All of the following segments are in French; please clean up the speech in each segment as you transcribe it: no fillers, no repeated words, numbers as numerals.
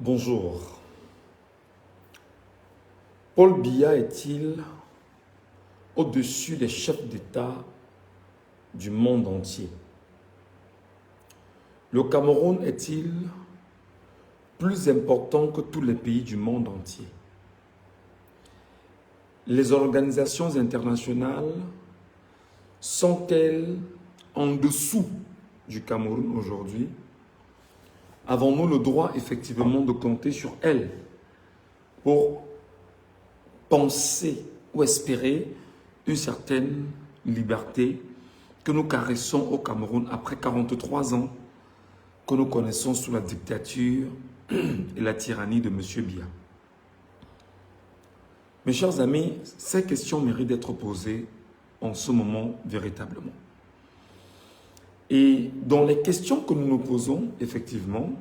Bonjour. Paul Biya est-il au-dessus des chefs d'État du monde entier? Le Cameroun est-il plus important que tous les pays du monde entier? Les organisations internationales sont-elles en dessous du Cameroun aujourd'hui? Avons-nous le droit effectivement de compter sur elles pour penser ou espérer une certaine liberté que nous caressons au Cameroun après 43 ans que nous connaissons sous la dictature et la tyrannie de M. Biya? Mes chers amis, ces questions méritent d'être posées en ce moment véritablement. Et dans les questions que nous nous posons, effectivement,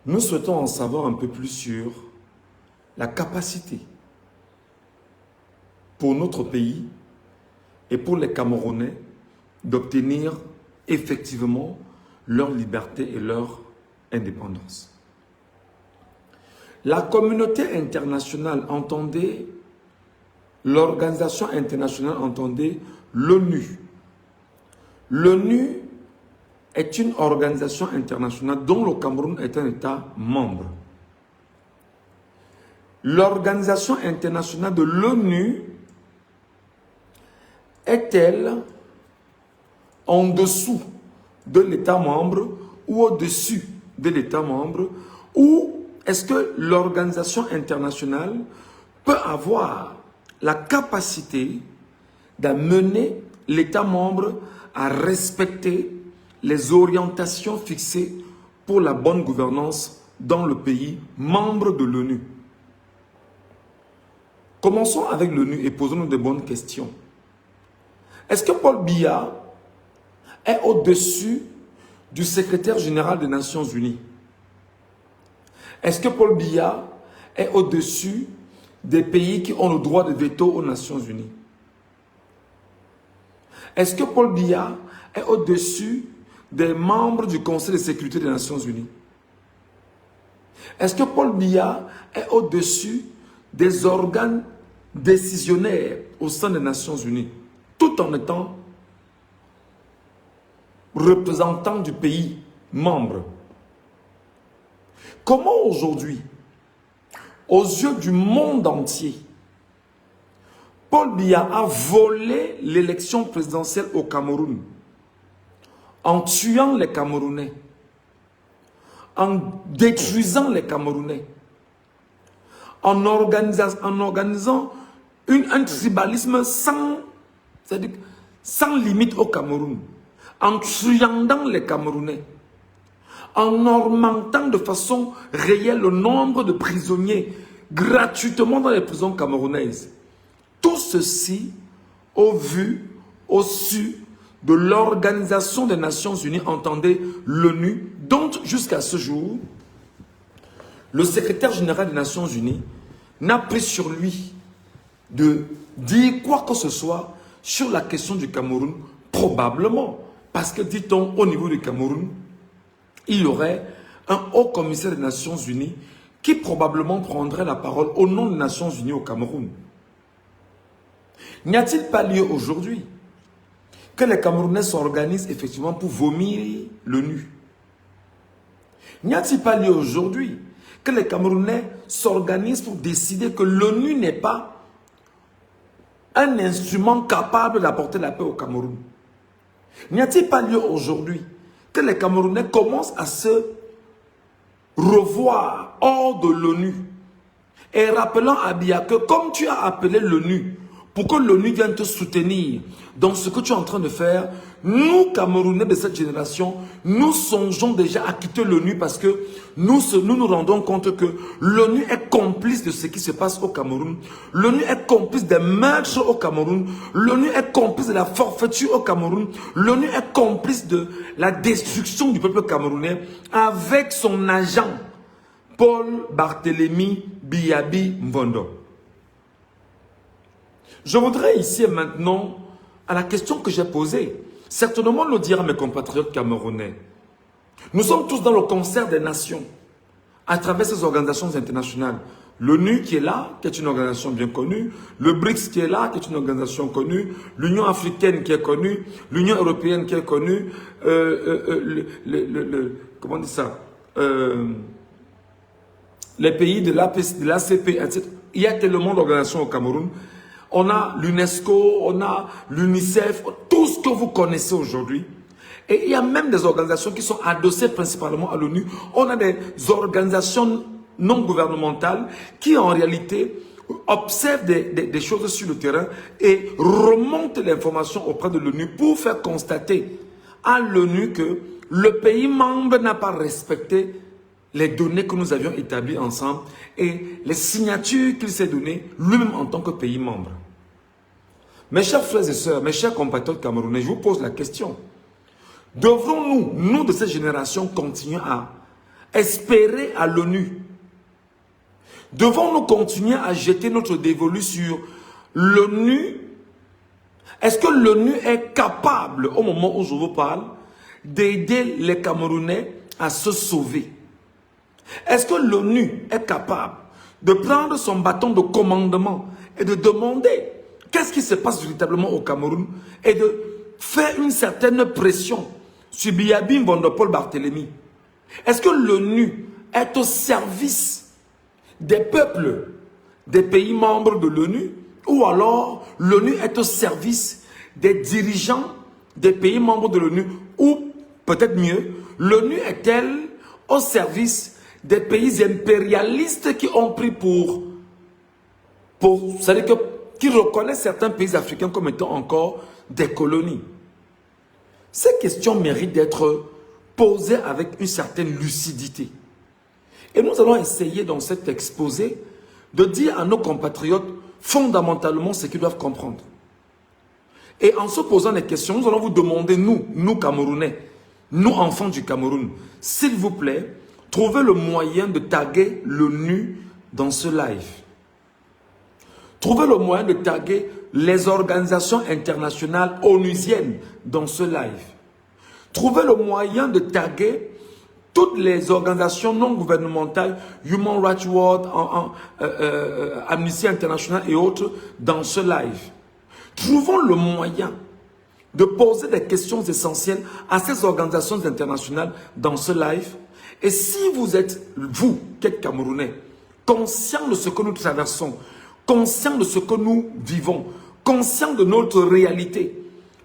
nous souhaitons en savoir un peu plus sur la capacité pour notre pays et pour les Camerounais d'obtenir effectivement leur liberté et leur indépendance. La communauté internationale, entendez, l'organisation internationale, entendez, l'ONU. L'ONU est une organisation internationale dont le Cameroun est un État membre. L'organisation internationale de l'ONU est-elle en dessous de l'État membre ou au-dessus de l'État membre, ou est-ce que l'organisation internationale peut avoir la capacité d'amener l'État membre à respecter les orientations fixées pour la bonne gouvernance dans le pays membre de l'ONU? Commençons avec l'ONU et posons-nous de bonnes questions. Est-ce que Paul Biya est au-dessus du secrétaire général des Nations Unies? Est-ce que Paul Biya est au-dessus des pays qui ont le droit de veto aux Nations Unies? Est-ce que Paul Biya est au-dessus des membres du Conseil de sécurité des Nations Unies? Est-ce que Paul Biya est au-dessus des organes décisionnaires au sein des Nations Unies, tout en étant représentant du pays membre? Comment aujourd'hui, aux yeux du monde entier, Paul Biya a volé l'élection présidentielle au Cameroun en tuant les Camerounais, en détruisant les Camerounais, en organisant un tribalisme sans limite au Cameroun, en truandant les Camerounais, en augmentant de façon réelle le nombre de prisonniers gratuitement dans les prisons camerounaises. Tout ceci au vu, au su de l'Organisation des Nations Unies, entendez l'ONU, dont jusqu'à ce jour, le secrétaire général des Nations Unies n'a pris sur lui de dire quoi que ce soit sur la question du Cameroun, probablement, parce que, dit-on, au niveau du Cameroun, il y aurait un haut commissaire des Nations Unies qui probablement prendrait la parole au nom des Nations Unies au Cameroun. N'y a-t-il pas lieu aujourd'hui que les Camerounais s'organisent effectivement pour vomir l'ONU? N'y a-t-il pas lieu aujourd'hui que les Camerounais s'organisent pour décider que l'ONU n'est pas un instrument capable d'apporter la paix au Cameroun? N'y a-t-il pas lieu aujourd'hui que les Camerounais commencent à se revoir hors de l'ONU et rappelant à Biya que comme tu as appelé l'ONU pour que l'ONU vienne te soutenir dans ce que tu es en train de faire, nous, Camerounais de cette génération, nous songeons déjà à quitter l'ONU parce que nous nous rendons compte que l'ONU est complice de ce qui se passe au Cameroun. L'ONU est complice des meurtres au Cameroun. L'ONU est complice de la forfaiture au Cameroun. L'ONU est complice de la destruction du peuple camerounais avec son agent, Paul Barthélémy Biyabi Mvondo. Je voudrais ici et maintenant, à la question que j'ai posée, certainement le dire à mes compatriotes camerounais. Nous sommes tous dans le concert des nations. à travers ces organisations internationales. L'ONU qui est là, qui est une organisation bien connue, le BRICS qui est là, qui est une organisation connue, l'Union africaine qui est connue, l'Union européenne qui est connue, comment on dit ça, les pays de l'ACP, etc. Il y a tellement d'organisations au Cameroun. On a l'UNESCO, on a l'UNICEF, tout ce que vous connaissez aujourd'hui. Et il y a même des organisations qui sont adossées principalement à l'ONU. On a des organisations non gouvernementales qui en réalité observent des choses sur le terrain et remontent l'information auprès de l'ONU pour faire constater à l'ONU que le pays membre n'a pas respecté les données que nous avions établies ensemble et les signatures qu'il s'est données lui-même en tant que pays membre. Mes chers frères et sœurs, mes chers compatriotes camerounais, je vous pose la question. Devrons-nous, nous de cette génération, continuer à espérer à l'ONU? Devons-nous continuer à jeter notre dévolu sur l'ONU? Est-ce que l'ONU est capable, au moment où je vous parle, d'aider les Camerounais à se sauver? Est-ce que l'ONU est capable de prendre son bâton de commandement et de demander qu'est-ce qui se passe véritablement au Cameroun et de faire une certaine pression sur Biabim Bondopol Barthélemy? Est-ce que l'ONU est au service des peuples des pays membres de l'ONU ou alors l'ONU est au service des dirigeants des pays membres de l'ONU ou peut-être mieux, l'ONU est-elle au service des pays impérialistes qui ont pris c'est-à-dire qui reconnaissent certains pays africains comme étant encore des colonies? Ces questions méritent d'être posées avec une certaine lucidité. Et nous allons essayer dans cet exposé de dire à nos compatriotes fondamentalement ce qu'ils doivent comprendre. Et en se posant des questions, nous allons vous demander, nous Camerounais, nous enfants du Cameroun, s'il vous plaît, trouvez le moyen de taguer l'ONU dans ce live. Trouvez le moyen de taguer les organisations internationales onusiennes dans ce live. Trouvez le moyen de taguer toutes les organisations non gouvernementales, Human Rights Watch, Amnesty International et autres, dans ce live. Trouvons le moyen de poser des questions essentielles à ces organisations internationales dans ce live. Et si vous êtes, vous, qui êtes Camerounais, conscient de ce que nous traversons, conscient de ce que nous vivons, conscient de notre réalité,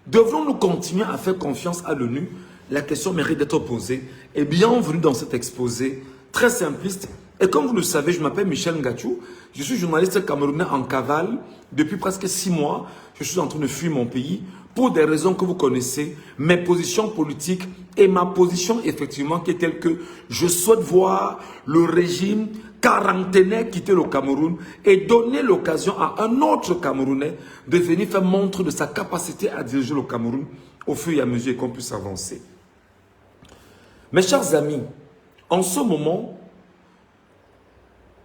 devrons-nous continuer à faire confiance à l'ONU? La question mérite d'être posée. Et bienvenue dans cet exposé très simpliste. Et comme vous le savez, je m'appelle Michel Ngachou. Je suis journaliste camerounais en cavale. Depuis presque 6 mois, je suis en train de fuir mon pays pour des raisons que vous connaissez, mes positions politiques et ma position effectivement qui est telle que je souhaite voir le régime quarantenaire quitter le Cameroun et donner l'occasion à un autre Camerounais de venir faire montre de sa capacité à diriger le Cameroun au fur et à mesure qu'on puisse avancer. Mes chers amis, en ce moment,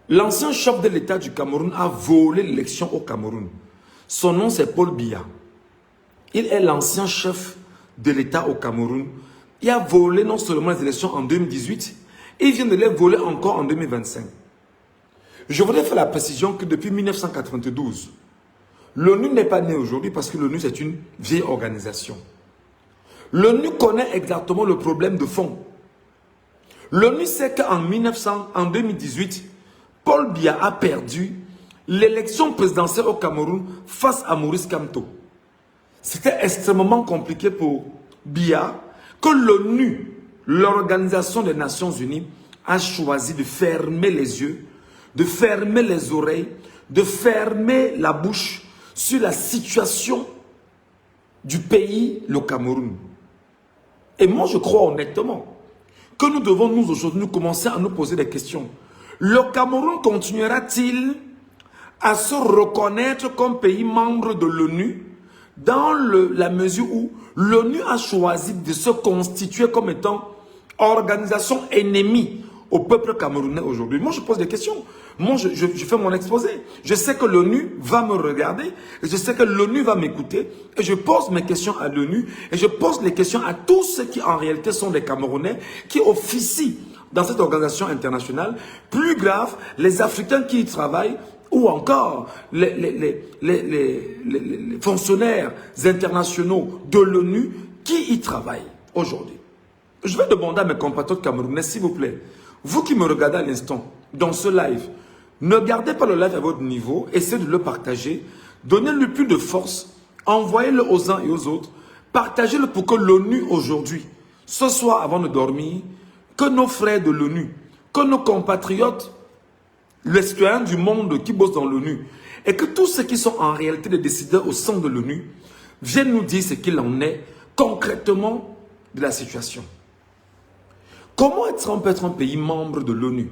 l'ancien chef de l'État du Cameroun a volé l'élection au Cameroun. Son nom c'est Paul Biya. Il est l'ancien chef de l'État au Cameroun. Il a volé non seulement les élections en 2018, il vient de les voler encore en 2025. Je voudrais faire la précision que depuis 1992, l'ONU n'est pas née aujourd'hui parce que l'ONU c'est une vieille organisation. L'ONU connaît exactement le problème de fond. L'ONU sait qu'en 2018, Paul Biya a perdu l'élection présidentielle au Cameroun face à Maurice Kamto. C'était extrêmement compliqué pour Biya que l'ONU, l'Organisation des Nations Unies, a choisi de fermer les yeux, de fermer les oreilles, de fermer la bouche sur la situation du pays, le Cameroun. Et moi, je crois honnêtement que nous devons, nous aujourd'hui, commencer à nous poser des questions. Le Cameroun continuera-t-il à se reconnaître comme pays membre de l'ONU dans la mesure où l'ONU a choisi de se constituer comme étant organisation ennemie au peuple camerounais aujourd'hui? Moi, je pose des questions. Moi, je fais mon exposé. Je sais que l'ONU va me regarder. Et je sais que l'ONU va m'écouter. Et je pose mes questions à l'ONU. Et je pose les questions à tous ceux qui, en réalité, sont des Camerounais, qui officient dans cette organisation internationale. Plus grave, les Africains qui y travaillent, ou encore les fonctionnaires internationaux de l'ONU qui y travaillent aujourd'hui. Je vais demander à mes compatriotes camerounais, s'il vous plaît, vous qui me regardez à l'instant, dans ce live, ne gardez pas le live à votre niveau, essayez de le partager, donnez-lui plus de force, envoyez-le aux uns et aux autres, partagez-le pour que l'ONU aujourd'hui, ce soir avant de dormir, que nos frères de l'ONU, que nos compatriotes, les citoyens du monde qui bossent dans l'ONU, et que tous ceux qui sont en réalité des décideurs au sein de l'ONU, viennent nous dire ce qu'il en est concrètement de la situation. Comment on peut être un pays membre de l'ONU?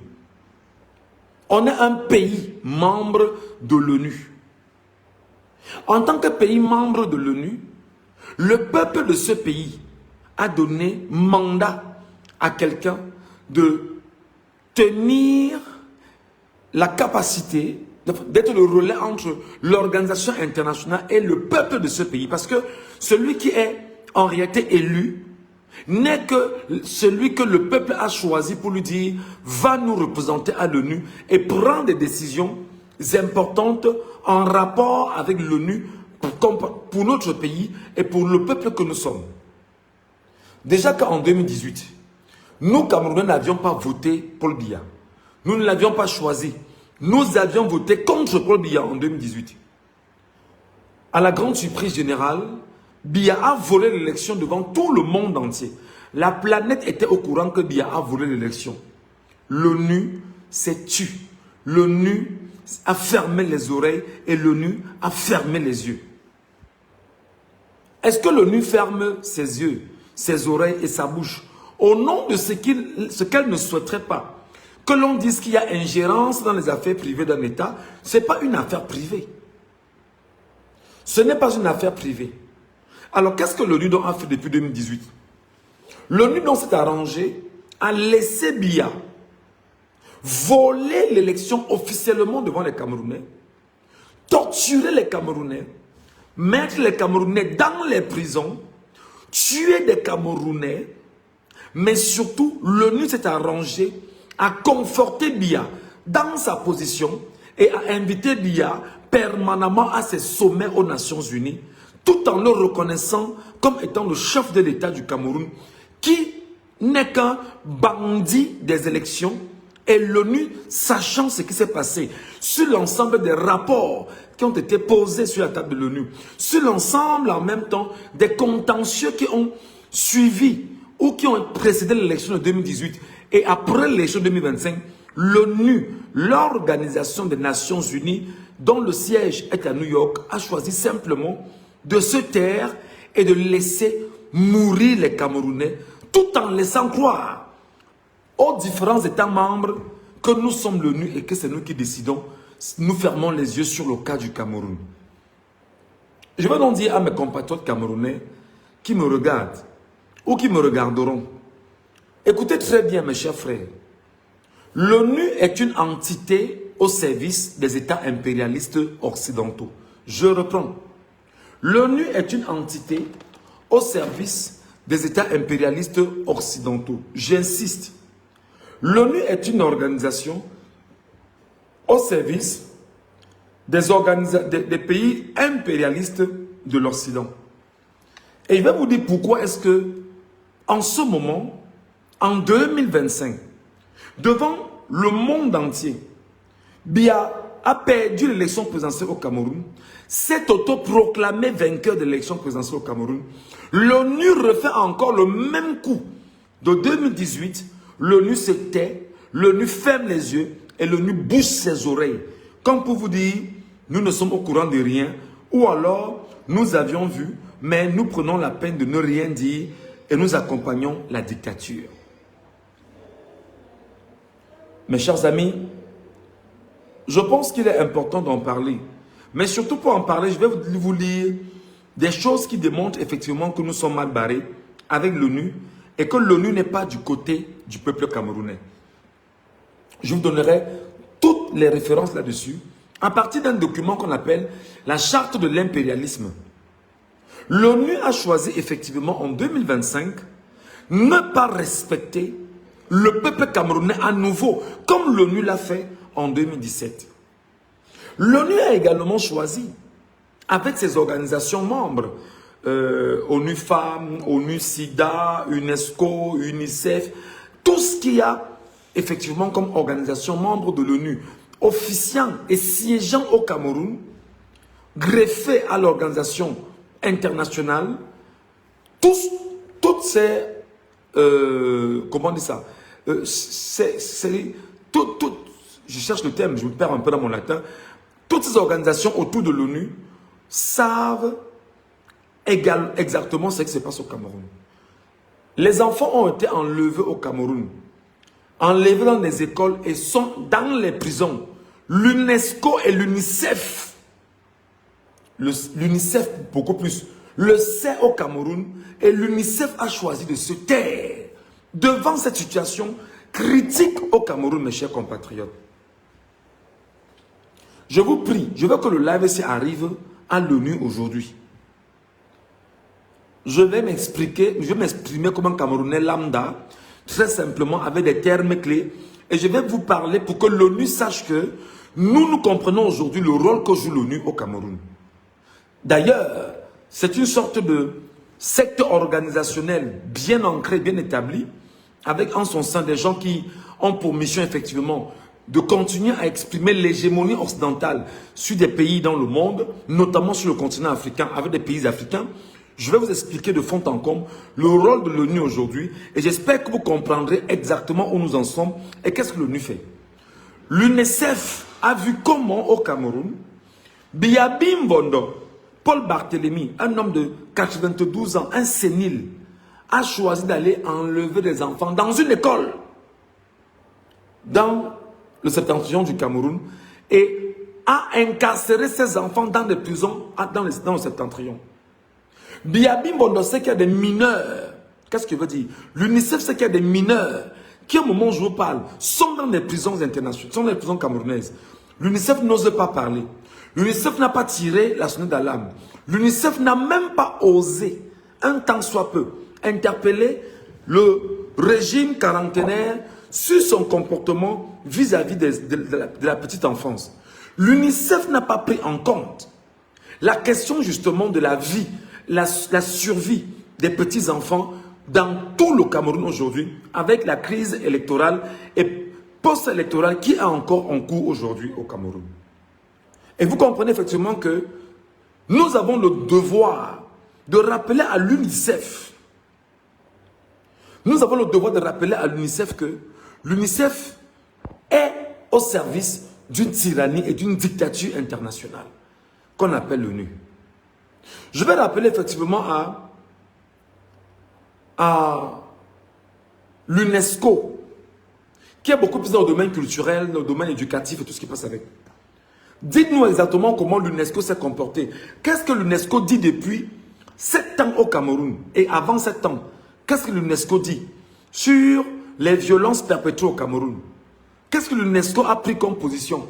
On est un pays membre de l'ONU. En tant que pays membre de l'ONU, le peuple de ce pays a donné mandat à quelqu'un de tenir la capacité d'être le relais entre l'organisation internationale et le peuple de ce pays. Parce que celui qui est en réalité élu n'est que celui que le peuple a choisi pour lui dire « va nous représenter à l'ONU et prendre des décisions importantes en rapport avec l'ONU pour notre pays et pour le peuple que nous sommes. » Déjà qu'en 2018, nous Camerounais n'avions pas voté Paul Biya. Nous ne l'avions pas choisi. Nous avions voté contre Paul Biya en 2018. À la grande surprise générale, Biya a volé l'élection devant tout le monde entier. La planète était au courant que Biya a volé l'élection. L'ONU s'est tue. L'ONU a fermé les oreilles et l'ONU a fermé les yeux. Est-ce que l'ONU ferme ses yeux, ses oreilles et sa bouche au nom de ce qu'elle ne souhaiterait pas? Que l'on dise qu'il y a ingérence dans les affaires privées d'un État, ce n'est pas une affaire privée. Ce n'est pas une affaire privée. Alors, qu'est-ce que l'ONU a fait depuis 2018? L'ONU s'est arrangé à laisser Biya voler l'élection officiellement devant les Camerounais, torturer les Camerounais, mettre les Camerounais dans les prisons, tuer des Camerounais, mais surtout, l'ONU s'est arrangé à conforter Biya dans sa position et à inviter Biya permanemment à ses sommets aux Nations Unies, tout en le reconnaissant comme étant le chef de l'État du Cameroun, qui n'est qu'un bandit des élections, et l'ONU, sachant ce qui s'est passé sur l'ensemble des rapports qui ont été posés sur la table de l'ONU, sur l'ensemble en même temps des contentieux qui ont suivi ou qui ont précédé l'élection de 2018 et après l'élection de 2025, l'ONU, l'Organisation des Nations Unies, dont le siège est à New York, a choisi simplement de se taire et de laisser mourir les Camerounais, tout en laissant croire aux différents États membres que nous sommes l'ONU et que c'est nous qui décidons. Nous fermons les yeux sur le cas du Cameroun. Je vais donc dire à mes compatriotes camerounais qui me regardent ou qui me regarderont, écoutez très bien mes chers frères, l'ONU est une entité au service des États impérialistes occidentaux. Je reprends. L'ONU est une entité au service des États impérialistes occidentaux. J'insiste. L'ONU est une organisation au service des pays impérialistes de l'Occident. Et je vais vous dire pourquoi est-ce que, en ce moment, en 2025, devant le monde entier, Biya a perdu l'élection présidentielle au Cameroun, s'est autoproclamé vainqueur de l'élection présidentielle au Cameroun. L'ONU refait encore le même coup. De 2018, l'ONU se tait, l'ONU ferme les yeux et l'ONU bouche ses oreilles. Comme pour vous dire, nous ne sommes au courant de rien, ou alors nous avions vu, mais nous prenons la peine de ne rien dire et nous accompagnons la dictature. Mes chers amis, je pense qu'il est important d'en parler. Mais surtout pour en parler, je vais vous lire des choses qui démontrent effectivement que nous sommes mal barrés avec l'ONU et que l'ONU n'est pas du côté du peuple camerounais. Je vous donnerai toutes les références là-dessus à partir d'un document qu'on appelle la charte de l'impérialisme. L'ONU a choisi effectivement en 2025 ne pas respecter le peuple camerounais à nouveau, comme l'ONU l'a fait en 2017. L'ONU a également choisi, avec ses organisations membres, ONU Femmes, ONU SIDA, UNESCO, UNICEF, tout ce qu'il y a effectivement comme organisation membre de l'ONU, officiant et siégeant au Cameroun, greffé à l'organisation internationale, toutes ces, comment on dit ça, je cherche le terme, je me perds un peu dans mon latin, toutes ces organisations autour de l'ONU savent exactement ce qui se passe au Cameroun. Les enfants ont été enlevés au Cameroun, enlevés dans des écoles et sont dans les prisons. L'UNESCO et l'UNICEF, l'UNICEF beaucoup plus, le sait au Cameroun et l'UNICEF a choisi de se taire devant cette situation critique au Cameroun, mes chers compatriotes. Je vous prie, je veux que le live ici arrive à l'ONU aujourd'hui. Je vais m'exprimer comme un Camerounais lambda, très simplement avec des termes clés. Et je vais vous parler pour que l'ONU sache que nous comprenons aujourd'hui le rôle que joue l'ONU au Cameroun. D'ailleurs, c'est une sorte de secte organisationnelle bien ancrée, bien établie, avec en son sein des gens qui ont pour mission effectivement de continuer à exprimer l'hégémonie occidentale sur des pays dans le monde, notamment sur le continent africain, avec des pays africains. Je vais vous expliquer de fond en comble le rôle de l'ONU aujourd'hui et j'espère que vous comprendrez exactement où nous en sommes et qu'est-ce que l'ONU fait. L'UNICEF a vu comment au Cameroun, Biabi Mbondo, Paul Barthélemy, un homme de 92 ans, un sénile, a choisi d'aller enlever des enfants dans une école, dans le septentrion du Cameroun, et a incarcéré ces enfants dans des prisons dans le septentrion. Biabi Mbondo sait qu'il y a des mineurs. Qu'est-ce qu'il veut dire? L'UNICEF sait qu'il y a des mineurs qui, au moment où je vous parle, sont dans des prisons internationales, sont dans les prisons camerounaises. L'UNICEF n'ose pas parler. L'UNICEF n'a pas tiré la sonnette d'alarme. L'UNICEF n'a même pas osé, un tant soit peu, interpeller le régime quarantenaire sur son comportement vis-à-vis de la petite enfance. L'UNICEF n'a pas pris en compte la question justement de la vie, la survie des petits-enfants dans tout le Cameroun aujourd'hui, avec la crise électorale et post-électorale qui est encore en cours aujourd'hui au Cameroun. Et vous comprenez effectivement que nous avons le devoir de rappeler à l'UNICEF, nous avons le devoir de rappeler à l'UNICEF que l'UNICEF est au service d'une tyrannie et d'une dictature internationale qu'on appelle l'ONU. Je vais rappeler effectivement à l'UNESCO, qui est beaucoup plus dans le domaine culturel, dans le domaine éducatif et tout ce qui passe avec. Dites-nous exactement comment l'UNESCO s'est comporté. Qu'est-ce que l'UNESCO dit depuis 7 ans au Cameroun? Et avant 7 ans, qu'est-ce que l'UNESCO dit sur les violences perpétrées au Cameroun? Qu'est-ce que l'UNESCO a pris comme position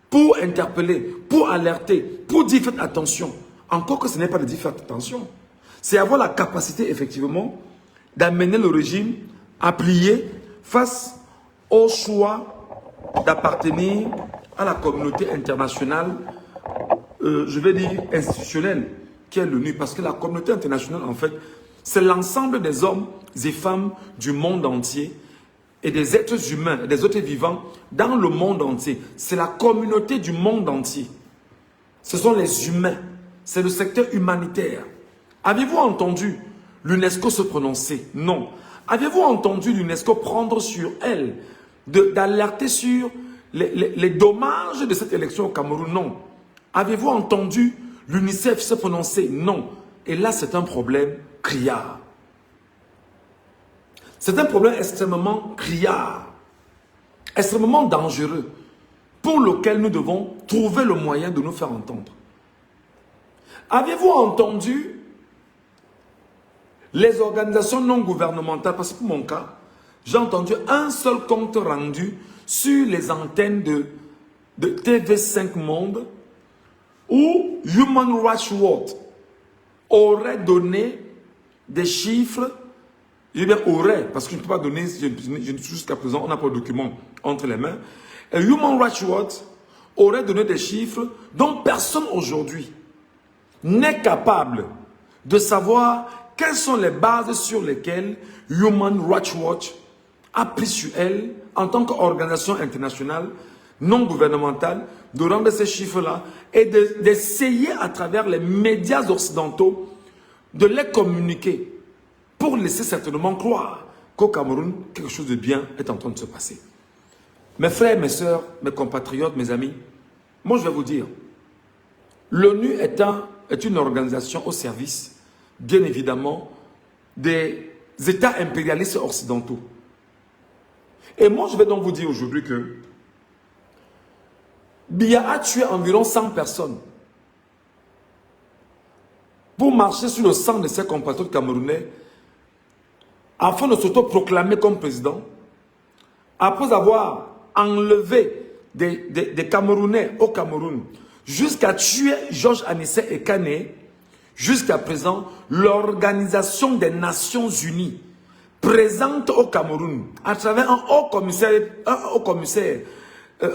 pour interpeller, pour alerter, pour dire faites attention? Encore que ce n'est pas de dire faites attention. C'est avoir la capacité effectivement d'amener le régime à plier face au choix d'appartenir à la communauté internationale, je vais dire institutionnelle, qui est l'ONU. Parce que la communauté internationale, en fait, c'est l'ensemble des hommes et femmes du monde entier et des êtres humains, des êtres vivants dans le monde entier. C'est la communauté du monde entier. Ce sont les humains. C'est le secteur humanitaire. Avez-vous entendu l'UNESCO se prononcer? Non. Avez-vous entendu l'UNESCO prendre sur elle, d'alerter sur les dommages de cette élection au Cameroun? Non. Avez-vous entendu l'UNICEF se prononcer? Non. Et là, c'est un problème criard. C'est un problème extrêmement criard, extrêmement dangereux, pour lequel nous devons trouver le moyen de nous faire entendre. Avez-vous entendu les organisations non gouvernementales? Parce que pour mon cas, j'ai entendu un seul compte rendu sur les antennes de TV5 Monde où Human Rights Watch aurait donné des chiffres, je dis bien aurait, parce que je ne peux pas donner, jusqu'à présent, on n'a pas de document entre les mains. Et Human Rights Watch aurait donné des chiffres dont personne aujourd'hui n'est capable de savoir quelles sont les bases sur lesquelles Human Rights Watch a pris sur elle, en tant qu'organisation internationale, non gouvernementale, de rendre ces chiffres-là et d'essayer à travers les médias occidentaux de les communiquer pour laisser certainement croire qu'au Cameroun, quelque chose de bien est en train de se passer. Mes frères, mes sœurs, mes compatriotes, mes amis, moi je vais vous dire, l'ONU est une organisation au service, bien évidemment, des États impérialistes occidentaux. Et moi je vais donc vous dire aujourd'hui que Biya a tué environ 100 personnes pour marcher sur le sang de ses compatriotes camerounais afin de s'auto-proclamer comme président, après avoir enlevé des Camerounais au Cameroun, jusqu'à tuer Georges Anissé et Kané, jusqu'à présent, l'Organisation des Nations Unies présente au Cameroun, à travers un haut commissaire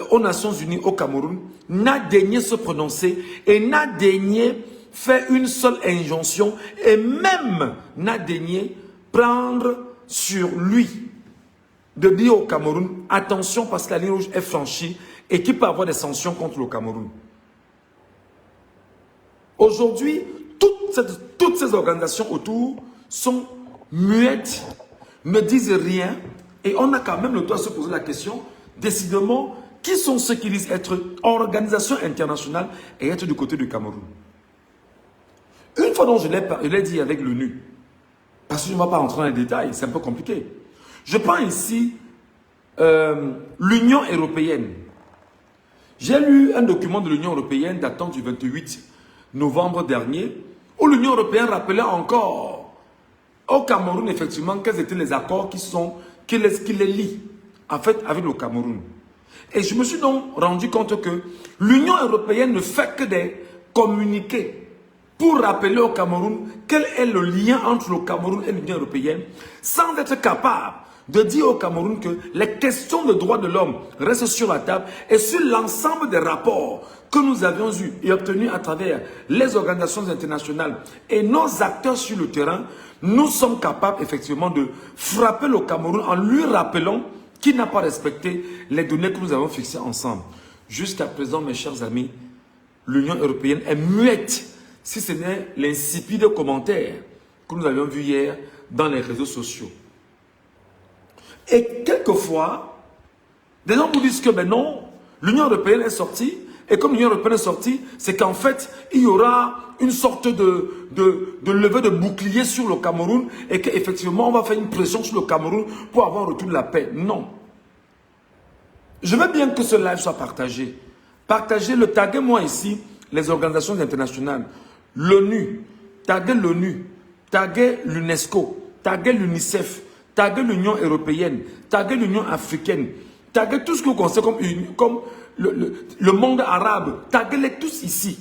aux Nations Unies au Cameroun, n'a daigné se prononcer et n'a daigné faire une seule injonction et même n'a daigné prendre sur lui de dire au Cameroun, attention parce que la ligne rouge est franchie et qu'il peut avoir des sanctions contre le Cameroun. Aujourd'hui, toutes ces organisations autour sont muettes, ne disent rien et on a quand même le droit de se poser la question, décidément, qui sont ceux qui disent être organisation internationale et être du côté du Cameroun? Une fois donc je l'ai dit avec l'ONU, parce que je ne vais pas rentrer dans les détails, c'est un peu compliqué. Je prends ici l'Union européenne. J'ai lu un document de l'Union européenne datant du 28 novembre dernier, où l'Union européenne rappelait encore au Cameroun, effectivement, quels étaient les accords qui les lient, en fait, avec le Cameroun. Et je me suis donc rendu compte que l'Union européenne ne fait que des communiqués pour rappeler au Cameroun quel est le lien entre le Cameroun et l'Union européenne, sans être capable de dire au Cameroun que les questions de droits de l'homme restent sur la table et sur l'ensemble des rapports que nous avions eus et obtenus à travers les organisations internationales et nos acteurs sur le terrain, nous sommes capables effectivement de frapper le Cameroun en lui rappelant qu'il n'a pas respecté les données que nous avons fixées ensemble. Jusqu'à présent, mes chers amis, l'Union européenne est muette, si ce n'est l'insipide commentaire que nous avions vu hier dans les réseaux sociaux. Et quelquefois, des gens vous disent que ben non, l'Union européenne est sortie, et comme l'Union européenne est sortie, c'est qu'en fait, il y aura une sorte de levée de bouclier sur le Cameroun, et qu'effectivement, on va faire une pression sur le Cameroun pour avoir un retour de la paix. Non. Je veux bien que ce live soit partagé. Partagez-le, taguez-moi ici les organisations internationales, l'ONU, taguez l'ONU, taguez l'UNESCO, taguez l'UNICEF, taguez l'Union européenne, taguez l'Union africaine, taguez tout ce que vous considérez comme le monde arabe, taguez-les tous ici,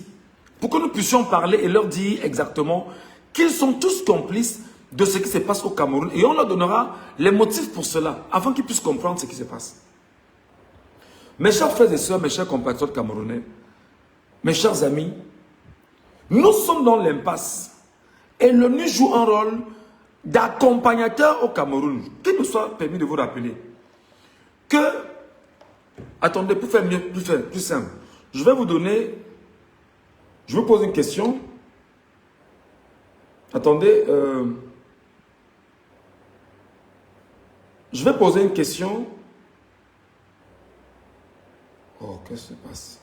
pour que nous puissions parler et leur dire exactement qu'ils sont tous complices de ce qui se passe au Cameroun et on leur donnera les motifs pour cela, afin qu'ils puissent comprendre ce qui se passe. Mes chers frères et sœurs, mes chers compatriotes camerounais, mes chers amis, nous sommes dans l'impasse et l'ONU joue un rôle d'accompagnateur au Cameroun. Qu'il nous soit permis de vous rappeler que, attendez, pour faire mieux, plus simple, je vais vous poser une question. Attendez, je vais poser une question. Oh, qu'est-ce qui se passe?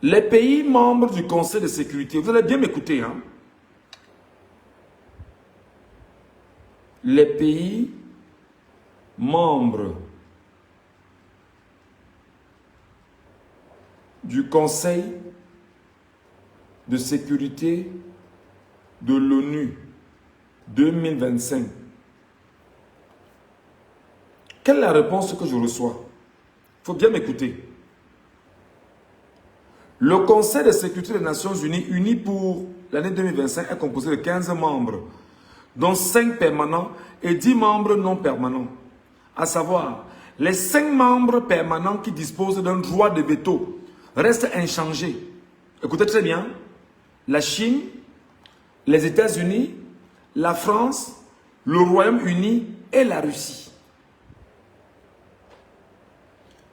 Les pays membres du Conseil de sécurité, vous allez bien m'écouter, hein? Les pays membres du Conseil de sécurité de l'ONU 2025 Quelle est la réponse que je reçois? Il faut bien m'écouter. Le Conseil de sécurité des Nations Unies, uni pour l'année 2025, est composé de 15 membres, dont 5 permanents et 10 membres non permanents. À savoir, les 5 membres permanents qui disposent d'un droit de veto restent inchangés. Écoutez très bien, la Chine, les États-Unis, la France, le Royaume-Uni et la Russie.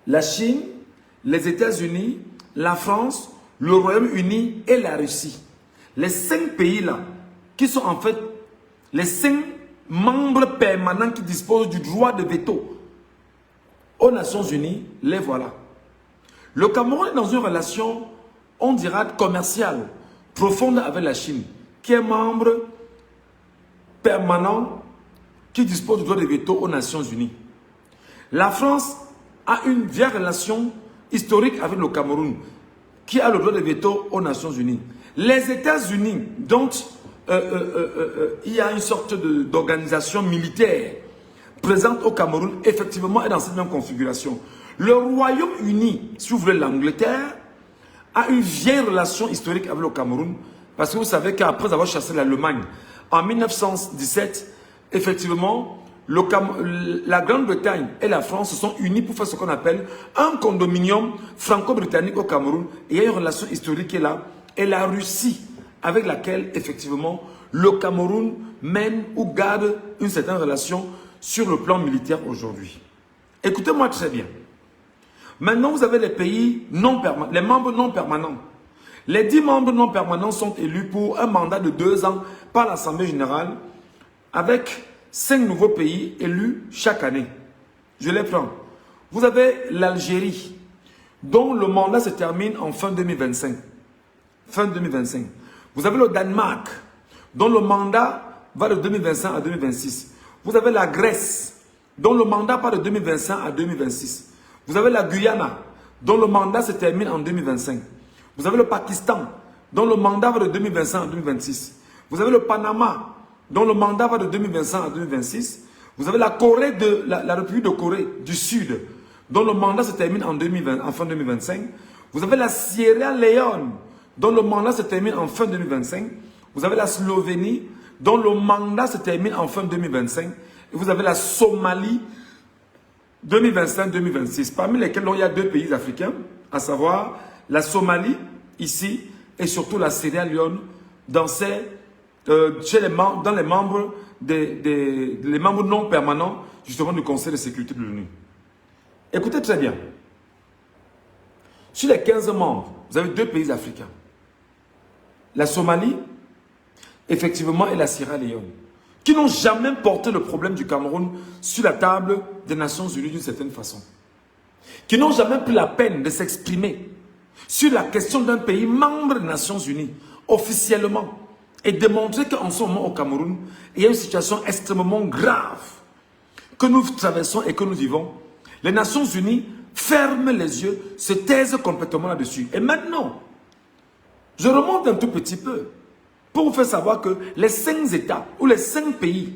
La Chine, les États-Unis, la France, le Royaume-Uni et la Russie. Les 5 pays-là, qui sont en fait les 5 membres permanents qui disposent du droit de veto aux Nations Unies, les voilà. Le Cameroun est dans une relation, on dira, commerciale, profonde avec la Chine, qui est membre permanent qui dispose du droit de veto aux Nations Unies. La France a une vieille relation historique avec le Cameroun, qui a le droit de veto aux Nations Unies. Les États-Unis, dont il y a une sorte d'organisation militaire présente au Cameroun, effectivement est dans cette même configuration. Le Royaume-Uni, si vous voulez l'Angleterre, a une vieille relation historique avec le Cameroun, parce que vous savez qu'après avoir chassé l'Allemagne en 1917, effectivement, la Grande-Bretagne et la France se sont unis pour faire ce qu'on appelle un condominium franco-britannique au Cameroun. Et il y a une relation historique qui est là. Et la Russie, avec laquelle, effectivement, le Cameroun mène ou garde une certaine relation sur le plan militaire aujourd'hui. Écoutez-moi très bien. Maintenant, vous avez les pays non permanents, les membres non permanents. Les 10 membres non permanents sont élus pour un mandat de 2 ans par l'Assemblée générale avec 5 nouveaux pays élus chaque année. Je les prends. Vous avez l'Algérie, dont le mandat se termine en fin 2025. Fin 2025. Vous avez le Danemark, dont le mandat va de 2025 à 2026. Vous avez la Grèce, dont le mandat va de 2025 à 2026. Vous avez la Guyana, dont le mandat se termine en 2025. Vous avez le Pakistan, dont le mandat va de 2025 à 2026. Vous avez le Panama, dont le mandat va de 2025 à 2026. Vous avez la Corée la République de Corée du Sud, dont le mandat se termine en fin 2025. Vous avez la Sierra Leone, dont le mandat se termine en fin 2025. Vous avez la Slovénie, dont le mandat se termine en fin 2025. Et vous avez la Somalie, 2025-2026, parmi lesquels il y a 2 pays africains, à savoir la Somalie, ici, et surtout la Sierra Leone, dans les membres les membres non permanents, justement, du Conseil de sécurité de l'ONU. Écoutez très bien. Sur les 15 membres, vous avez 2 pays africains. La Somalie, effectivement, et la Sierra Leone, qui n'ont jamais porté le problème du Cameroun sur la table des Nations Unies d'une certaine façon. Qui n'ont jamais pris la peine de s'exprimer sur la question d'un pays membre des Nations Unies, officiellement, et démontrer qu'en ce moment au Cameroun, il y a une situation extrêmement grave que nous traversons et que nous vivons. Les Nations Unies ferment les yeux, se taisent complètement là-dessus. Et maintenant, je remonte un tout petit peu pour vous faire savoir que les 5 États ou les 5 pays,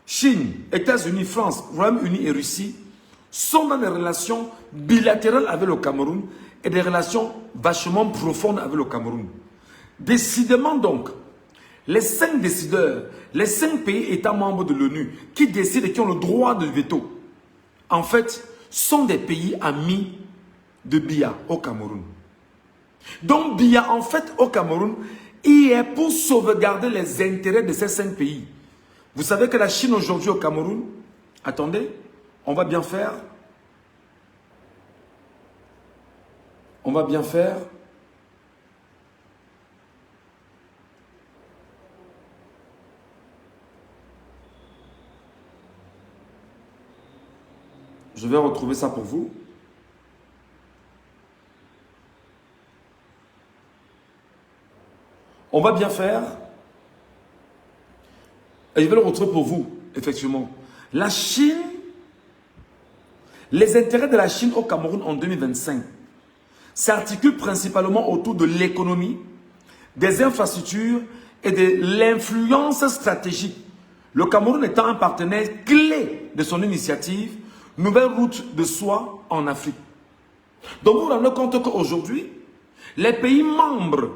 Chine, États-Unis, France, Royaume-Uni et Russie, sont dans des relations bilatérales avec le Cameroun et des relations vachement profondes avec le Cameroun. Décidément donc, les 5 décideurs, les 5 pays États membres de l'ONU qui décident et qui ont le droit de veto, en fait, sont des pays amis de Biya au Cameroun. Donc Biya, en fait, au Cameroun, il est pour sauvegarder les intérêts de ces 5 pays. Vous savez que la Chine aujourd'hui au Cameroun, attendez, on va bien faire. On va bien faire. Je vais retrouver ça pour vous. On va bien faire. Et je vais le retrouver pour vous, effectivement. La Chine, les intérêts de la Chine au Cameroun en 2025 s'articulent principalement autour de l'économie, des infrastructures et de l'influence stratégique. Le Cameroun étant un partenaire clé de son initiative, nouvelle route de soie en Afrique. Donc vous vous rendez compte qu'aujourd'hui, les pays membres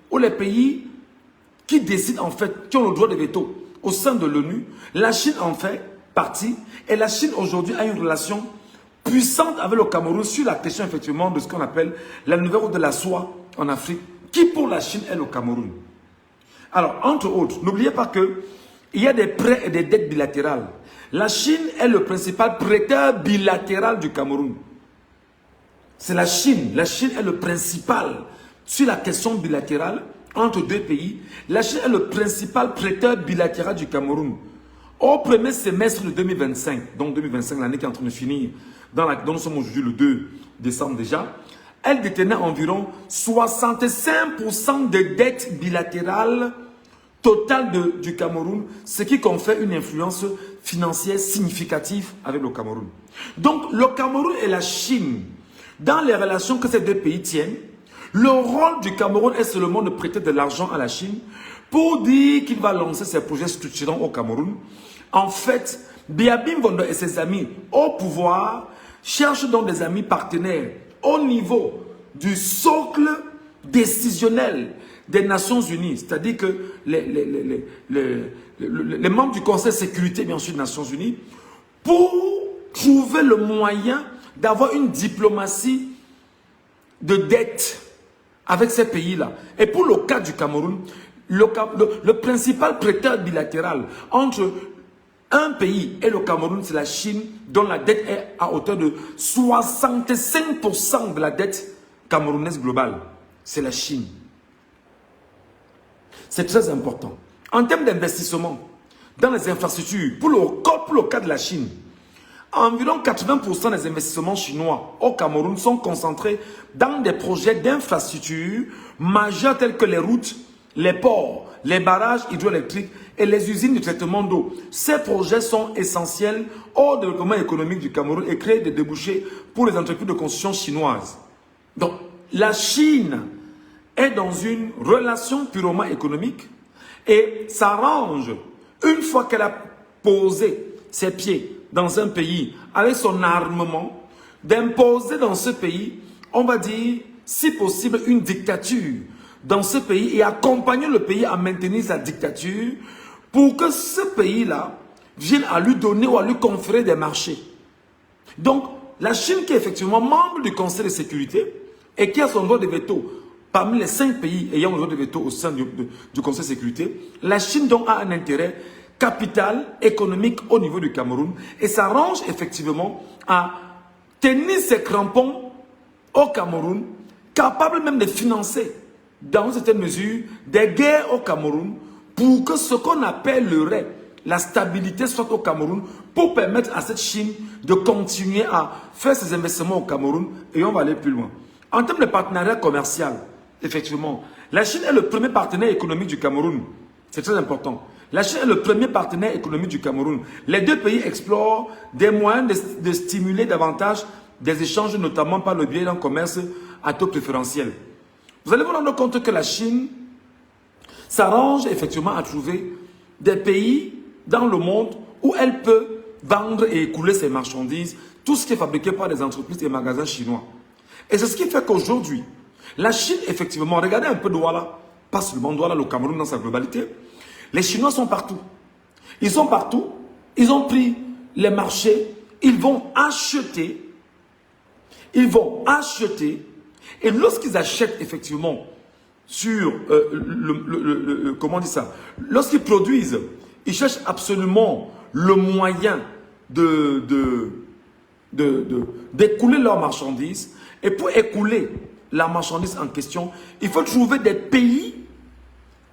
ou les pays qui décident en fait, qui ont le droit de veto au sein de l'ONU, la Chine en fait partie. Et la Chine aujourd'hui a une relation puissante avec le Cameroun sur la question effectivement de ce qu'on appelle la nouvelle route de la soie en Afrique, qui pour la Chine est le Cameroun. Alors, entre autres, n'oubliez pas qu'il y a des prêts et des dettes bilatérales. La Chine est le principal prêteur bilatéral du Cameroun. C'est la Chine. La Chine est le principal sur la question bilatérale entre deux pays. La Chine est le principal prêteur bilatéral du Cameroun. Au premier semestre de 2025, donc 2025, l'année qui est en train de finir, dont nous sommes aujourd'hui le 2 décembre déjà, elle détenait environ 65% de dettes bilatérales totales du Cameroun, ce qui confère une influence financière significative avec le Cameroun. Donc, le Cameroun et la Chine, dans les relations que ces deux pays tiennent, le rôle du Cameroun est seulement de prêter de l'argent à la Chine pour dire qu'il va lancer ses projets structurants au Cameroun. En fait, Biabim Vondo et ses amis au pouvoir cherchent donc des amis partenaires au niveau du socle décisionnel des Nations Unies. C'est-à-dire que les membres du Conseil de sécurité, bien sûr, des Nations Unies, pour trouver le moyen d'avoir une diplomatie de dette avec ces pays-là. Et pour le cas du Cameroun, le principal prêteur bilatéral entre un pays et le Cameroun, c'est la Chine, dont la dette est à hauteur de 65% de la dette camerounaise globale. C'est la Chine. C'est très important. En termes d'investissement dans les infrastructures, pour le cas de la Chine, environ 80% des investissements chinois au Cameroun sont concentrés dans des projets d'infrastructures majeurs tels que les routes, les ports, les barrages hydroélectriques et les usines de traitement d'eau. Ces projets sont essentiels au développement économique du Cameroun et créent des débouchés pour les entreprises de construction chinoises. Donc, la Chine est dans une relation purement économique et s'arrange, une fois qu'elle a posé ses pieds dans un pays avec son armement, d'imposer dans ce pays, on va dire, si possible, une dictature dans ce pays et accompagner le pays à maintenir sa dictature pour que ce pays-là vienne à lui donner ou à lui conférer des marchés. Donc, la Chine qui est effectivement membre du Conseil de sécurité et qui a son droit de veto parmi les 5 pays ayant le droit de veto au sein du Conseil de sécurité, la Chine donc a un intérêt capital, économique au niveau du Cameroun et s'arrange effectivement à tenir ses crampons au Cameroun, capable même de financer dans une certaine mesure des guerres au Cameroun pour que ce qu'on appellerait la stabilité soit au Cameroun pour permettre à cette Chine de continuer à faire ses investissements au Cameroun et on va aller plus loin. En termes de partenariat commercial, effectivement, la Chine est le premier partenaire économique du Cameroun. C'est très important. La Chine est le premier partenaire économique du Cameroun. Les deux pays explorent des moyens de stimuler davantage des échanges, notamment par le biais d'un commerce à taux préférentiel. Vous allez vous rendre compte que la Chine s'arrange effectivement à trouver des pays dans le monde où elle peut vendre et écouler ses marchandises, tout ce qui est fabriqué par des entreprises et magasins chinois. Et c'est ce qui fait qu'aujourd'hui, la Chine, effectivement, regardez un peu Douala, pas seulement Douala, le Cameroun dans sa globalité, les Chinois sont partout. Ils sont partout, ils ont pris les marchés, ils vont acheter, et lorsqu'ils achètent effectivement sur, comment on dit ça, lorsqu'ils produisent, ils cherchent absolument le moyen d'écouler leurs marchandises. Et pour écouler la marchandise en question, il faut trouver des pays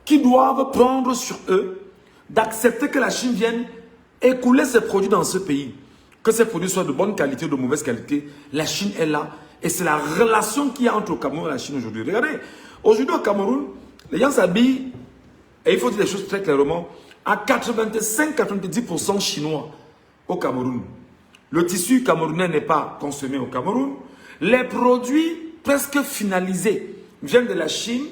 qui doivent prendre sur eux d'accepter que la Chine vienne écouler ses produits dans ce pays. Que ces produits soient de bonne qualité ou de mauvaise qualité, la Chine est là. Et c'est la relation qu'il y a entre le Cameroun et la Chine aujourd'hui. Regardez, aujourd'hui au Cameroun, les gens s'habillent, et il faut dire les choses très clairement, à 85-90% chinois au Cameroun. Le tissu camerounais n'est pas consommé au Cameroun. Les produits presque finalisés viennent de la Chine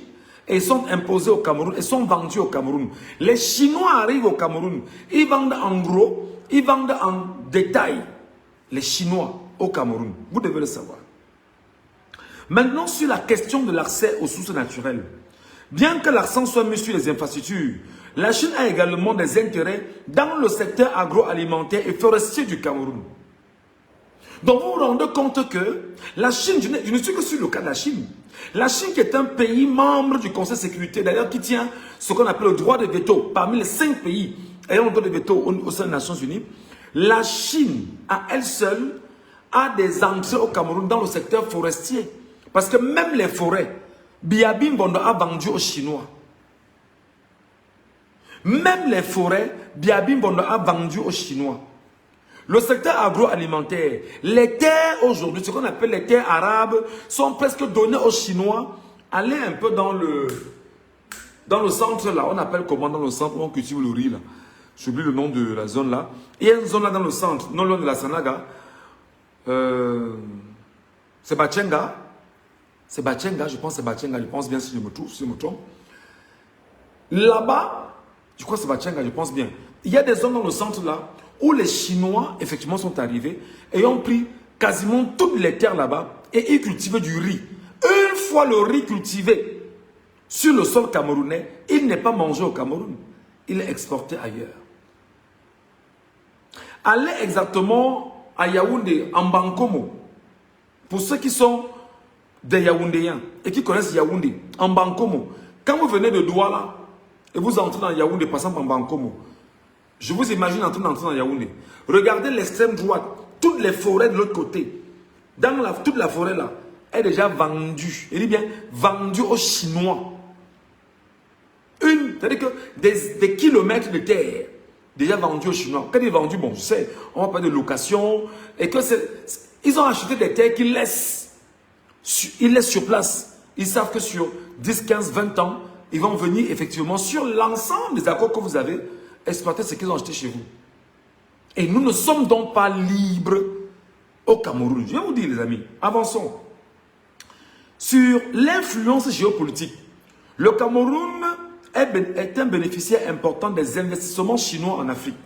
et sont imposés au Cameroun et sont vendus au Cameroun. Les Chinois arrivent au Cameroun, ils vendent en gros, ils vendent en détail les Chinois au Cameroun. Vous devez le savoir. Maintenant, sur la question de l'accès aux sources naturelles, bien que l'accent soit mis sur les infrastructures, la Chine a également des intérêts dans le secteur agroalimentaire et forestier du Cameroun. Donc vous vous rendez compte que la Chine, je ne suis que sur le cas de la Chine. La Chine qui est un pays membre du Conseil de sécurité, d'ailleurs qui tient ce qu'on appelle le droit de veto, parmi les 5 pays ayant le droit de veto au sein des Nations Unies, la Chine, à elle seule, a des entrées au Cameroun dans le secteur forestier. Parce que même les forêts, Biabim Bondo a vendu aux Chinois. Même les forêts, Biabim Bondo a vendu aux Chinois. Le secteur agroalimentaire, les terres aujourd'hui, ce qu'on appelle les terres arabes, sont presque données aux Chinois. Allez un peu dans le centre là, on appelle comment dans le centre où on cultive le riz là. J'oublie le nom de la zone là. Il y a une zone là dans le centre, non loin de la Sanaga. C'est Bachenga. C'est Bachenga, je pense que c'est Bachenga, je pense bien si je me trompe. Là-bas, je crois que c'est Bachenga, je pense bien. Il y a des zones dans le centre là où les Chinois, effectivement, sont arrivés et ont pris quasiment toutes les terres là-bas et ils cultivaient du riz. Une fois le riz cultivé sur le sol camerounais, il n'est pas mangé au Cameroun, il est exporté ailleurs. Allez exactement à Yaoundé, en Bankomo, pour ceux qui sont des Yaoundéens et qui connaissent Yaoundé, en Bankomo, quand vous venez de Douala et vous entrez dans Yaoundé, passant par Bankomo, je vous imagine en train d'entrer dans Yaoundé. Regardez l'extrême droite, toutes les forêts de l'autre côté. Toute la forêt là est déjà vendue. Il dit bien vendue aux Chinois. C'est-à-dire que des kilomètres de terre déjà vendus aux Chinois. Quand ils sont vendus, bon, je sais, on va parler de location. Et que ils ont acheté des terres qu'ils laissent. Ils laissent sur place. Ils savent que sur 10, 15, 20 ans, ils vont venir effectivement sur l'ensemble des accords que vous avez, exploiter ce qu'ils ont acheté chez vous. Et nous ne sommes donc pas libres au Cameroun. Je vais vous dire, les amis, avançons. Sur l'influence géopolitique, le Cameroun est un bénéficiaire important des investissements chinois en Afrique.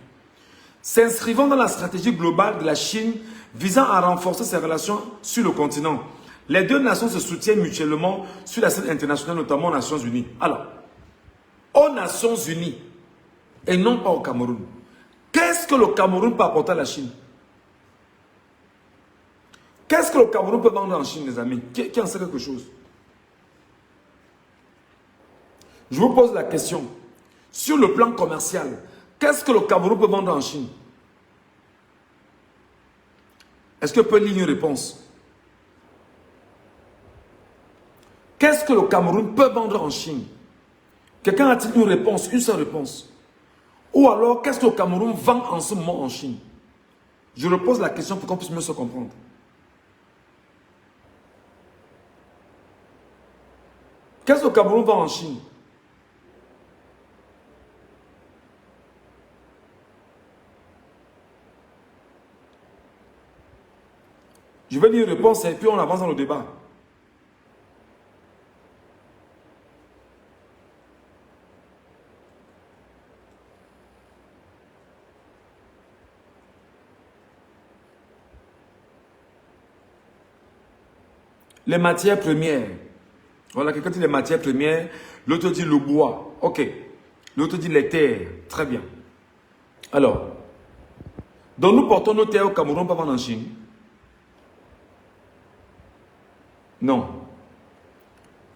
S'inscrivant dans la stratégie globale de la Chine visant à renforcer ses relations sur le continent, les deux nations se soutiennent mutuellement sur la scène internationale, notamment aux Nations Unies. Alors, aux Nations Unies, et non pas au Cameroun. Qu'est-ce que le Cameroun peut apporter à la Chine? Qu'est-ce que le Cameroun peut vendre en Chine, les amis? Qui en sait quelque chose? Je vous pose la question. Sur le plan commercial, qu'est-ce que le Cameroun peut vendre en Chine? Est-ce que peut lire une réponse? Qu'est-ce que le Cameroun peut vendre en Chine? Quelqu'un a-t-il une réponse, une seule réponse? Ou alors, qu'est-ce que le Cameroun vend en ce moment en Chine? Je repose la question pour qu'on puisse mieux se comprendre. Qu'est-ce que le Cameroun vend en Chine? Je vais dire une réponse et puis on avance dans le débat. Les matières premières. Voilà, quelqu'un dit les matières premières, l'autre dit le bois. Ok. L'autre dit les terres. Très bien. Alors, donc nous portons nos terres au Cameroun, pas vendre en Chine? Non.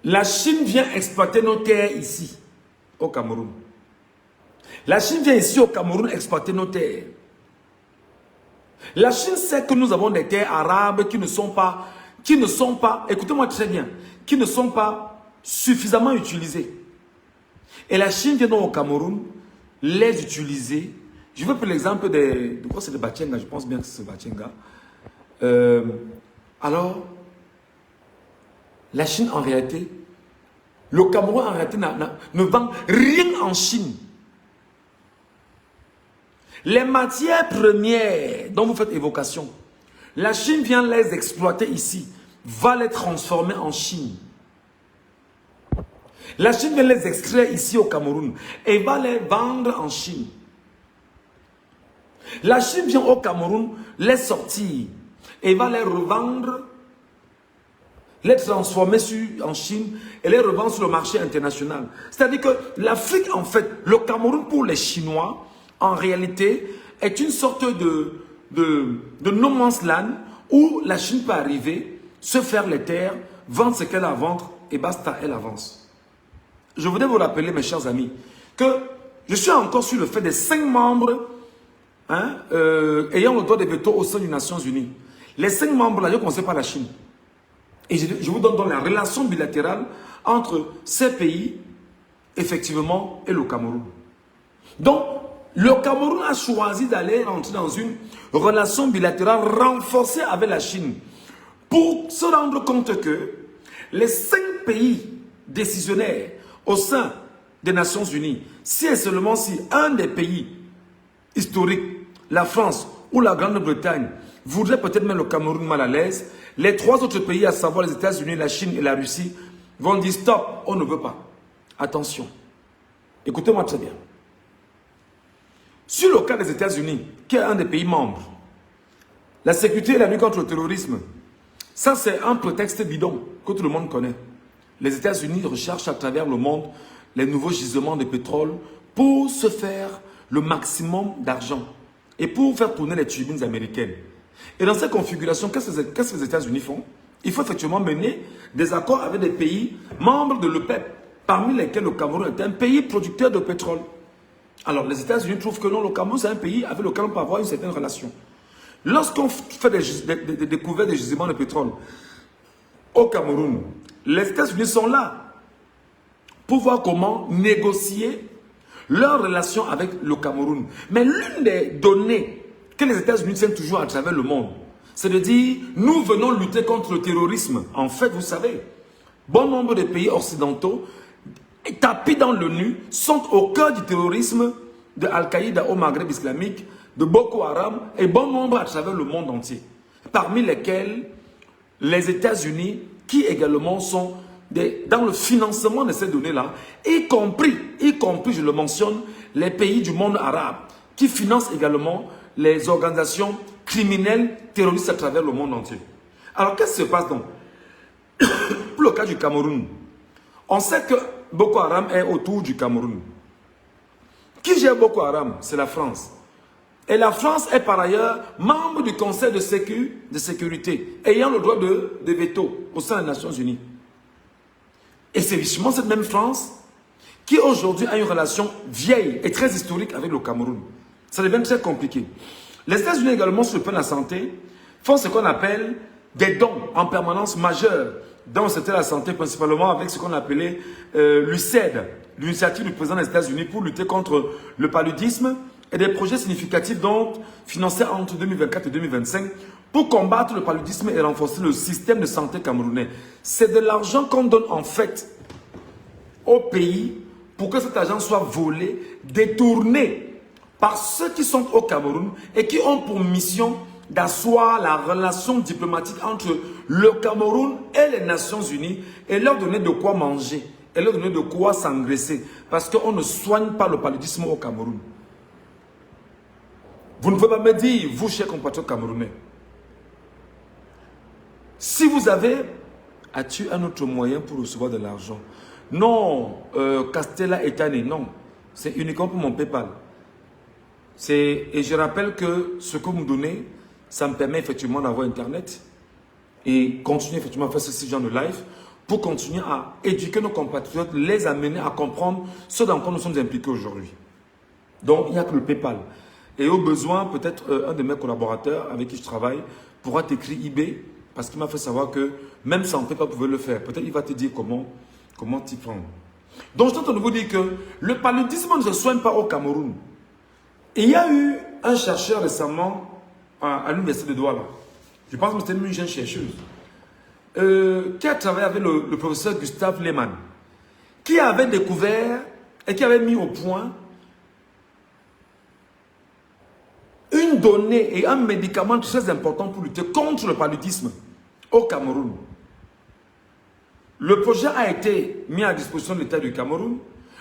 La Chine vient exploiter nos terres ici, au Cameroun. La Chine vient ici au Cameroun exploiter nos terres. La Chine sait que nous avons des terres arabes qui ne sont pas, écoutez-moi très bien, qui ne sont pas suffisamment utilisées. Et la Chine vient donc au Cameroun les utiliser. Je veux prendre l'exemple de quoi c'est le Bachenga, je pense bien que c'est Bachenga. Alors, la Chine en réalité, le Cameroun en réalité ne vend rien en Chine. Les matières premières dont vous faites évocation, la Chine vient les exploiter ici, va les transformer en Chine. La Chine vient les extraire ici au Cameroun et va les vendre en Chine. La Chine vient au Cameroun les sortir et va les revendre, les transformer en Chine et les revendre sur le marché international. C'est-à-dire que l'Afrique, en fait, le Cameroun pour les Chinois, en réalité, est une sorte de no man's land où la Chine peut arriver, se faire les terres, vendre ce qu'elle a à vendre et basta, elle avance. Je voudrais vous rappeler, mes chers amis, que je suis encore sur le fait des 5 membres ayant le droit de veto au sein des Nations Unies. Les 5 membres là, je ne conseille pas la Chine. Et je vous donne donc la relation bilatérale entre ces pays, effectivement, et le Cameroun. Donc, le Cameroun a choisi d'aller rentrer dans une relation bilatérale renforcée avec la Chine pour se rendre compte que les 5 pays décisionnaires au sein des Nations Unies, si et seulement si un des pays historiques, la France ou la Grande-Bretagne, voudrait peut-être mettre le Cameroun mal à l'aise, les 3 autres pays, à savoir les États-Unis, la Chine et la Russie, vont dire stop, on ne veut pas. Attention. Écoutez-moi très bien. Sur le cas des États-Unis, qui est un des pays membres, la sécurité et la lutte contre le terrorisme, ça c'est un prétexte bidon que tout le monde connaît. Les États-Unis recherchent à travers le monde les nouveaux gisements de pétrole pour se faire le maximum d'argent et pour faire tourner les turbines américaines. Et dans cette configuration, qu'est-ce que les États-Unis font? Il faut effectivement mener des accords avec des pays membres de l'OPEP, parmi lesquels le Cameroun est un pays producteur de pétrole. Alors les États-Unis trouvent que non, le Cameroun c'est un pays avec lequel on peut avoir une certaine relation. Lorsqu'on fait des découvertes de gisements de pétrole au Cameroun, les États-Unis sont là pour voir comment négocier leur relation avec le Cameroun. Mais l'une des données que les États-Unis tiennent toujours à travers le monde, c'est de dire, nous venons lutter contre le terrorisme. En fait, vous savez, bon nombre de pays occidentaux, tapis dans l'ONU, sont au cœur du terrorisme de Al-Qaïda au Maghreb islamique, de Boko Haram, et bon nombre à travers le monde entier. Parmi lesquels les États-Unis, qui également sont dans le financement de ces données-là, y compris, je le mentionne, les pays du monde arabe, qui financent également les organisations criminelles terroristes à travers le monde entier. Alors, qu'est-ce qui se passe donc? Pour le cas du Cameroun, on sait que Boko Haram est autour du Cameroun. Qui gère Boko Haram? C'est la France. Et la France est par ailleurs membre du Conseil de sécurité, ayant le droit de veto au sein des Nations Unies. Et c'est justement cette même France qui aujourd'hui a une relation vieille et très historique avec le Cameroun. Ça devient très compliqué. Les États-Unis également, sur le plan de la santé, font ce qu'on appelle des dons en permanence majeurs dans le secteur de la santé, principalement avec ce qu'on appelait l'USAID, l'initiative du président des États-Unis pour lutter contre le paludisme, et des projets significatifs donc financés entre 2024 et 2025 pour combattre le paludisme et renforcer le système de santé camerounais. C'est de l'argent qu'on donne en fait au pays pour que cet argent soit volé, détourné par ceux qui sont au Cameroun et qui ont pour mission d'asseoir la relation diplomatique entre le Cameroun et les Nations Unies et leur donner de quoi manger et leur donner de quoi s'engraisser parce qu'on ne soigne pas le paludisme au Cameroun. Vous ne pouvez pas me dire, vous, chers compatriotes camerounais, si vous avez, as-tu un autre moyen pour recevoir de l'argent? Non, Castella Etane, non. C'est uniquement pour mon PayPal. Et je rappelle que ce que vous me donnez, ça me permet effectivement d'avoir Internet et continuer effectivement à faire ce genre de live pour continuer à éduquer nos compatriotes, les amener à comprendre ce dans quoi nous sommes impliqués aujourd'hui. Donc, il n'y a que le PayPal. Et au besoin, peut-être un de mes collaborateurs avec qui je travaille pourra t'écrire eBay parce qu'il m'a fait savoir que même sans PayPal, vous pouvez le faire. Peut-être il va te dire comment t'y prendre. Donc, je suis en train de vous dire que le paludisme ne se soigne pas au Cameroun. Et il y a eu un chercheur récemment à l'université de Douala, je pense que c'était une jeune chercheuse, qui a travaillé avec le professeur Gustave Lehmann, qui avait découvert et qui avait mis au point une donnée et un médicament très important pour lutter contre le paludisme au Cameroun. Le projet a été mis à disposition de l'État du Cameroun.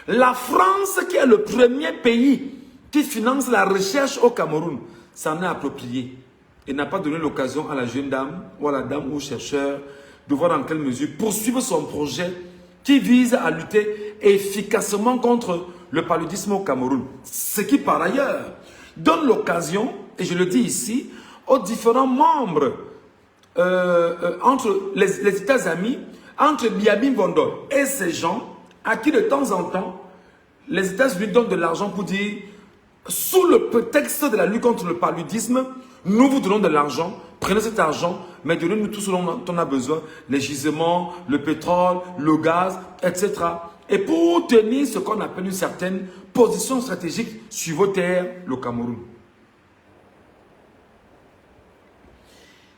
La France, qui est le premier pays qui finance la recherche au Cameroun, s'en est approprié et n'a pas donné l'occasion à la jeune dame ou à la dame ou au chercheur de voir dans quelle mesure poursuivre son projet qui vise à lutter efficacement contre le paludisme au Cameroun. Ce qui, par ailleurs, donne l'occasion, et je le dis ici, aux différents membres entre les États amis, entre Biabi Vondor et ces gens à qui de temps en temps, les États-Unis donnent de l'argent pour dire, sous le prétexte de la lutte contre le paludisme, nous vous donnons de l'argent, prenez cet argent, mais donnez-nous tout ce dont on a besoin, les gisements, le pétrole, le gaz, etc. Et pour tenir ce qu'on appelle une certaine position stratégique sur vos terres, le Cameroun.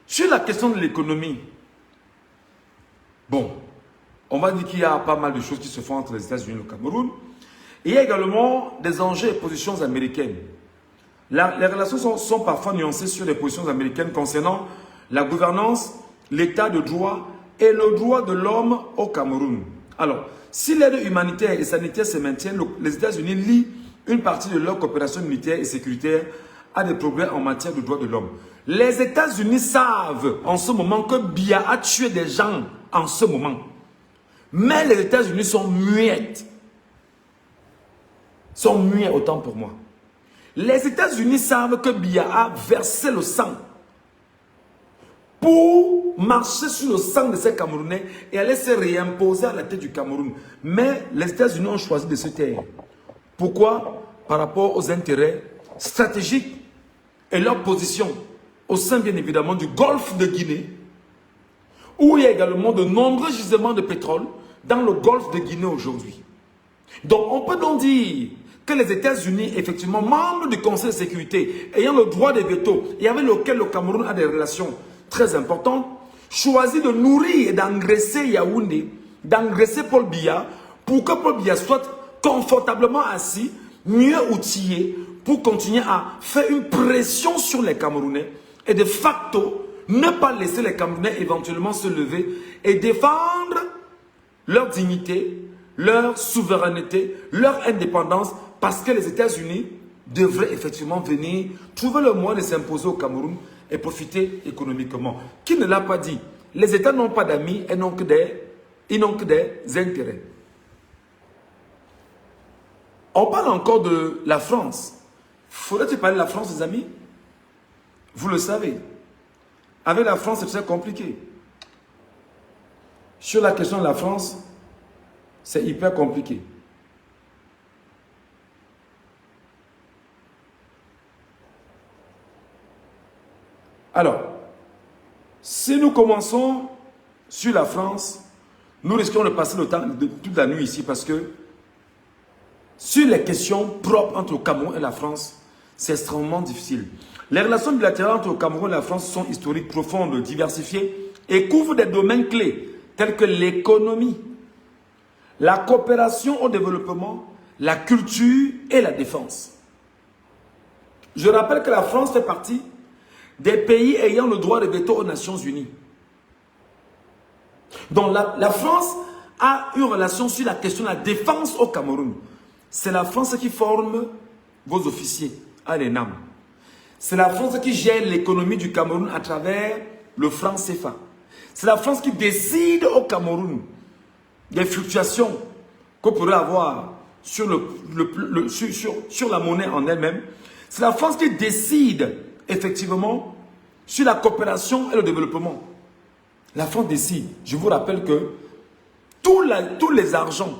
Sur la question de l'économie, bon, on va dire qu'il y a pas mal de choses qui se font entre les États-Unis et le Cameroun. Et il y a également des enjeux et positions américaines. Les relations sont parfois nuancées sur les positions américaines concernant la gouvernance, l'état de droit et le droit de l'homme au Cameroun. Alors, si l'aide humanitaire et sanitaire se maintient, les États-Unis lient une partie de leur coopération militaire et sécuritaire à des progrès en matière de droits de l'homme. Les États-Unis savent en ce moment que Biya a tué des gens en ce moment. Mais les États-Unis sont muettes. Sont muets autant pour moi. Les États-Unis savent que Biya a versé le sang pour marcher sur le sang de ces Camerounais et aller se réimposer à la tête du Cameroun. Mais les États-Unis ont choisi de se taire. Pourquoi? Par rapport aux intérêts stratégiques et leur position au sein bien évidemment du golfe de Guinée, où il y a également de nombreux gisements de pétrole dans le golfe de Guinée aujourd'hui. Donc on peut donc dire que les États-Unis, effectivement, membres du Conseil de sécurité, ayant le droit de veto et avec lequel le Cameroun a des relations très importantes, choisit de nourrir et d'engraisser Yaoundé, d'engraisser Paul Biya, pour que Paul Biya soit confortablement assis, mieux outillé, pour continuer à faire une pression sur les Camerounais et de facto, ne pas laisser les Camerounais éventuellement se lever et défendre leur dignité, leur souveraineté, leur indépendance, parce que les États-Unis devraient effectivement venir trouver le moyen de s'imposer au Cameroun et profiter économiquement. Qui ne l'a pas dit? Les États n'ont pas d'amis et n'ont que des intérêts. On parle encore de la France. Faudrait-il parler de la France, les amis? Vous le savez. Avec la France, c'est très compliqué. Sur la question de la France, c'est hyper compliqué. Alors, si nous commençons sur la France, nous risquons de passer le temps de toute la nuit ici parce que sur les questions propres entre le Cameroun et la France, c'est extrêmement difficile. Les relations bilatérales entre le Cameroun et la France sont historiques, profondes, diversifiées et couvrent des domaines clés tels que l'économie, la coopération au développement, la culture et la défense. Je rappelle que la France fait partie des pays ayant le droit de veto aux Nations Unies. Donc la France a une relation sur la question de la défense au Cameroun. C'est la France qui forme vos officiers à l'ENAM. C'est la France qui gère l'économie du Cameroun à travers le franc CFA. C'est la France qui décide au Cameroun des fluctuations qu'on pourrait avoir sur la monnaie en elle-même. C'est la France qui décide effectivement sur la coopération et le développement. La France décide. Je vous rappelle que tous les argents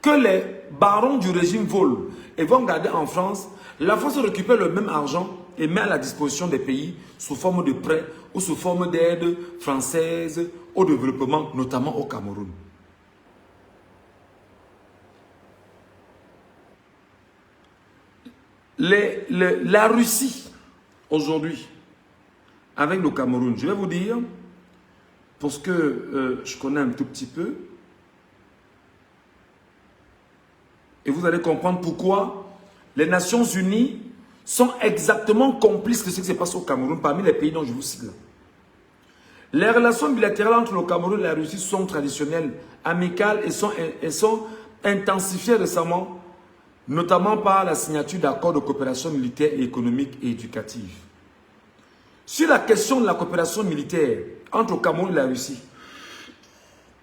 que les barons du régime volent et vont garder en France, la France récupère le même argent et met à la disposition des pays sous forme de prêts ou sous forme d'aide française au développement, notamment au Cameroun. La Russie, aujourd'hui, avec le Cameroun, je vais vous dire, parce que je connais un tout petit peu, et vous allez comprendre pourquoi les Nations Unies sont exactement complices de ce qui se passe au Cameroun parmi les pays dont je vous cite là. Les relations bilatérales entre le Cameroun et la Russie sont traditionnelles, amicales et sont intensifiées récemment notamment par la signature d'accords de coopération militaire, économique et éducative. Sur la question de la coopération militaire entre le Cameroun et la Russie,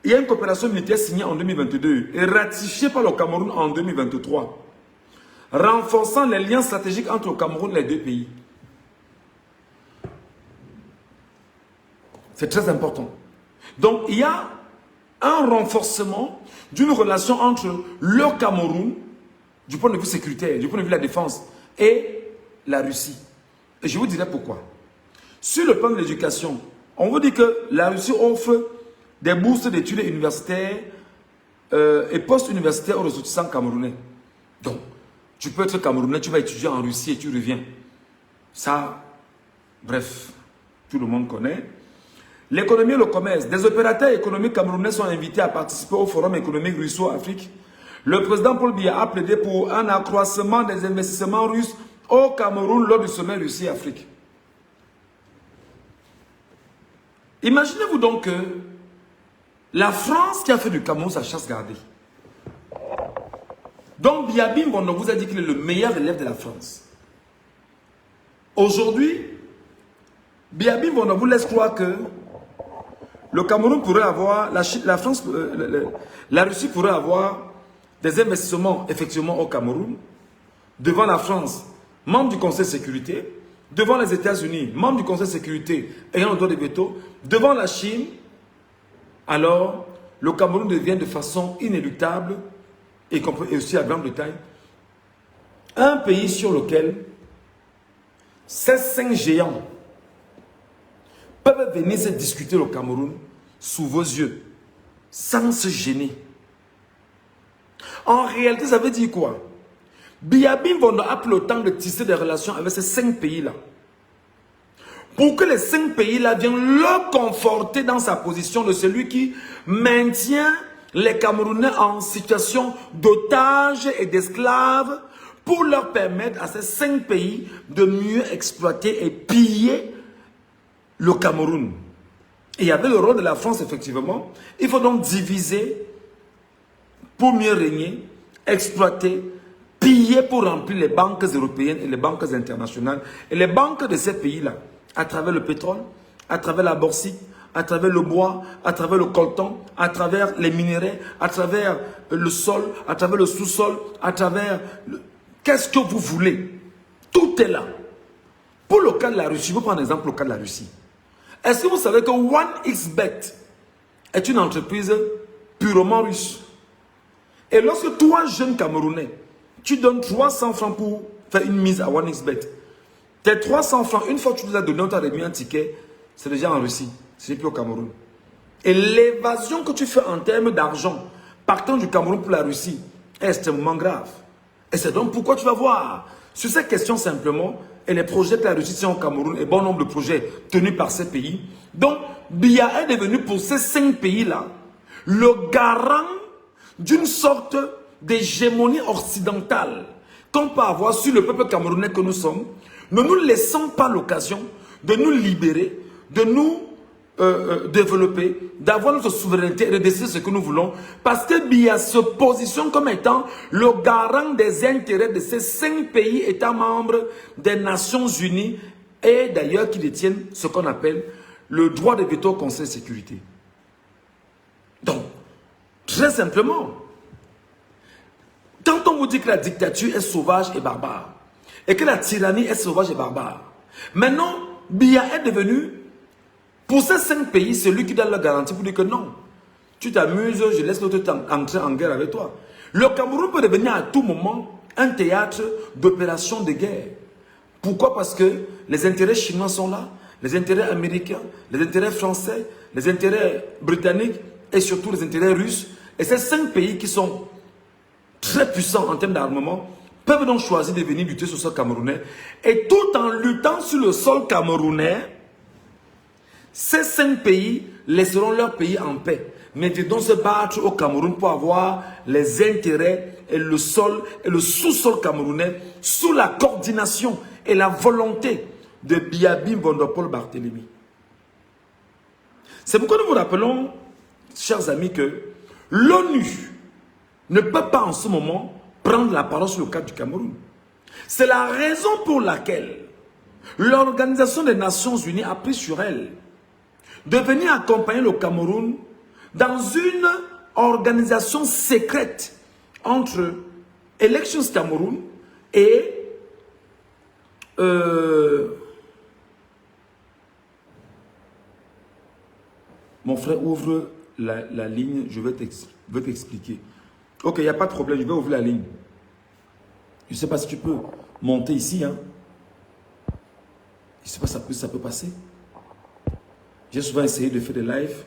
il y a une coopération militaire signée en 2022 et ratifiée par le Cameroun en 2023, renforçant les liens stratégiques entre le Cameroun et les deux pays. C'est très important. Donc, il y a un renforcement d'une relation entre le Cameroun, du point de vue sécuritaire, du point de vue de la défense, et la Russie. Et je vous dirai pourquoi. Sur le plan de l'éducation, on vous dit que la Russie offre des bourses d'études universitaires et post-universitaires aux ressortissants camerounais. Donc, tu peux être camerounais, tu vas étudier en Russie et tu reviens. Ça, bref, tout le monde connaît. L'économie et le commerce. Des opérateurs économiques camerounais sont invités à participer au Forum économique russo-afrique. Le président Paul Biya a plaidé pour un accroissement des investissements russes au Cameroun lors du sommet Russie-Afrique. Imaginez-vous donc que la France qui a fait du Cameroun sa chasse gardée. Donc Biya Bimbondo vous a dit qu'il est le meilleur élève de la France. Aujourd'hui, Biya Bimbondo vous laisse croire que le Cameroun pourrait avoir, la Russie pourrait avoir des investissements effectivement au Cameroun, devant la France, membre du Conseil de sécurité, devant les États-Unis, membre du Conseil de sécurité ayant le droit de veto, devant la Chine. Alors le Cameroun devient de façon inéluctable, et aussi à Grande-Bretagne, un pays sur lequel ces 5 géants peuvent venir se discuter au Cameroun sous vos yeux, sans se gêner. En réalité, ça veut dire quoi? Biya Bimbondo a pris le temps de tisser des relations avec ces 5 pays-là. Pour que les 5 pays-là viennent le conforter dans sa position de celui qui maintient les Camerounais en situation d'otages et d'esclaves, pour leur permettre à ces 5 pays de mieux exploiter et piller le Cameroun. Et il y avait le rôle de la France, effectivement. Il faut donc diviser pour mieux régner, exploiter, piller pour remplir les banques européennes et les banques internationales. Et les banques de ces pays-là, à travers le pétrole, à travers la bauxite, à travers le bois, à travers le coltan, à travers les minéraux, à travers le sol, à travers le sous-sol, à travers... Qu'est-ce que vous voulez? Tout est là. Pour le cas de la Russie, je vous prends un exemple, le cas de la Russie. Est-ce que vous savez que 1xBet est une entreprise purement russe? Et lorsque toi, jeune Camerounais, tu donnes 300 francs pour faire une mise à 1xBet, tes 300 francs, une fois que tu nous as donné, on t'a remis un ticket, c'est déjà en Russie, ce n'est plus au Cameroun. Et l'évasion que tu fais en termes d'argent, partant du Cameroun pour la Russie, est extrêmement grave. Et c'est donc pourquoi tu vas voir, sur ces questions simplement, et les projets que la Russie tient au Cameroun, et bon nombre de projets tenus par ces pays. Donc, Biya est devenu pour ces 5 pays-là, le garant d'une sorte d'hégémonie occidentale qu'on peut avoir sur le peuple camerounais que nous sommes. Ne nous laissons pas l'occasion de nous libérer, de nous développer, d'avoir notre souveraineté et de décider ce que nous voulons. Parce que Biya se positionne comme étant le garant des intérêts de ces 5 pays États membres des Nations Unies et d'ailleurs qui détiennent ce qu'on appelle le droit de veto au Conseil de sécurité. Donc, très simplement, quand on vous dit que la dictature est sauvage et barbare, et que la tyrannie est sauvage et barbare, maintenant, Biya est devenu, pour ces 5 pays, celui qui donne la garantie pour dire que non, tu t'amuses, je laisse l'autre entrer en guerre avec toi. Le Cameroun peut devenir à tout moment un théâtre d'opérations de guerre. Pourquoi? Parce que les intérêts chinois sont là, les intérêts américains, les intérêts français, les intérêts britanniques et surtout les intérêts russes. Et ces 5 pays qui sont très puissants en termes d'armement peuvent donc choisir de venir lutter sur le sol camerounais. Et tout en luttant sur le sol camerounais, ces 5 pays laisseront leur pays en paix. Mais ils vont se battre au Cameroun pour avoir les intérêts et le sol et le sous-sol camerounais sous la coordination et la volonté de Biya Bimbondo Paul Barthélemy. C'est pourquoi nous vous rappelons, chers amis, que l'ONU ne peut pas en ce moment prendre la parole sur le cas du Cameroun. C'est la raison pour laquelle l'Organisation des Nations Unies a pris sur elle de venir accompagner le Cameroun dans une organisation secrète entre Elections Cameroun et mon frère, ouvre la ligne, je vais t'expliquer. Ok, il n'y a pas de problème, je vais ouvrir la ligne. Je ne sais pas si tu peux monter ici. Hein. Je ne sais pas si ça peut passer. J'ai souvent essayé de faire des lives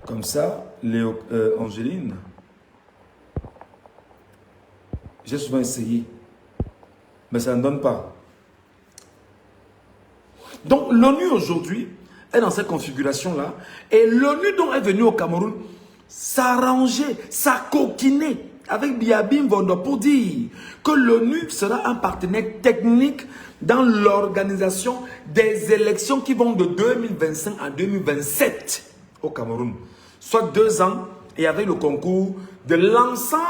comme ça, Angéline. J'ai souvent essayé, mais ça ne donne pas. Donc l'ONU aujourd'hui est dans cette configuration-là, et l'ONU dont est venue au Cameroun s'arranger, s'acoquiner avec Biabim Vondo pour dire que l'ONU sera un partenaire technique dans l'organisation des élections qui vont de 2025 à 2027 au Cameroun. Soit 2 ans, et avec le concours de l'ensemble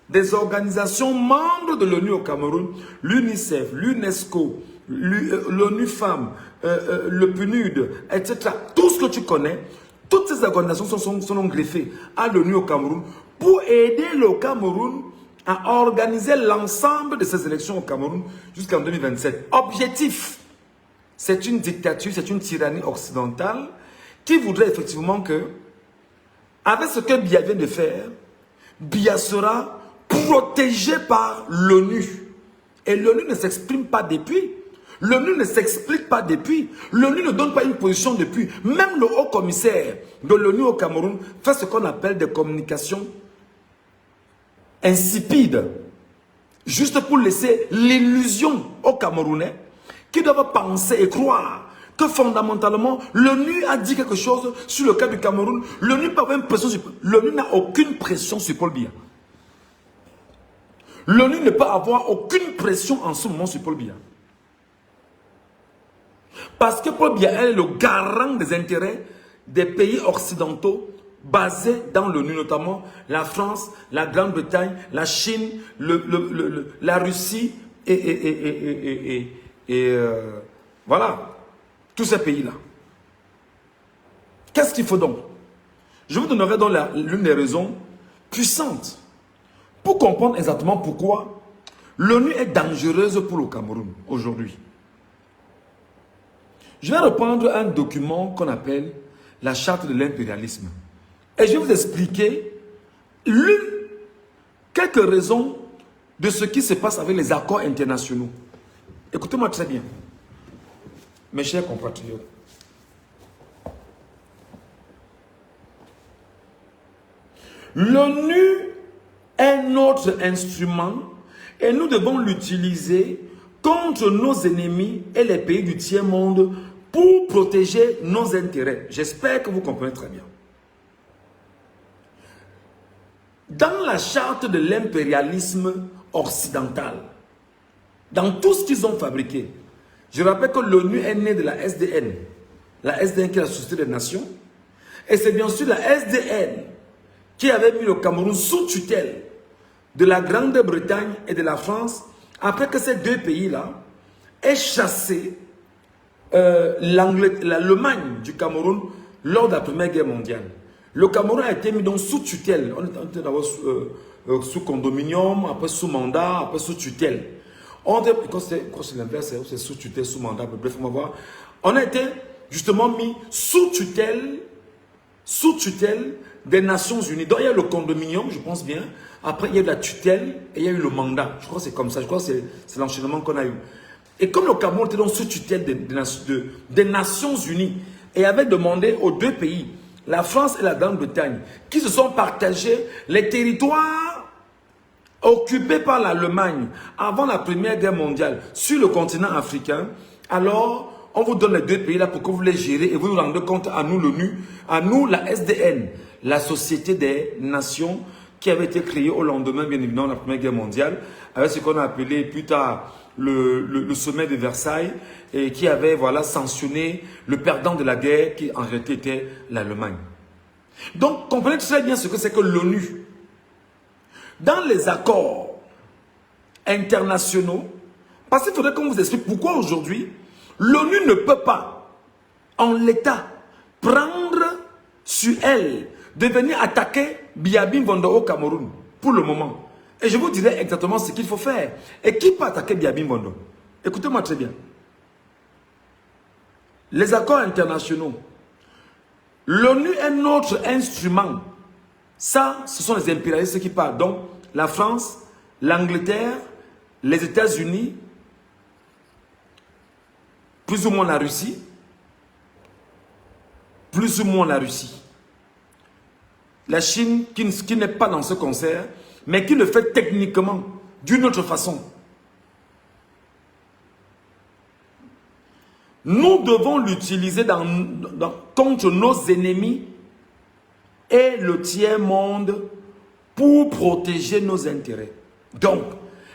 des organisations membres de l'ONU au Cameroun, l'UNICEF, l'UNESCO, l'ONU Femmes, le PNUD, etc. Tout ce que tu connais, toutes ces organisations sont greffées à l'ONU au Cameroun pour aider le Cameroun à organiser l'ensemble de ces élections au Cameroun jusqu'en 2027. Objectif, c'est une dictature, c'est une tyrannie occidentale qui voudrait effectivement que, avec ce que Biya vient de faire, Biya sera protégé par l'ONU. Et l'ONU ne s'exprime pas depuis. L'ONU ne s'explique pas depuis. L'ONU ne donne pas une position depuis. Même le haut commissaire de l'ONU au Cameroun fait ce qu'on appelle des communications insipides. Juste pour laisser l'illusion aux Camerounais qui doivent penser et croire que fondamentalement, l'ONU a dit quelque chose sur le cas du Cameroun. L'ONU n'a aucune pression sur Paul Biya. L'ONU ne peut avoir aucune pression en ce moment sur Paul Biya. Parce que Paul Biya est le garant des intérêts des pays occidentaux basés dans l'ONU, notamment la France, la Grande-Bretagne, la Chine, la Russie et voilà, tous ces pays-là. Qu'est-ce qu'il faut donc? Je vous donnerai donc l'une des raisons puissantes pour comprendre exactement pourquoi l'ONU est dangereuse pour le Cameroun aujourd'hui. Je vais reprendre un document qu'on appelle la charte de l'impérialisme. Et je vais vous expliquer quelques raisons de ce qui se passe avec les accords internationaux. Écoutez-moi très bien, mes chers compatriotes. L'ONU est notre instrument et nous devons l'utiliser contre nos ennemis et les pays du tiers-monde pour protéger nos intérêts. J'espère que vous comprenez très bien. Dans la charte de l'impérialisme occidental, dans tout ce qu'ils ont fabriqué, je rappelle que l'ONU est née de la SDN. La SDN qui est la Société des Nations. Et c'est bien sûr la SDN qui avait mis le Cameroun sous tutelle de la Grande-Bretagne et de la France, après que ces deux pays-là aient chassé l'Allemagne du Cameroun lors de la Première Guerre mondiale. Le Cameroun a été mis donc sous tutelle. On était d'abord sous condominium, après sous mandat, après sous tutelle. Quand c'est l'inverse, c'est sous tutelle, sous mandat, bref, on va voir. On a été justement mis sous tutelle des Nations Unies. Donc il y a le condominium, je pense bien. Après, il y a eu la tutelle et il y a eu le mandat. Je crois que c'est comme ça. Je crois que c'est l'enchaînement qu'on a eu. Et comme le Cameroun était donc sous tutelle des Nations Unies et avait demandé aux deux pays, la France et la Grande-Bretagne, qui se sont partagés les territoires occupés par l'Allemagne avant la Première Guerre mondiale sur le continent africain, alors on vous donne les deux pays là pour que vous les gérez et vous nous rendez compte à nous l'ONU, à nous la SDN, la Société des Nations qui avait été créée au lendemain bien évidemment de la Première Guerre mondiale, avec ce qu'on a appelé plus tard le sommet de Versailles et qui avait voilà, sanctionné le perdant de la guerre qui en réalité était l'Allemagne. Donc comprenez très bien ce que c'est que l'ONU. dans les accords internationaux, parce qu'il faudrait qu'on vous explique pourquoi aujourd'hui, l'ONU ne peut pas, en l'état, prendre sur elle de venir attaquer Biya Mbondo au Cameroun, pour le moment. Et je vous dirai exactement ce qu'il faut faire. Et qui peut attaquer Biya Mbondo? Écoutez-moi très bien. Les accords internationaux, l'ONU est notre instrument. Ça, ce sont les impérialistes qui parlent. Donc, la France, l'Angleterre, les États-Unis, plus ou moins la Russie, plus ou moins la Russie. La Chine qui n'est pas dans ce concert, mais qui le fait techniquement, d'une autre façon. Nous devons l'utiliser contre nos ennemis et le tiers-monde pour protéger nos intérêts. Donc,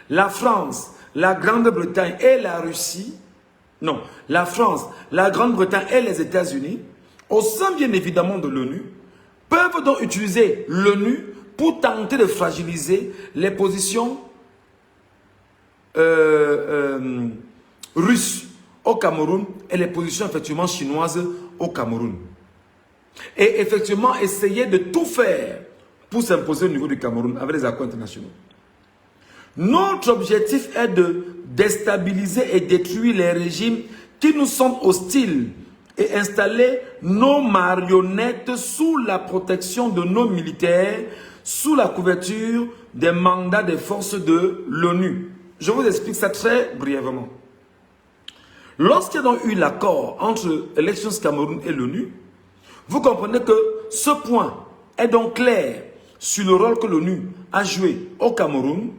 la France, la Grande-Bretagne et la Russie, non, la France, la Grande-Bretagne et les États-Unis, au sein bien évidemment de l'ONU, peuvent donc utiliser l'ONU pour tenter de fragiliser les positions russes au Cameroun et les positions effectivement chinoises au Cameroun. Et effectivement essayer de tout faire pour s'imposer au niveau du Cameroun avec les accords internationaux. Notre objectif est de déstabiliser et détruire les régimes qui nous sont hostiles et installer nos marionnettes sous la protection de nos militaires, sous la couverture des mandats des forces de l'ONU. Je vous explique ça très brièvement. Lorsqu'il y a donc eu l'accord entre Elections Cameroun et l'ONU, vous comprenez que ce point est donc clair sur le rôle que l'ONU a joué au Cameroun,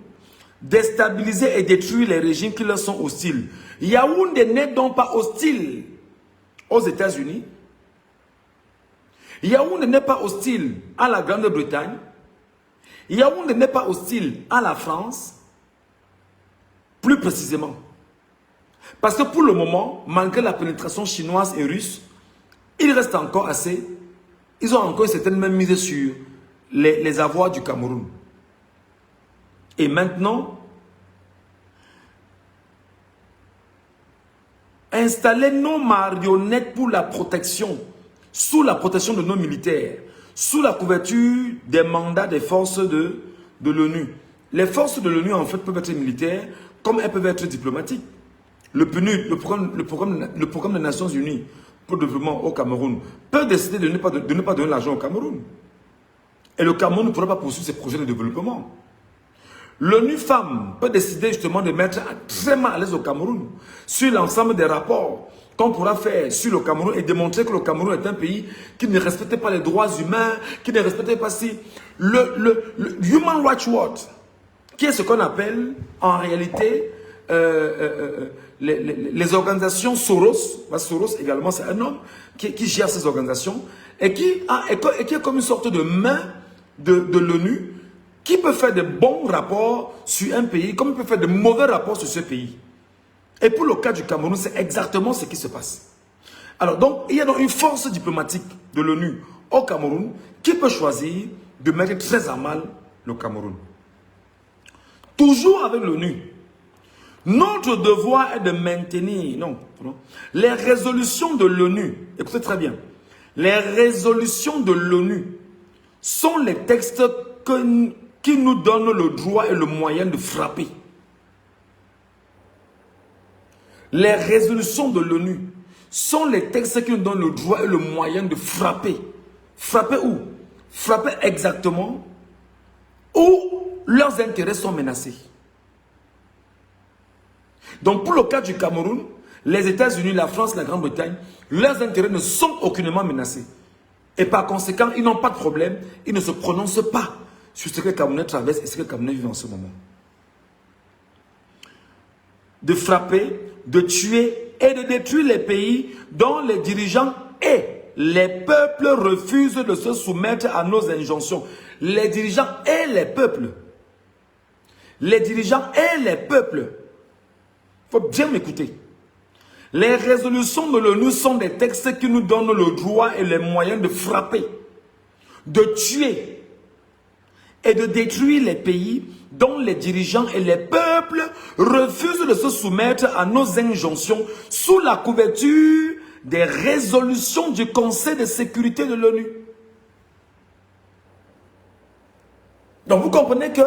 déstabiliser et détruire les régimes qui leur sont hostiles. Yaoundé n'est donc pas hostile aux États-Unis. Yaoundé n'est pas hostile à la Grande-Bretagne. Yaoundé n'est pas hostile à la France. Plus précisément. Parce que pour le moment, malgré la pénétration chinoise et russe, il reste encore assez. Ils ont encore une certaine même mise sur les avoirs du Cameroun. Et maintenant, installer nos marionnettes pour la protection, sous la protection de nos militaires, sous la couverture des mandats des forces de l'ONU. Les forces de l'ONU, en fait, peuvent être militaires, comme elles peuvent être diplomatiques. Le PNUD, le programme des Nations Unies pour le développement au Cameroun, peut décider de ne pas donner l'argent au Cameroun. Et le Cameroun ne pourra pas poursuivre ses projets de développement. L'ONU Femmes peut décider justement de mettre très mal à l'aise au Cameroun sur l'ensemble des rapports qu'on pourra faire sur le Cameroun et démontrer que le Cameroun est un pays qui ne respectait pas les droits humains, qui ne respectait pas si... Le Human Rights Watch, qui est ce qu'on appelle en réalité les organisations Soros, parce que Soros également c'est un homme qui gère ces organisations et qui est comme une sorte de main de l'ONU qui peut faire de bons rapports sur un pays comme il peut faire de mauvais rapports sur ce pays. Et pour le cas du Cameroun, c'est exactement ce qui se passe. Alors donc, il y a donc une force diplomatique de l'ONU au Cameroun qui peut choisir de mettre très à mal le Cameroun. Toujours avec l'ONU, notre devoir est de maintenir, les résolutions de l'ONU. Écoutez très bien, les résolutions de l'ONU sont les textes qui nous donnent le droit et le moyen de frapper. Les résolutions de l'ONU sont les textes qui nous donnent le droit et le moyen de frapper. Frapper où? Frapper exactement où leurs intérêts sont menacés. Donc pour le cas du Cameroun, les États-Unis, la France, la Grande-Bretagne, leurs intérêts ne sont aucunement menacés. Et par conséquent, ils n'ont pas de problème, ils ne se prononcent pas sur ce que les Camerounais traversent et ce que les Camerounais vivent en ce moment. De frapper, de tuer et de détruire les pays dont les dirigeants et les peuples refusent de se soumettre à nos injonctions. Les dirigeants et les peuples. Les dirigeants et les peuples. Il faut bien m'écouter. Les résolutions de l'ONU sont des textes qui nous donnent le droit et les moyens de frapper, de tuer et de détruire les pays dont les dirigeants et les peuples refusent de se soumettre à nos injonctions sous la couverture des résolutions du Conseil de sécurité de l'ONU. Donc vous comprenez que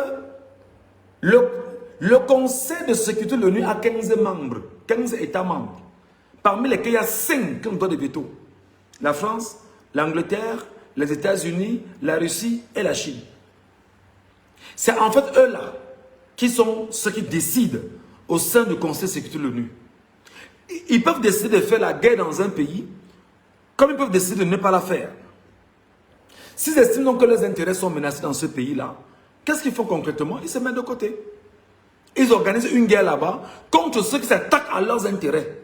le Conseil de sécurité de l'ONU a 15 membres, 15 États membres, parmi lesquels il y a 5 qui ont le droit de veto. La France, l'Angleterre, les États-Unis, la Russie et la Chine. C'est en fait eux-là qui sont ceux qui décident au sein du Conseil de sécurité de l'ONU. Ils peuvent décider de faire la guerre dans un pays, comme ils peuvent décider de ne pas la faire. S'ils estiment donc que leurs intérêts sont menacés dans ce pays-là, qu'est-ce qu'ils font concrètement? Ils se mettent de côté. Ils organisent une guerre là-bas contre ceux qui s'attaquent à leurs intérêts.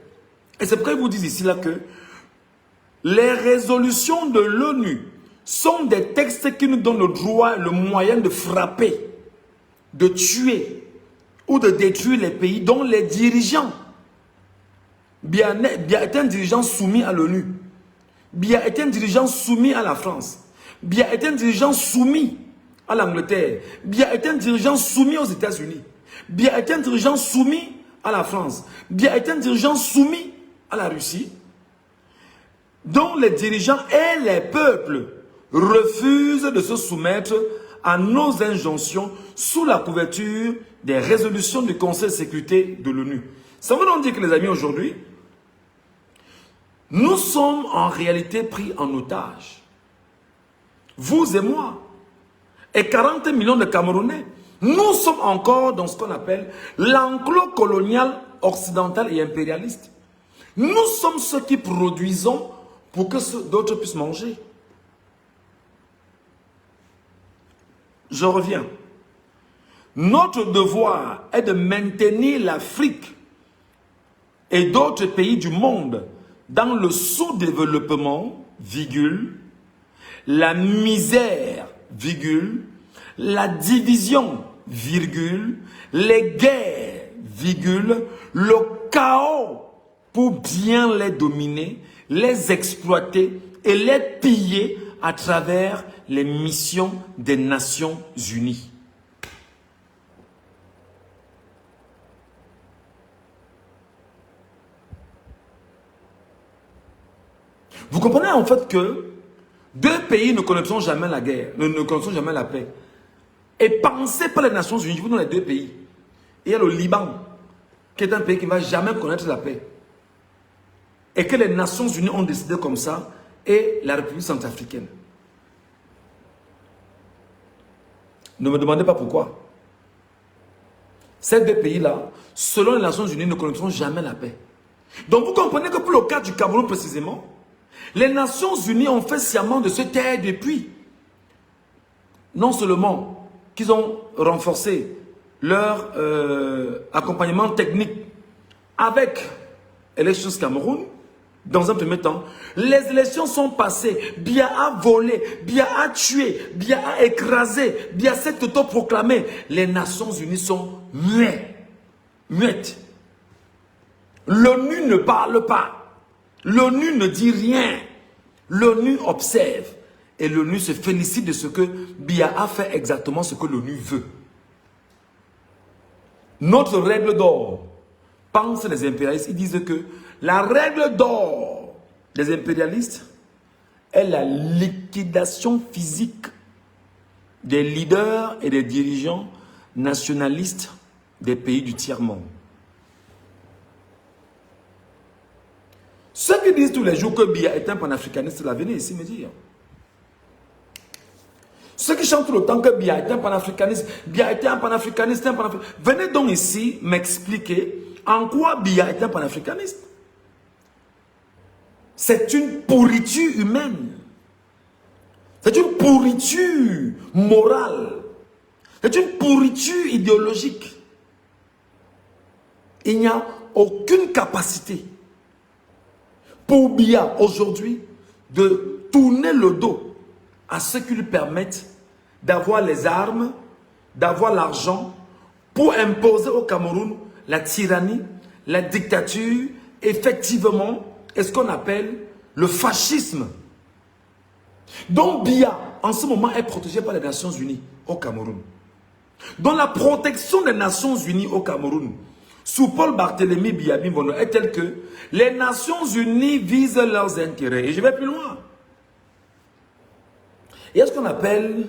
Et c'est pourquoi ils vous disent ici là que les résolutions de l'ONU sont des textes qui nous donnent le droit, le moyen de frapper, de tuer ou de détruire les pays dont les dirigeants, Biya est un dirigeant soumis à l'ONU, Biya est un dirigeant soumis à la France, Biya est un dirigeant soumis à l'Angleterre, Biya est un dirigeant soumis aux États-Unis, Biya est un dirigeant soumis à la France, Biya est un dirigeant soumis à la Russie, dont les dirigeants et les peuples refusent de se soumettre à nos injonctions sous la couverture des résolutions du Conseil de sécurité de l'ONU. Ça veut donc dire que les amis, aujourd'hui, nous sommes en réalité pris en otage. Vous et moi, et 40 millions de Camerounais, nous sommes encore dans ce qu'on appelle l'enclos colonial occidental et impérialiste. Nous sommes ceux qui produisons pour que d'autres puissent manger. Je reviens. Notre devoir est de maintenir l'Afrique et d'autres pays du monde dans le sous-développement, virgule, la misère, virgule, la division, virgule, les guerres, virgule, le chaos pour bien les dominer, les exploiter et les piller à travers les missions des Nations Unies. Vous comprenez en fait que deux pays ne connaîtront jamais la guerre, ne connaîtront jamais la paix. Et pensez par les Nations Unies, vous dans les deux pays. Il y a le Liban, qui est un pays qui ne va jamais connaître la paix. Et que les Nations Unies ont décidé comme ça, et la République centrafricaine. Ne me demandez pas pourquoi. Ces deux pays-là, selon les Nations Unies, ne connaîtront jamais la paix. Donc vous comprenez que pour le cas du Cameroun précisément, les Nations Unies ont fait sciemment de se taire depuis. Non seulement qu'ils ont renforcé leur accompagnement technique avec Elections Cameroun, dans un premier temps, les élections sont passées, Biya a volé, Biya a tué, Biya a écrasé, Biya s'est autoproclamé. Les Nations Unies sont muettes. L'ONU ne parle pas. L'ONU ne dit rien. L'ONU observe. Et l'ONU se félicite de ce que Biya a fait exactement ce que l'ONU veut. Notre règle d'or, pensent les impérialistes, ils disent que la règle d'or des impérialistes est la liquidation physique des leaders et des dirigeants nationalistes des pays du tiers-monde. Ceux qui disent tous les jours que Biya est un panafricaniste, là, venez ici me dire. Ceux qui chantent tout le temps que Biya est un panafricaniste, Biya est un panafricaniste, venez donc ici m'expliquer en quoi Biya est un panafricaniste. C'est une pourriture humaine. C'est une pourriture morale. C'est une pourriture idéologique. Il n'y a aucune capacité pour Biya aujourd'hui de tourner le dos à ceux qui lui permettent d'avoir les armes, d'avoir l'argent pour imposer au Cameroun la tyrannie, la dictature, effectivement, est ce qu'on appelle le fascisme. Donc Biya, en ce moment, est protégée par les Nations Unies au Cameroun. Donc la protection des Nations Unies au Cameroun, sous Paul Barthélemy Biabi Mbono, est telle que les Nations Unies visent leurs intérêts. Et je vais plus loin. Il y a ce qu'on appelle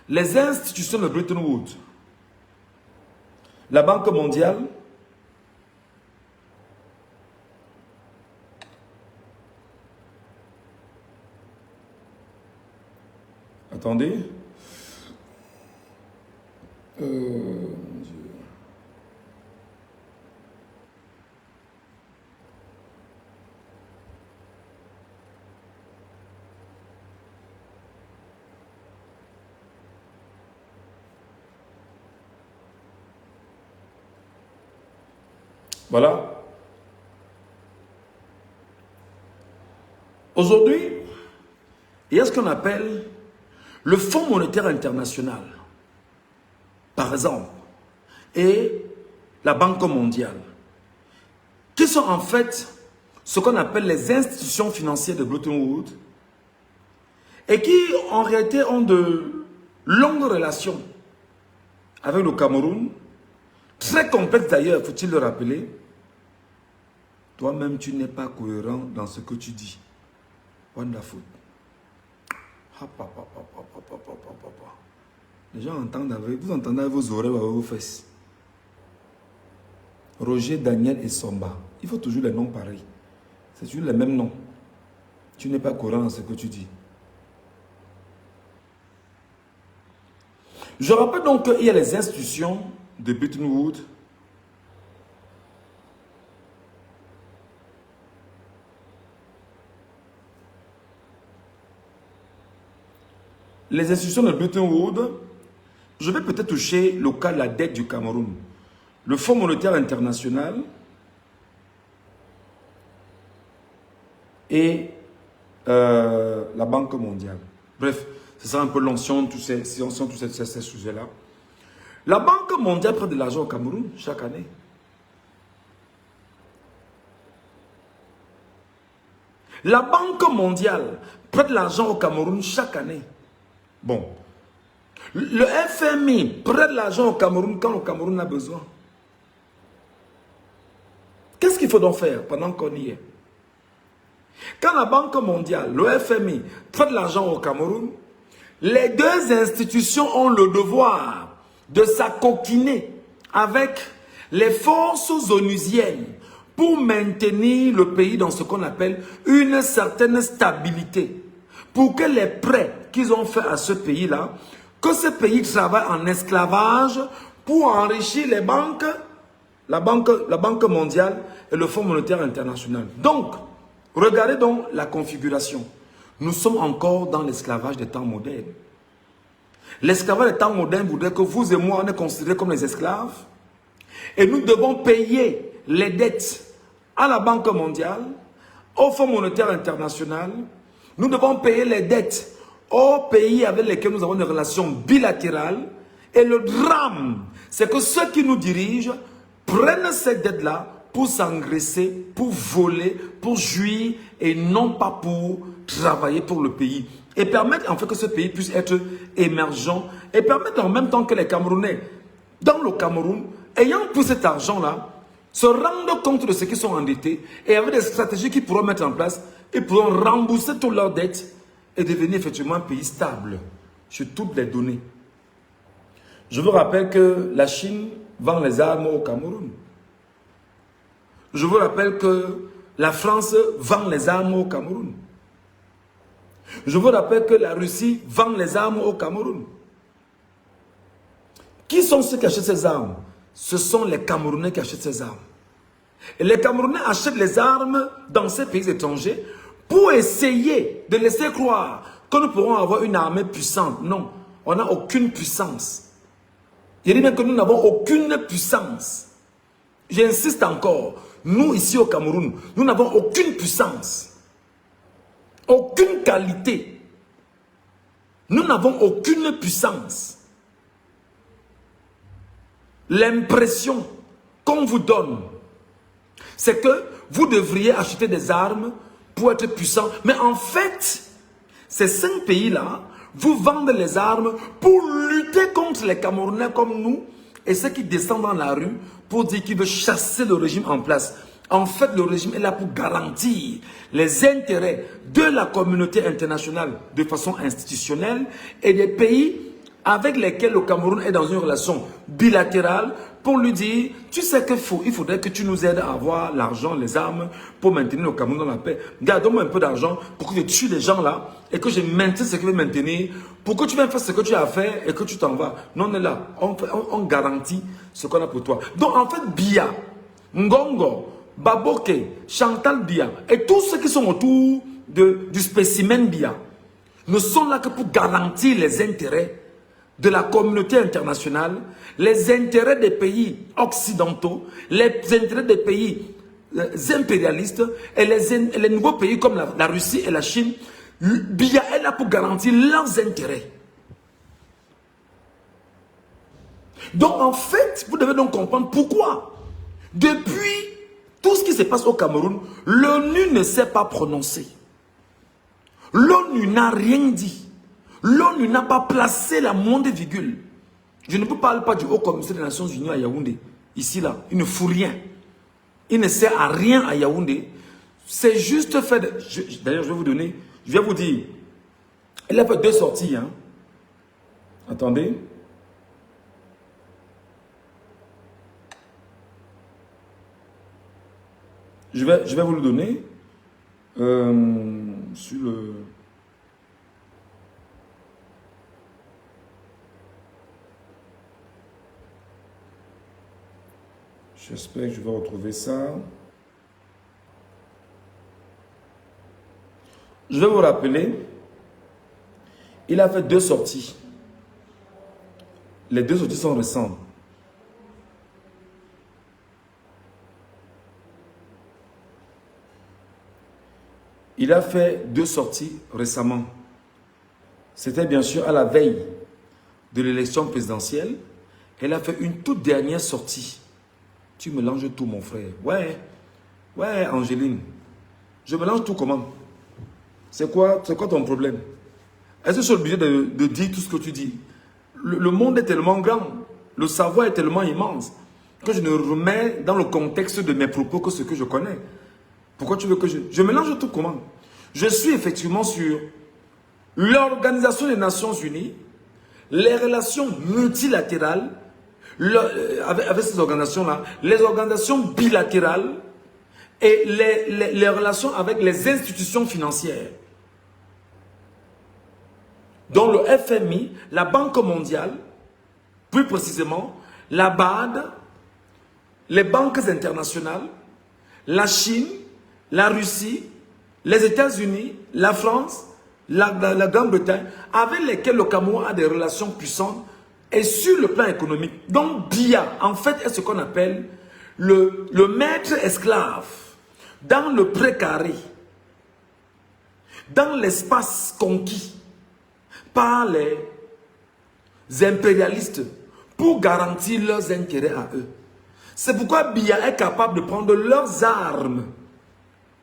les institutions de Bretton Woods. La Banque mondiale, attendez. Voilà. Aujourd'hui, il y a ce qu'on appelle le Fonds monétaire international, par exemple, et la Banque mondiale, qui sont en fait ce qu'on appelle les institutions financières de Bretton Woods et qui en réalité ont de longues relations avec le Cameroun, très complexes d'ailleurs, faut-il le rappeler. Toi-même, tu n'es pas cohérent dans ce que tu dis. Wonderful. Les gens entendent avec, vous entendez avec vos oreilles, avec vos fesses. Roger, Daniel et Somba. Il faut toujours les noms pareils. C'est toujours les mêmes noms. Tu n'es pas cohérent dans ce que tu dis. Je rappelle donc qu'il y a les institutions de Bretton Woods. Les institutions de Bretton Woods, je vais peut-être toucher le cas de la dette du Cameroun. Le Fonds monétaire international et la Banque mondiale. Bref, ce sera un peu long si on tous ces sujets-là. La Banque mondiale prête de l'argent au Cameroun chaque année. La Banque mondiale prête de l'argent au Cameroun chaque année. Bon. Le FMI prête de l'argent au Cameroun quand le Cameroun a besoin. Qu'est-ce qu'il faut donc faire pendant qu'on y est? Quand la Banque mondiale, le FMI, prête de l'argent au Cameroun, les deux institutions ont le devoir de s'acoquiner avec les forces onusiennes pour maintenir le pays dans ce qu'on appelle une certaine stabilité. Pour que les prêts qu'ils ont faits à ce pays-là, que ce pays travaille en esclavage pour enrichir les banques, la Banque mondiale et le Fonds monétaire international. Donc, regardez donc la configuration. Nous sommes encore dans l'esclavage des temps modernes. L'esclavage des temps modernes voudrait que vous et moi, on est considérés comme les esclaves. Et nous devons payer les dettes à la Banque mondiale, au Fonds monétaire international. Nous devons payer les dettes aux pays avec lesquels nous avons des relations bilatérales. Et le drame, c'est que ceux qui nous dirigent prennent cette dette-là pour s'engraisser, pour voler, pour jouir et non pas pour travailler pour le pays. Et permettre en fait que ce pays puisse être émergent et permettre en même temps que les Camerounais, dans le Cameroun, ayant pris cet argent-là, se rendent compte de ce qu'ils sont endettés et avec des stratégies qu'ils pourront mettre en place, ils pourront rembourser toutes leurs dettes et devenir effectivement un pays stable sur toutes les données. Je vous rappelle que la Chine vend les armes au Cameroun. Je vous rappelle que la France vend les armes au Cameroun. Je vous rappelle que la Russie vend les armes au Cameroun. Qui sont ceux qui achètent ces armes? Ce sont les Camerounais qui achètent ces armes. Et les Camerounais achètent les armes dans ces pays étrangers pour essayer de laisser croire que nous pourrons avoir une armée puissante. Non, on n'a aucune puissance. Je dis bien que nous n'avons aucune puissance. J'insiste encore. Nous, ici au Cameroun, nous n'avons aucune puissance. Aucune qualité. Nous n'avons aucune puissance. L'impression qu'on vous donne, c'est que vous devriez acheter des armes pour être puissant. Mais en fait, ces 5 pays-là vous vendez les armes pour lutter contre les Camerounais comme nous et ceux qui descendent dans la rue pour dire qu'ils veulent chasser le régime en place. En fait, le régime est là pour garantir les intérêts de la communauté internationale de façon institutionnelle et des pays avec lesquels le Cameroun est dans une relation bilatérale pour lui dire, tu sais qu'il faudrait que tu nous aides à avoir l'argent, les armes pour maintenir le Cameroun dans la paix. Garde-moi un peu d'argent pour que je tue les gens là et que je maintienne ce que je veux maintenir, pour que tu viennes faire ce que tu as à faire et que tu t'en vas. Non, on est là, on garantit ce qu'on a pour toi. Donc en fait, Biya, Ngongo, Baboke, Chantal Biya et tous ceux qui sont autour du spécimen Biya ne sont là que pour garantir les intérêts de la communauté internationale, les intérêts des pays occidentaux, les intérêts des pays impérialistes et les nouveaux pays comme la Russie et la Chine. Biya est là pour garantir leurs intérêts. Donc en fait, vous devez donc comprendre pourquoi. Depuis tout ce qui se passe au Cameroun, l'ONU ne s'est pas prononcée. L'ONU n'a rien dit. L'ONU n'a pas placé la moindre virgule. Je ne parle pas du haut commissaire des Nations Unies à Yaoundé. Ici, là, il ne fout rien. Il ne sert à rien à Yaoundé. C'est juste fait... D'ailleurs, je vais vous donner... Je vais vous dire... Il a fait 2 sorties. Hein. Attendez. Je vais vous le donner. Sur le... J'espère que je vais retrouver ça. Je vais vous rappeler, il a fait 2 sorties. Les 2 sorties sont récentes. Il a fait 2 sorties récemment. C'était bien sûr à la veille de l'élection présidentielle. Il a fait une toute dernière sortie. Tu mélanges tout, mon frère. Ouais, Angéline. Je mélange tout comment? C'est quoi ton problème? Est-ce que je suis obligé de dire tout ce que tu dis? Le monde est tellement grand, le savoir est tellement immense, que je ne remets dans le contexte de mes propos que ce que je connais. Pourquoi tu veux que je mélange tout comment? Je suis effectivement sur l'Organisation des Nations Unies, les relations multilatérales, avec ces organisations-là, les organisations bilatérales et les relations avec les institutions financières. Dont le FMI, la Banque mondiale, plus précisément, la BAD, les banques internationales, la Chine, la Russie, les États-Unis, la France, la Grande-Bretagne, avec lesquels le Cameroun a des relations puissantes et sur le plan économique. Donc, Biya, en fait, est ce qu'on appelle le maître esclave dans le précaré, dans l'espace conquis par les impérialistes pour garantir leurs intérêts à eux. C'est pourquoi Biya est capable de prendre leurs armes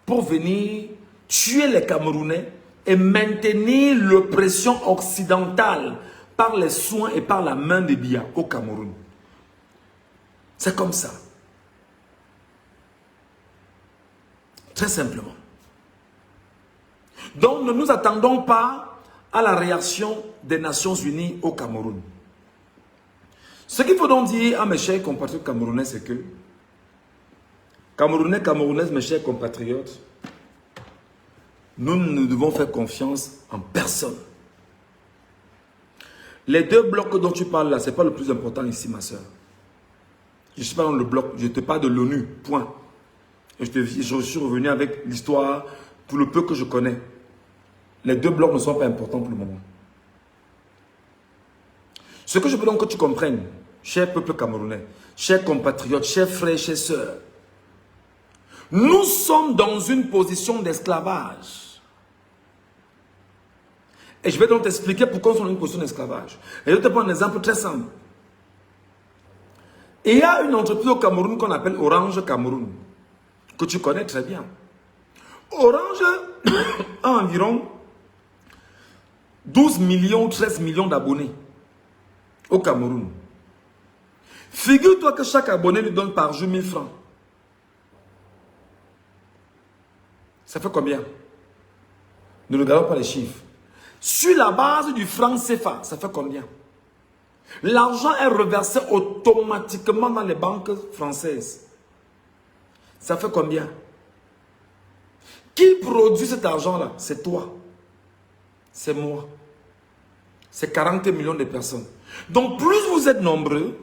pour venir tuer les Camerounais et maintenir l'oppression occidentale par les soins et par la main de Biya au Cameroun. C'est comme ça. Très simplement. Donc, ne nous attendons pas à la réaction des Nations Unies au Cameroun. Ce qu'il faut donc dire à mes chers compatriotes camerounais, c'est que Camerounais, Camerounaises, mes chers compatriotes, nous ne devons faire confiance en personne. Les 2 blocs dont tu parles là, ce n'est pas le plus important ici, ma soeur. Je ne suis pas dans le bloc, je te parle de l'ONU, point. Et je suis revenu avec l'histoire, pour le peu que je connais. Les 2 blocs ne sont pas importants pour le moment. Ce que je veux donc que tu comprennes, cher peuple camerounais, chers compatriotes, chers frères, chers sœurs, nous sommes dans une position d'esclavage. Et je vais donc t'expliquer pourquoi nous sommes dans une position d'esclavage. Et je vais te prendre un exemple très simple. Il y a une entreprise au Cameroun qu'on appelle Orange Cameroun, que tu connais très bien. Orange a environ 12 millions, 13 millions d'abonnés au Cameroun. Figure-toi que chaque abonné lui donne par jour 1000 francs. Ça fait combien? Ne regardons pas les chiffres. Sur la base du franc CFA, ça fait combien? L'argent est reversé automatiquement dans les banques françaises. Ça fait combien? Qui produit cet argent-là? C'est toi. C'est moi. C'est 40 millions de personnes. Donc plus vous êtes nombreux,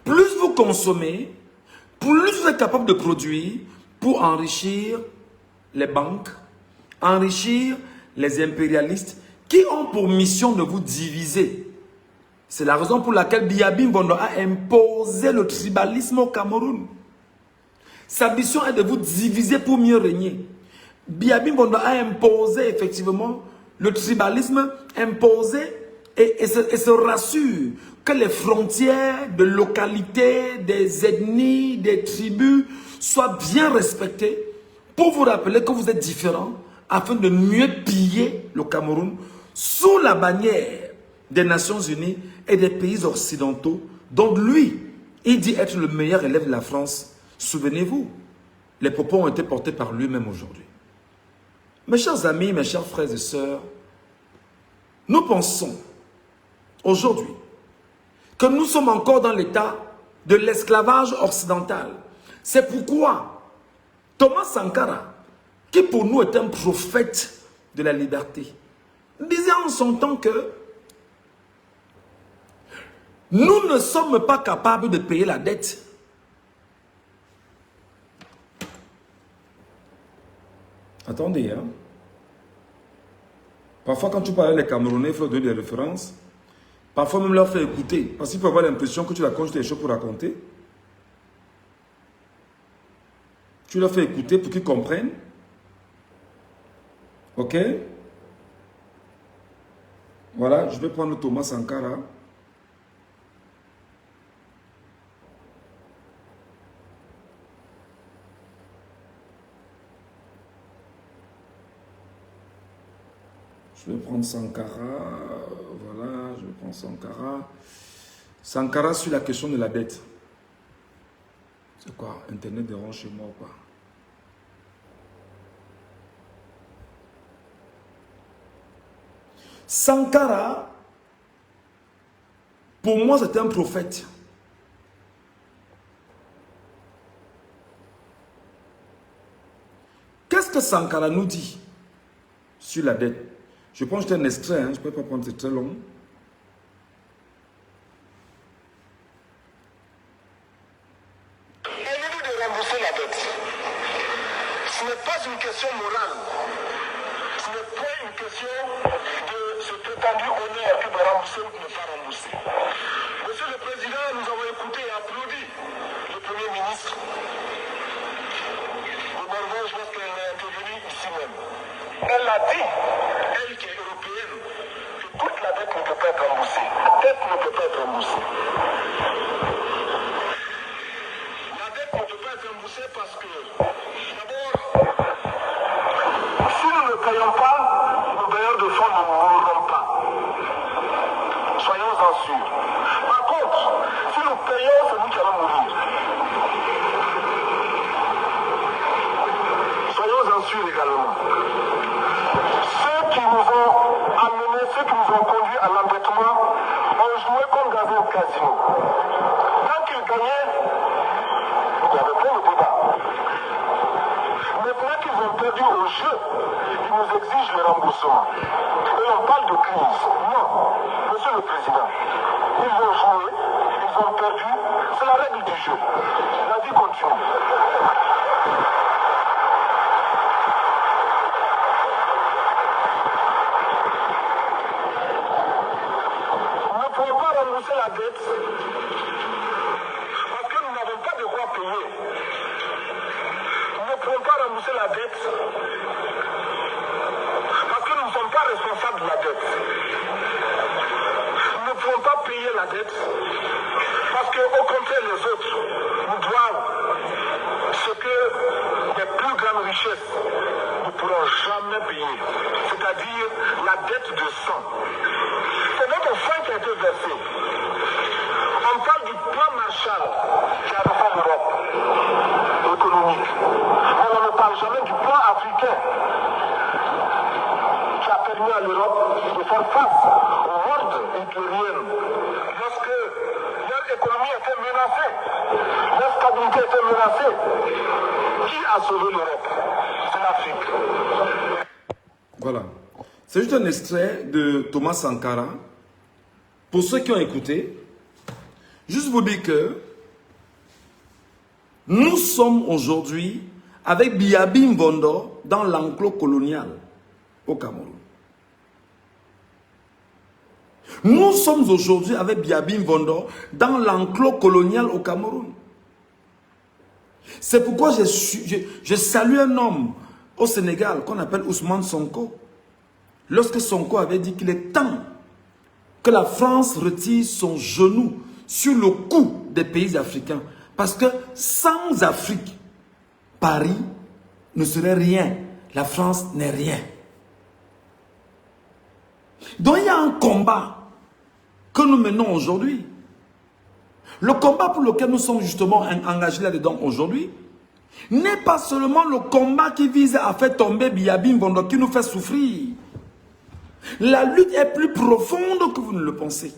plus vous consommez, plus vous êtes capable de produire pour enrichir les banques, enrichir les impérialistes qui ont pour mission de vous diviser. C'est la raison pour laquelle Biya Mbonda a imposé le tribalisme au Cameroun. Sa mission est de vous diviser pour mieux régner. Biya Mbonda a imposé effectivement le tribalisme, imposé et se rassure que les frontières de localités, des ethnies, des tribus soient bien respectées pour vous rappeler que vous êtes différents afin de mieux piller le Cameroun sous la bannière des Nations Unies et des pays occidentaux dont lui, il dit être le meilleur élève de la France. Souvenez-vous, les propos ont été portés par lui-même aujourd'hui. Mes chers amis, mes chers frères et sœurs, nous pensons aujourd'hui que nous sommes encore dans l'état de l'esclavage occidental. C'est pourquoi Thomas Sankara, qui pour nous est un prophète de la liberté, disait en son temps que nous ne sommes pas capables de payer la dette. Attendez, hein. Parfois, quand tu parles les Camerounais, il faut donner des références. Parfois, même leur faire écouter. Parce qu'il peut avoir l'impression que tu racontes des choses pour raconter. Tu leur fais écouter pour qu'ils comprennent. Ok? Voilà, je vais prendre Thomas Sankara. Je vais prendre Sankara, voilà, je vais prendre Sankara. Sankara sur la question de la dette. C'est quoi? Internet dérange chez moi ou quoi? Sankara, pour moi, c'est un prophète. Qu'est-ce que Sankara nous dit sur la dette? Je pense que c'est un extrait, hein, je ne peux pas prendre, c'est très long. Aimez-nous de rembourser la dette. Ce n'est pas une question morale. Ce n'est pas une question de ce prétendu honneur que de rembourser ou de ne pas rembourser. Monsieur le Président, nous avons écouté et applaudi le Premier ministre. De Norvège, je pense qu'elle est intervenue ici même. Elle a dit, elle qui est européenne, que toute la dette ne peut pas être remboursée. La dette ne peut pas être remboursée. La dette ne peut pas être remboursée parce que, d'abord, si nous ne payons pas, nos bailleurs de fonds ne mourront pas. Soyons-en sûrs. Par contre, si nous payons, c'est nous qui allons mourir. Soyons-en sûrs également. Ceux qui nous ont amenés, ceux qui nous ont conduits à l'endettement, ont joué comme dans un casino. Tant qu'ils gagnaient, il n'y avait pas de débat. Maintenant qu'ils ont perdu au jeu, ils nous exigent le remboursement. Et on parle de crise. Non, Monsieur le Président, ils ont joué, ils ont perdu, c'est la règle du jeu. La vie continue. Rembourser la dette parce que nous n'avons pas de quoi payer. Nous ne pouvons pas rembourser la dette parce que nous ne sommes pas responsables de la dette. Nous ne pouvons pas payer la dette parce qu'au contraire les autres nous doivent ce que les plus grandes richesses ne pourront jamais payer, c'est-à-dire la dette de sang. été menacée. Qui a sauvé l'Europe? C'est l'Afrique. Voilà. C'est juste un extrait de Thomas Sankara. Pour ceux qui ont écouté, juste vous dire que nous sommes aujourd'hui avec Biabi Mbondo dans l'enclos colonial au Cameroun. Nous sommes aujourd'hui avec Biabi Mbondo dans l'enclos colonial au Cameroun. C'est pourquoi je salue un homme au Sénégal qu'on appelle Ousmane Sonko. Lorsque Sonko avait dit qu'il est temps que la France retire son genou sur le cou des pays africains. Parce que sans Afrique, Paris ne serait rien. La France n'est rien. Donc il y a un combat que nous menons aujourd'hui. Le combat pour lequel nous sommes justement engagés là-dedans aujourd'hui n'est pas seulement le combat qui vise à faire tomber Biabi Mbondo qui nous fait souffrir. La lutte est plus profonde que vous ne le pensez.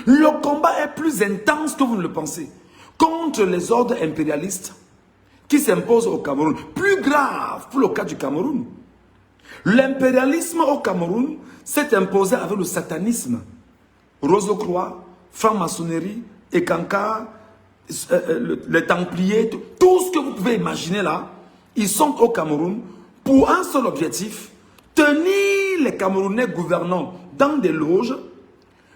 Le combat est plus intense que vous ne le pensez. Contre les ordres impérialistes qui s'imposent au Cameroun. Plus grave pour le cas du Cameroun. L'impérialisme au Cameroun s'est imposé avec le satanisme. Rosecroix, franc-maçonnerie, Ekanka, les Templiers, tout ce que vous pouvez imaginer là, ils sont au Cameroun pour un seul objectif, tenir les Camerounais gouvernants dans des loges,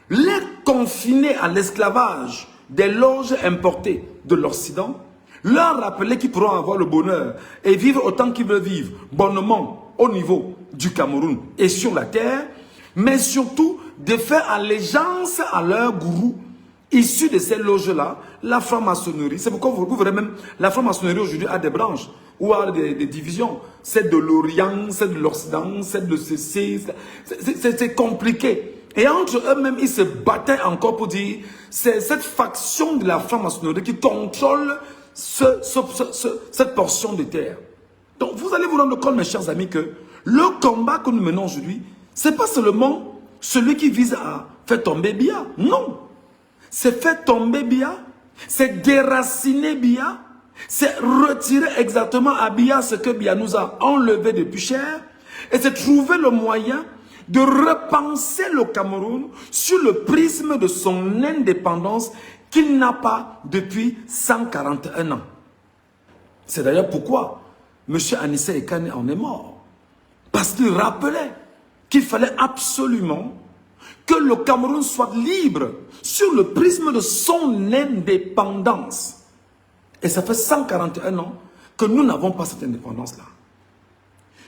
les confiner à l'esclavage des loges importées de l'Occident, leur rappeler qu'ils pourront avoir le bonheur et vivre autant qu'ils veulent vivre, bonnement au niveau du Cameroun et sur la terre, mais surtout de faire allégeance à leur gourou issu de ces loges-là, la franc-maçonnerie. C'est pourquoi vous verrez même, la franc-maçonnerie aujourd'hui a des branches ou a des divisions. C'est de l'Orient, c'est de l'Occident, c'est de ceci. C'est compliqué. Et entre eux-mêmes, ils se battaient encore pour dire, c'est cette faction de la franc-maçonnerie qui contrôle cette portion de terre. Donc vous allez vous rendre compte, mes chers amis, que le combat que nous menons aujourd'hui, ce n'est pas seulement celui qui vise à faire tomber Biya. Non. C'est faire tomber Biya, c'est déraciner Biya, c'est retirer exactement à Biya ce que Biya nous a enlevé de plus cher, et c'est trouver le moyen de repenser le Cameroun sur le prisme de son indépendance qu'il n'a pas depuis 141 ans. C'est d'ailleurs pourquoi M. Anissé Ekane en est mort. Parce qu'il rappelait qu'il fallait absolument que le Cameroun soit libre sur le prisme de son indépendance. Et ça fait 141 ans que nous n'avons pas cette indépendance-là.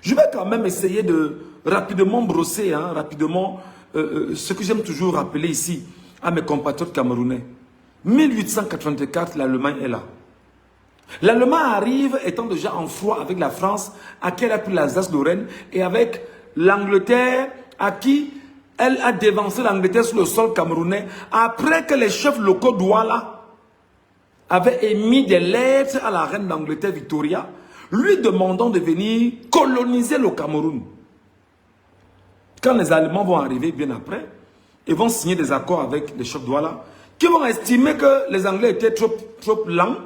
Je vais quand même essayer de rapidement brosser, rapidement, ce que j'aime toujours rappeler ici à mes compatriotes camerounais. 1884, l'Allemagne est là. L'Allemagne arrive étant déjà en froid avec la France, à qui elle a pris l'Alsace-Lorraine, et avec l'Angleterre, à qui elle a dévancé l'Angleterre sur le sol camerounais, après que les chefs locaux Douala avaient émis des lettres à la reine d'Angleterre Victoria, lui demandant de venir coloniser le Cameroun. Quand les Allemands vont arriver bien après, ils vont signer des accords avec les chefs Douala, qui vont estimer que les Anglais étaient trop lents.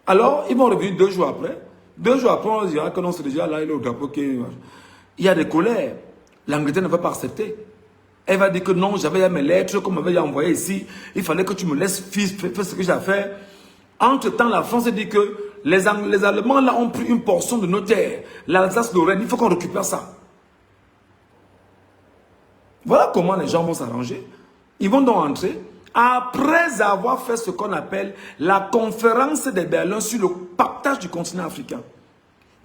Alors, ils vont revenir 2 jours après. 2 jours après, on dira que non, c'est déjà là, il est au drapeau. Il y a des colères. L'Angleterre ne va pas accepter. Elle va dire que non, j'avais mes lettres qu'on m'avait envoyées ici. Il fallait que tu me laisses faire ce que j'ai à faire. Entre-temps, la France dit que les Allemands là ont pris une portion de nos terres. L'Alsace-Lorraine, il faut qu'on récupère ça. Voilà comment les gens vont s'arranger. Ils vont donc entrer. Après avoir fait ce qu'on appelle la conférence des Berlin sur le partage du continent africain.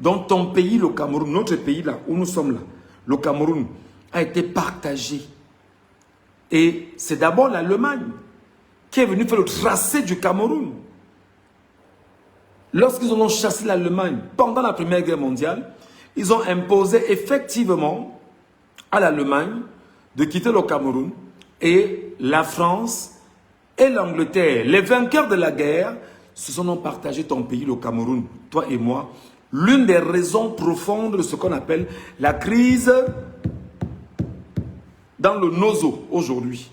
Donc ton pays, le Cameroun, notre pays là, où nous sommes là, le Cameroun, a été partagé. Et c'est d'abord l'Allemagne qui est venue faire le tracé du Cameroun. Lorsqu'ils ont chassé l'Allemagne pendant la Première Guerre mondiale, ils ont imposé effectivement à l'Allemagne de quitter le Cameroun, et la France et l'Angleterre, les vainqueurs de la guerre, se sont partagés ton pays, le Cameroun, toi et moi. L'une des raisons profondes de ce qu'on appelle la crise dans le Nozo aujourd'hui.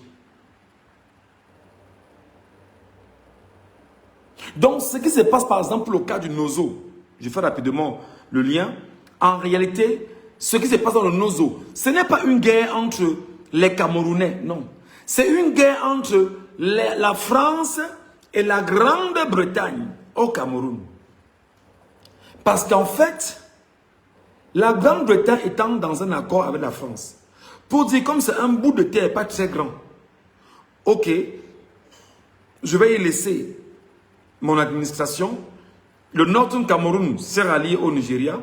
Donc, ce qui se passe par exemple au cas du Nozo, je fais rapidement le lien. En réalité, ce qui se passe dans le Nozo, ce n'est pas une guerre entre les Camerounais, non. C'est une guerre entre la France et la Grande-Bretagne au Cameroun. Parce qu'en fait, la Grande-Bretagne étant dans un accord avec la France, pour dire comme c'est un bout de terre pas très grand, ok, je vais y laisser mon administration. Le Northern Cameroun s'est rallié au Nigeria.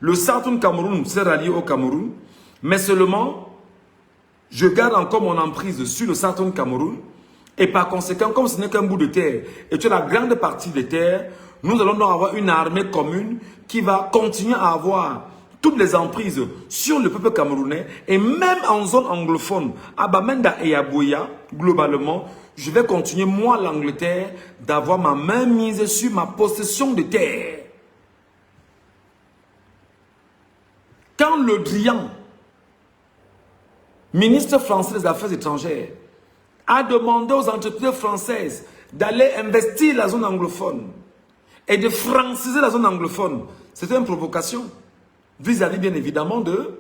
Le Southern Cameroun s'est rallié au Cameroun. Mais seulement, je garde encore mon emprise sur le Southern Cameroun. Et par conséquent, comme ce n'est qu'un bout de terre, et tu as la grande partie des terres, nous allons donc avoir une armée commune qui va continuer à avoir toutes les emprises sur le peuple camerounais. Et même en zone anglophone, à Bamenda et à Boya, globalement, je vais continuer, moi, l'Angleterre, d'avoir ma main mise sur ma possession de terre. Quand Le Drian, ministre français des Affaires étrangères, a demandé aux entreprises françaises d'aller investir la zone anglophone et de franciser la zone anglophone, c'était une provocation vis-à-vis bien évidemment de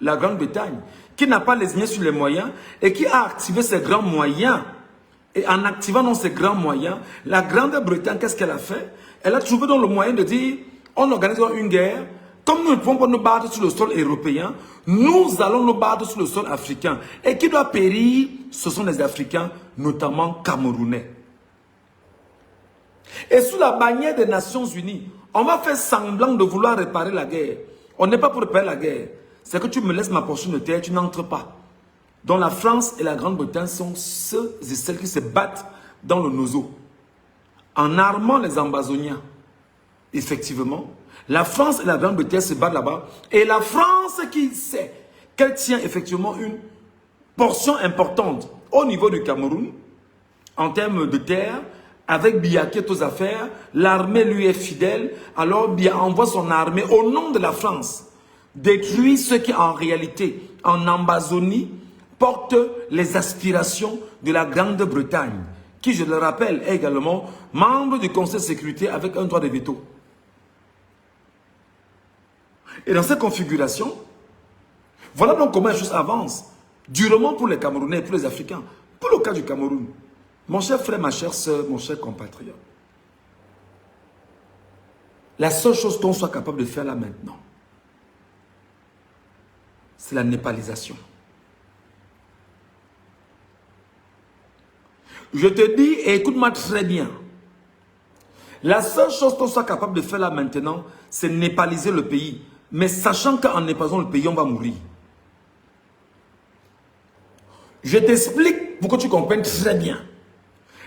la Grande-Bretagne, qui n'a pas lésiné sur les moyens et qui a activé ses grands moyens. Et en activant ces grands moyens, la Grande-Bretagne, qu'est-ce qu'elle a fait? Elle a trouvé dans le moyen de dire, on organise une guerre, comme nous ne pouvons pas nous battre sur le sol européen, nous allons nous battre sur le sol africain. Et qui doit périr? Ce sont les Africains, notamment Camerounais. Et sous la bannière des Nations Unies, on va faire semblant de vouloir réparer la guerre. On n'est pas pour réparer la guerre. C'est que tu me laisses ma portion de terre, tu n'entres pas. Donc la France et la Grande-Bretagne sont ceux et celles qui se battent dans le Nozo. En armant les Ambazoniens, effectivement, la France et la Grande-Bretagne se battent là-bas. Et la France qui sait qu'elle tient effectivement une portion importante au niveau du Cameroun, en termes de terre, avec Biya qui est aux affaires, l'armée lui est fidèle, alors Biya envoie son armée au nom de la France, détruire ceux qui en réalité, en Ambazonie, portent les aspirations de la Grande-Bretagne, qui, je le rappelle, est également membre du Conseil de sécurité avec un droit de veto. Et dans cette configuration, voilà donc comment les choses avancent, durement pour les Camerounais et pour les Africains. Pour le cas du Cameroun, mon cher frère, ma chère soeur, mon cher compatriote, la seule chose qu'on soit capable de faire là maintenant, c'est la népalisation. Je te dis, et écoute-moi très bien, la seule chose qu'on soit capable de faire là maintenant, c'est népaliser le pays. Mais sachant qu'en népalisant le pays, on va mourir. Je t'explique pour que tu comprennes très bien.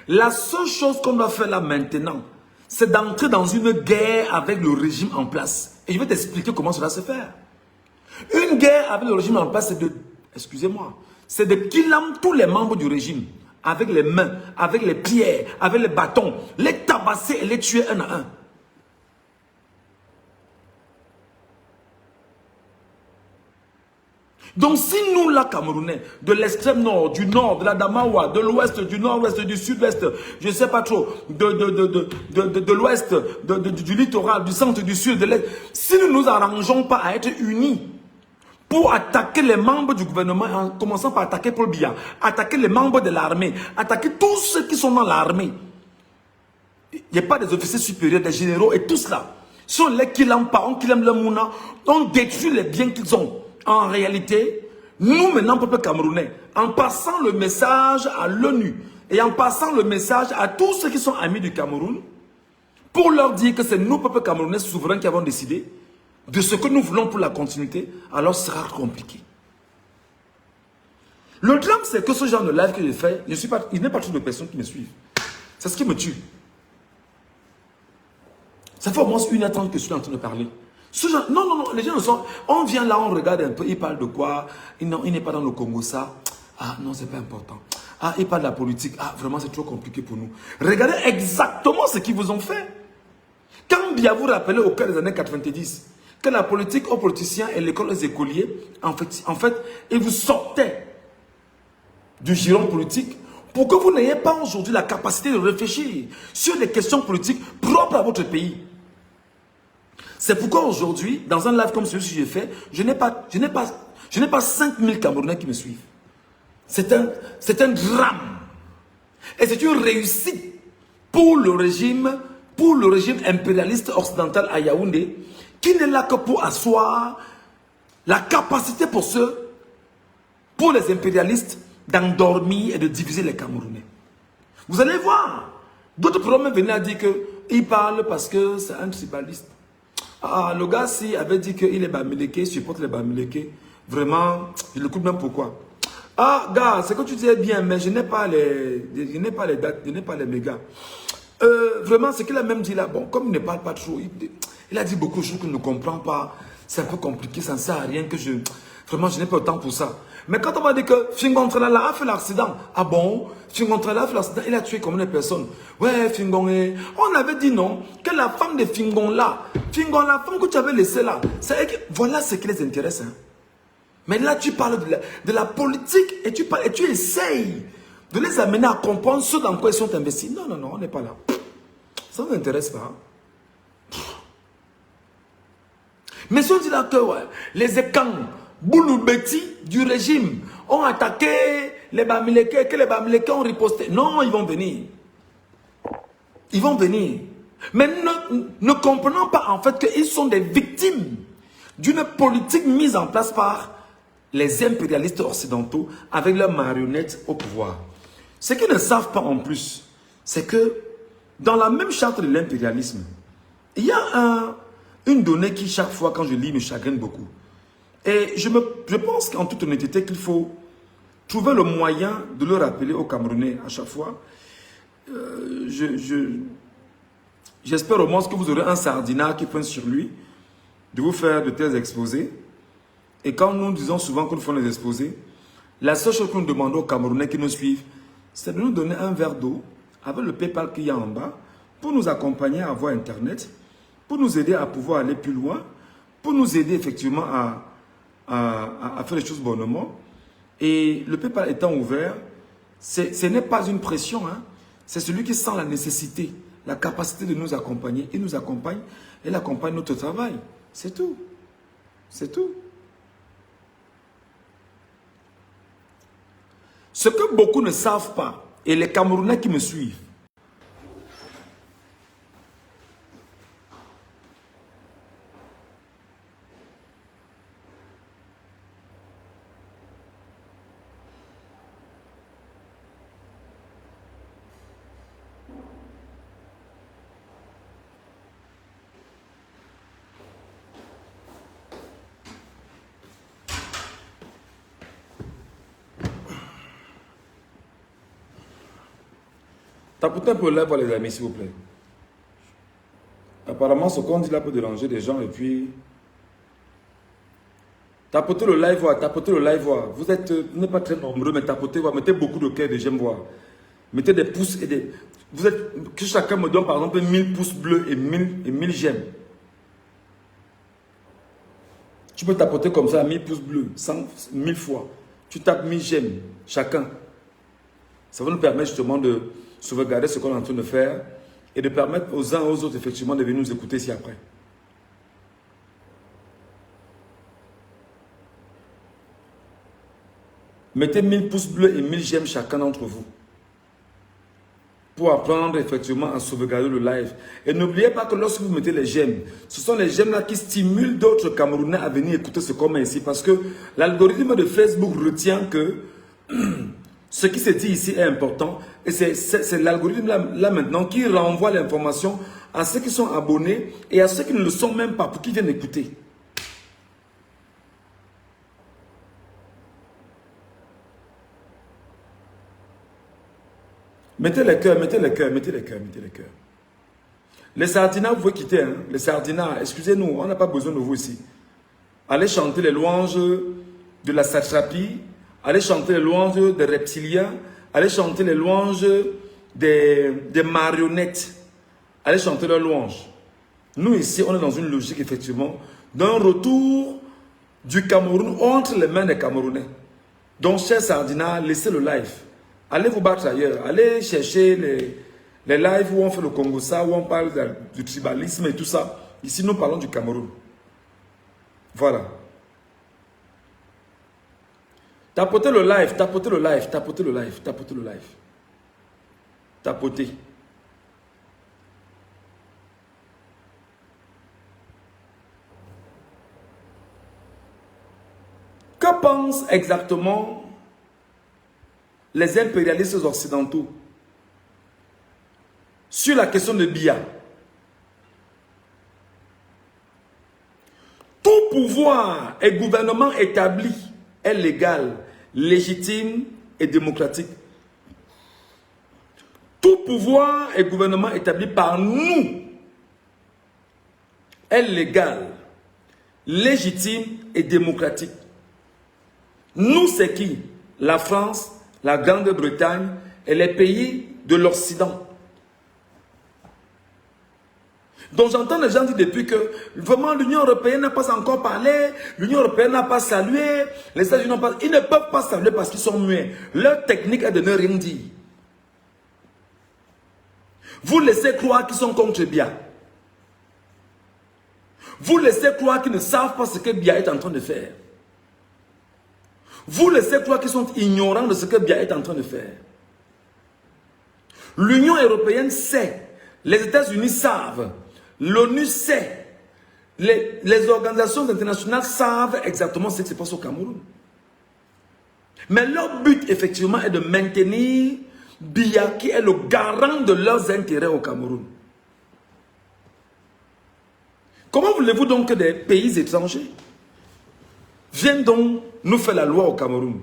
La seule chose qu'on doit faire là maintenant, c'est d'entrer dans une guerre avec le régime en place. Et je vais t'expliquer comment cela se fait. Une guerre avec le régime en place, c'est de, excusez-moi, c'est de killer tous les membres du régime. Avec les mains, avec les pierres, avec les bâtons, les tabasser et les tuer un à un. Donc si nous, là, Camerounais, de l'extrême nord, du nord, de la Damawa, de l'ouest, du nord-ouest, du sud-ouest, je ne sais pas trop, de l'ouest, du littoral, du centre, du sud, de l'est, si nous ne nous arrangeons pas à être unis pour attaquer les membres du gouvernement, en commençant par attaquer Paul Biya, attaquer les membres de l'armée, attaquer tous ceux qui sont dans l'armée, il n'y a pas des officiers supérieurs, des généraux et tout cela. Si on les killem pas, on killem le mouna, on détruit les biens qu'ils ont. En réalité, nous maintenant, peuple camerounais, en passant le message à l'ONU et en passant le message à tous ceux qui sont amis du Cameroun, pour leur dire que c'est nous, peuple camerounais souverains, qui avons décidé de ce que nous voulons pour la continuité, alors ce sera compliqué. Le drame, c'est que ce genre de live que je fais, il n'y a pas trop de personnes qui me suivent. C'est ce qui me tue. Ça fait au moins 1h30 que je suis en train de parler. Ce genre, non, les gens ne sont... On vient là, on regarde un peu, il parle de quoi? Non, il n'est pas dans le Congo, ça. Ah non, c'est pas important. Ah, il parle de la politique. Ah, vraiment, c'est trop compliqué pour nous. Regardez exactement ce qu'ils vous ont fait. Quand bien vous rappelez au cœur des années 90, que la politique aux politiciens et l'école aux écoliers, en fait, ils vous sortaient du giron politique pour que vous n'ayez pas aujourd'hui la capacité de réfléchir sur les questions politiques propres à votre pays. C'est pourquoi aujourd'hui, dans un live comme celui que j'ai fait, je n'ai pas 5000 Camerounais qui me suivent. C'est un drame. Et c'est une réussite pour le régime impérialiste occidental à Yaoundé, qui n'est là que pour asseoir la capacité pour les impérialistes d'endormir et de diviser les Camerounais. Vous allez voir, d'autres programmes venaient à dire qu'il parle parce que c'est un tribaliste. Ah, le gars, s'il avait dit qu'il est Bamileke, il supporte les Bamileke, vraiment, je l'écoute même pourquoi. Ah, gars, c'est que tu disais bien, mais je n'ai pas les dates, je n'ai pas les mégas. Vraiment, ce qu'il a même dit là, bon, comme il ne parle pas trop, il a dit beaucoup de choses que je ne comprends pas. C'est un peu compliqué, ça ne sert à rien que vraiment, je n'ai pas le temps pour ça. Mais quand on m'a dit que Fingon Tralala a fait l'accident, ah bon, Fingon Tralala a fait l'accident, il a tué combien de personnes? Ouais, Fingon, on avait dit non, que la femme de Fingon là, Fingon, la femme que tu avais laissée là, voilà ce qui les intéresse. Hein. Mais là, tu parles de la politique et tu essayes de les amener à comprendre ce dans quoi ils sont investis. Non, non, non, on n'est pas là. Ça ne nous intéresse pas. Mais si on dit là que ouais, les écans, Bouloubeti du régime ont attaqué les Bamileke, que les Bamileke ont riposté. Non, ils vont venir. Ils vont venir. Mais ne comprenons pas en fait qu'ils sont des victimes d'une politique mise en place par les impérialistes occidentaux avec leurs marionnettes au pouvoir. Ce qu'ils ne savent pas en plus, c'est que dans la même charte de l'impérialisme, il y a une donnée qui chaque fois quand je lis me chagrine beaucoup. Et je pense qu'en toute honnêteté qu'il faut trouver le moyen de le rappeler aux Camerounais à chaque fois. J'espère au moins que vous aurez un sardinat qui pointe sur lui de vous faire de tels exposés. Et quand nous disons souvent que nous faisons les exposés, la seule chose que nous demandons aux Camerounais qui nous suivent, c'est de nous donner un verre d'eau avec le PayPal qu'il y a en bas pour nous accompagner à avoir Internet, pour nous aider à pouvoir aller plus loin, pour nous aider effectivement à faire les choses bonnement. Et le PayPal étant ouvert, ce n'est pas une pression, hein. C'est celui qui sent la nécessité, la capacité de nous accompagner. Il nous accompagne et il accompagne notre travail. C'est tout. C'est tout. Ce que beaucoup ne savent pas, et les Camerounais qui me suivent, tapotez un peu là pour les amis, s'il vous plaît. Apparemment, ce qu'on dit là peut déranger des gens et puis... Tapotez le live, voir, tapotez le live, voir. Vous n'êtes pas très nombreux, mais tapotez, voir. Mettez beaucoup de cœur et de j'aime voir. Mettez des pouces et des... Que chacun me donne par exemple 1000 pouces bleus et 1000 j'aime. Tu peux tapoter comme ça 1000 pouces bleus, 1000 fois. Tu tapes 1000 j'aime, chacun. Ça va nous permettre justement de sauvegarder ce qu'on est en train de faire et de permettre aux uns et aux autres effectivement de venir nous écouter ici après. Mettez 1000 pouces bleus et 1000 j'aime chacun d'entre vous pour apprendre effectivement à sauvegarder le live. Et n'oubliez pas que lorsque vous mettez les j'aime, ce sont les j'aime là qui stimulent d'autres Camerounais à venir écouter ce qu'on met ici parce que l'algorithme de Facebook retient que ce qui se dit ici est important et c'est l'algorithme là maintenant qui renvoie l'information à ceux qui sont abonnés et à ceux qui ne le sont même pas pour qu'ils viennent écouter. Mettez les cœurs, mettez les cœurs, mettez les cœurs, mettez les cœurs. Les sardinats, vous pouvez quitter. Hein? Les sardinats, excusez-nous, on n'a pas besoin de vous ici. Allez chanter les louanges de la satrapie. Allez chanter les louanges des reptiliens. Allez chanter les louanges des marionnettes. Allez chanter leurs louanges. Nous ici, on est dans une logique effectivement d'un retour du Cameroun entre les mains des Camerounais. Donc, chers sardinats, laissez le live. Allez vous battre ailleurs. Allez chercher les lives où on fait le Congo, ça, où on parle du tribalisme et tout ça. Ici, nous parlons du Cameroun. Voilà. Tapotez le live, tapotez le live, tapotez le live, tapotez le live. Tapotez. Que pensent exactement les impérialistes occidentaux sur la question de Biya? Tout pouvoir et gouvernement établi est légal, légitime et démocratique. Tout pouvoir et gouvernement établi par nous est légal, légitime et démocratique. Nous, c'est qui? La France, la Grande-Bretagne et les pays de l'Occident. Donc j'entends les gens dire depuis que vraiment l'Union européenne n'a pas encore parlé, l'Union européenne n'a pas salué, les États-Unis n'ont pas... Ils ne peuvent pas saluer parce qu'ils sont muets. Leur technique est de ne rien dire. Vous laissez croire qu'ils sont contre Biya. Vous laissez croire qu'ils ne savent pas ce que Biya est en train de faire. Vous laissez croire qu'ils sont ignorants de ce que Biya est en train de faire. L'Union européenne sait, les États-Unis savent, l'ONU sait, les organisations internationales savent exactement ce qui se passe au Cameroun. Mais leur but, effectivement, est de maintenir Biya, qui est le garant de leurs intérêts au Cameroun. Comment voulez-vous donc que des pays étrangers viennent donc nous faire la loi au Cameroun?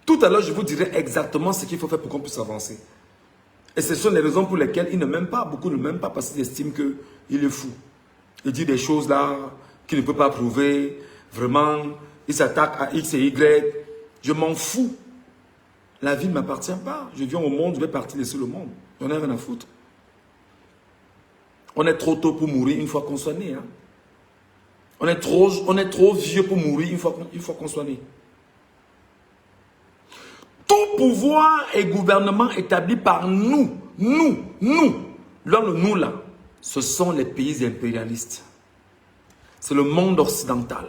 Tout à l'heure, je vous dirai exactement ce qu'il faut faire pour qu'on puisse avancer. Et ce sont les raisons pour lesquelles ils ne m'aiment pas. Beaucoup ne m'aiment pas parce qu'ils estiment qu'il est fou. Il dit des choses là qu'il ne peut pas prouver. Vraiment, il s'attaque à X et Y. Je m'en fous. La vie ne m'appartient pas. Je viens au monde, je vais partir laisser le monde. J'en ai rien à foutre. On est trop tôt pour mourir une fois qu'on soit né. Hein. On est trop vieux pour mourir une fois qu'on soit né. Tout pouvoir et gouvernement établi par nous, dans le nous là, ce sont les pays impérialistes. C'est le monde occidental.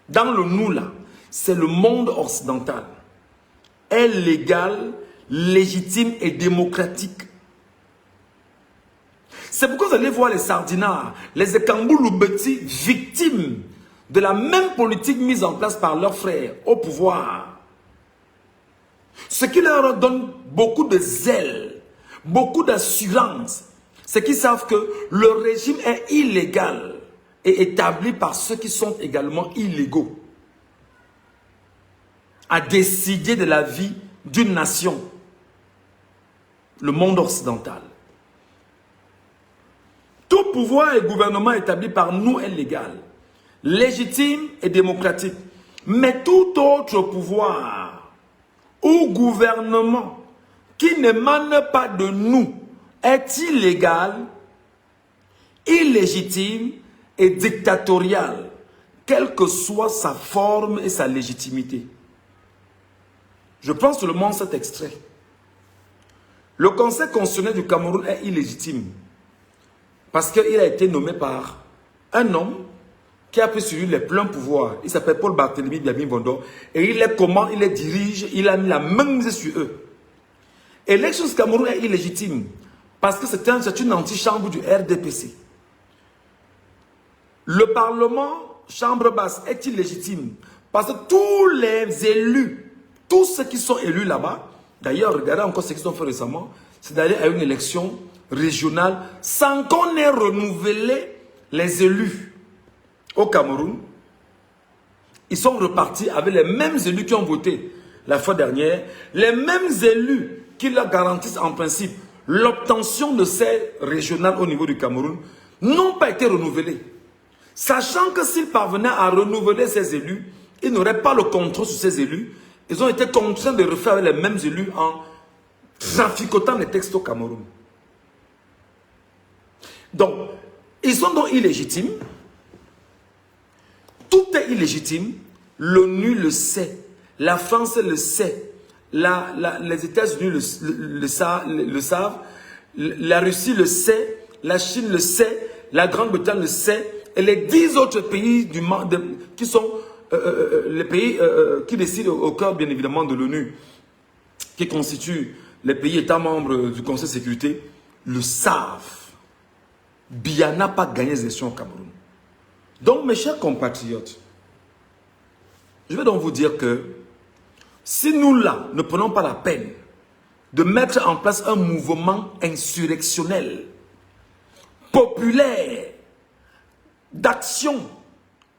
Dans le nous là, c'est le monde occidental. Est légal, légitime et démocratique. C'est pourquoi vous allez voir les sardinards, les Ekambouloubeti, victimes de la même politique mise en place par leurs frères au pouvoir. Ce qui leur donne beaucoup de zèle, beaucoup d'assurance, c'est qu'ils savent que le régime est illégal et établi par ceux qui sont également illégaux à décider de la vie d'une nation, le monde occidental. Tout pouvoir et gouvernement établi par nous est légal, légitime et démocratique. Mais tout autre pouvoir ou gouvernement qui n'émane pas de nous est illégal, illégitime et dictatorial, quelle que soit sa forme et sa légitimité. Je prends seulement cet extrait. Le Conseil constitutionnel du Cameroun est illégitime parce qu'il a été nommé par un homme qui a pris sur lui les pleins pouvoirs. Il s'appelle Paul Barthélémy Biabim-Bondo et il les dirige, il a mis la main mise sur eux. Et l'élection du Cameroun est illégitime parce que c'est une antichambre du RDPC. Le Parlement, chambre basse, est illégitime parce que tous les élus, tous ceux qui sont élus là-bas, d'ailleurs, regardez encore ce qu'ils ont fait récemment, c'est d'aller à une élection régionale sans qu'on ait renouvelé les élus au Cameroun. Ils sont repartis avec les mêmes élus qui ont voté la fois dernière, les mêmes élus qui leur garantissent en principe l'obtention de ces régionales au niveau du Cameroun, n'ont pas été renouvelés. Sachant que s'ils parvenaient à renouveler ces élus, ils n'auraient pas le contrôle sur ces élus. Ils ont été contraints de refaire avec les mêmes élus en traficotant les textes au Cameroun. Donc, ils sont donc illégitimes. Tout est illégitime. L'ONU le sait. La France le sait. les États-Unis le savent, la Russie le sait, la Chine le sait, la Grande-Bretagne le sait, et les 10 autres pays du monde qui sont les pays qui décident au cœur, bien évidemment, de l'ONU, qui constituent les pays états membres du Conseil de sécurité, le savent. Biya n'a pas gagné les élections au Cameroun. Donc, mes chers compatriotes, je vais donc vous dire que si nous, là, ne prenons pas la peine de mettre en place un mouvement insurrectionnel, populaire, d'action,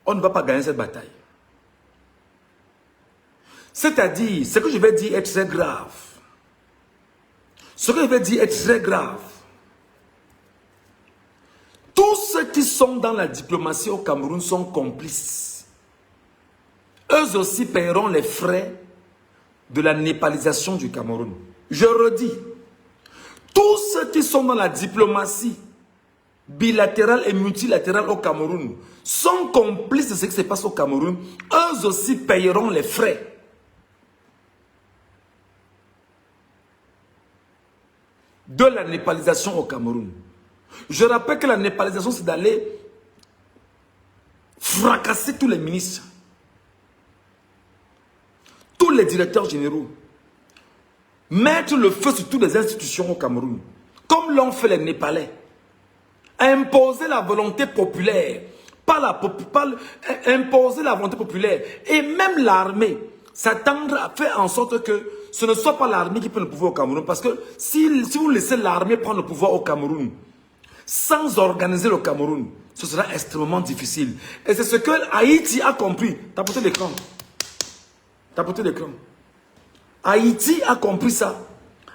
on ne va pas gagner cette bataille. C'est-à-dire, ce que je vais dire est très grave. Ce que je vais dire est très grave. Tous ceux qui sont dans la diplomatie au Cameroun sont complices. Eux aussi paieront les frais de la népalisation du Cameroun. Je redis, tous ceux qui sont dans la diplomatie bilatérale et multilatérale au Cameroun sont complices de ce qui se passe au Cameroun. Eux aussi paieront les frais. De la népalisation au Cameroun. Je rappelle que la népalisation, c'est d'aller fracasser tous les ministres, tous les directeurs généraux, mettre le feu sur toutes les institutions au Cameroun, comme l'ont fait les Népalais, imposer la volonté populaire, imposer la volonté populaire, et même l'armée s'attendre à faire en sorte que ce ne soit pas l'armée qui prenne le pouvoir au Cameroun, parce que si vous laissez l'armée prendre le pouvoir au Cameroun, sans organiser le Cameroun, ce sera extrêmement difficile. Et c'est ce que Haïti a compris. Tapotez l'écran. Tapotez l'écran. Haïti a compris ça.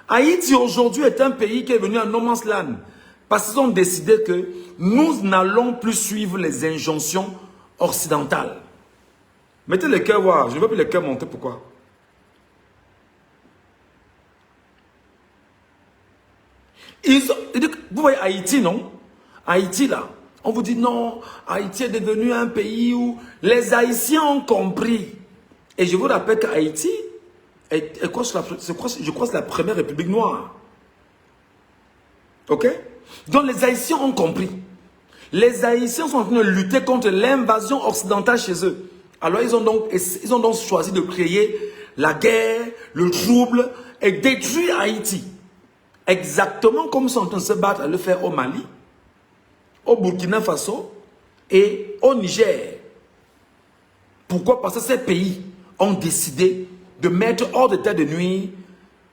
Haïti aujourd'hui est un pays qui est venu à no man's land. Parce qu'ils ont décidé que nous n'allons plus suivre les injonctions occidentales. Mettez le cœur voir. Je ne veux plus le cœur monter. Pourquoi? Vous voyez Haïti, non? Haïti, là, on vous dit non, Haïti est devenu un pays où les Haïtiens ont compris. Et je vous rappelle qu'Haïti, je crois que c'est la première république noire. Ok? Donc les Haïtiens ont compris. Les Haïtiens sont en train de lutter contre l'invasion occidentale chez eux. Alors ils ont donc choisi de créer la guerre, le trouble et détruire Haïti. Exactement comme ils sont en train de se battre à le faire au Mali, au Burkina Faso et au Niger. Pourquoi? Parce que ces pays ont décidé de mettre hors d'état de nuire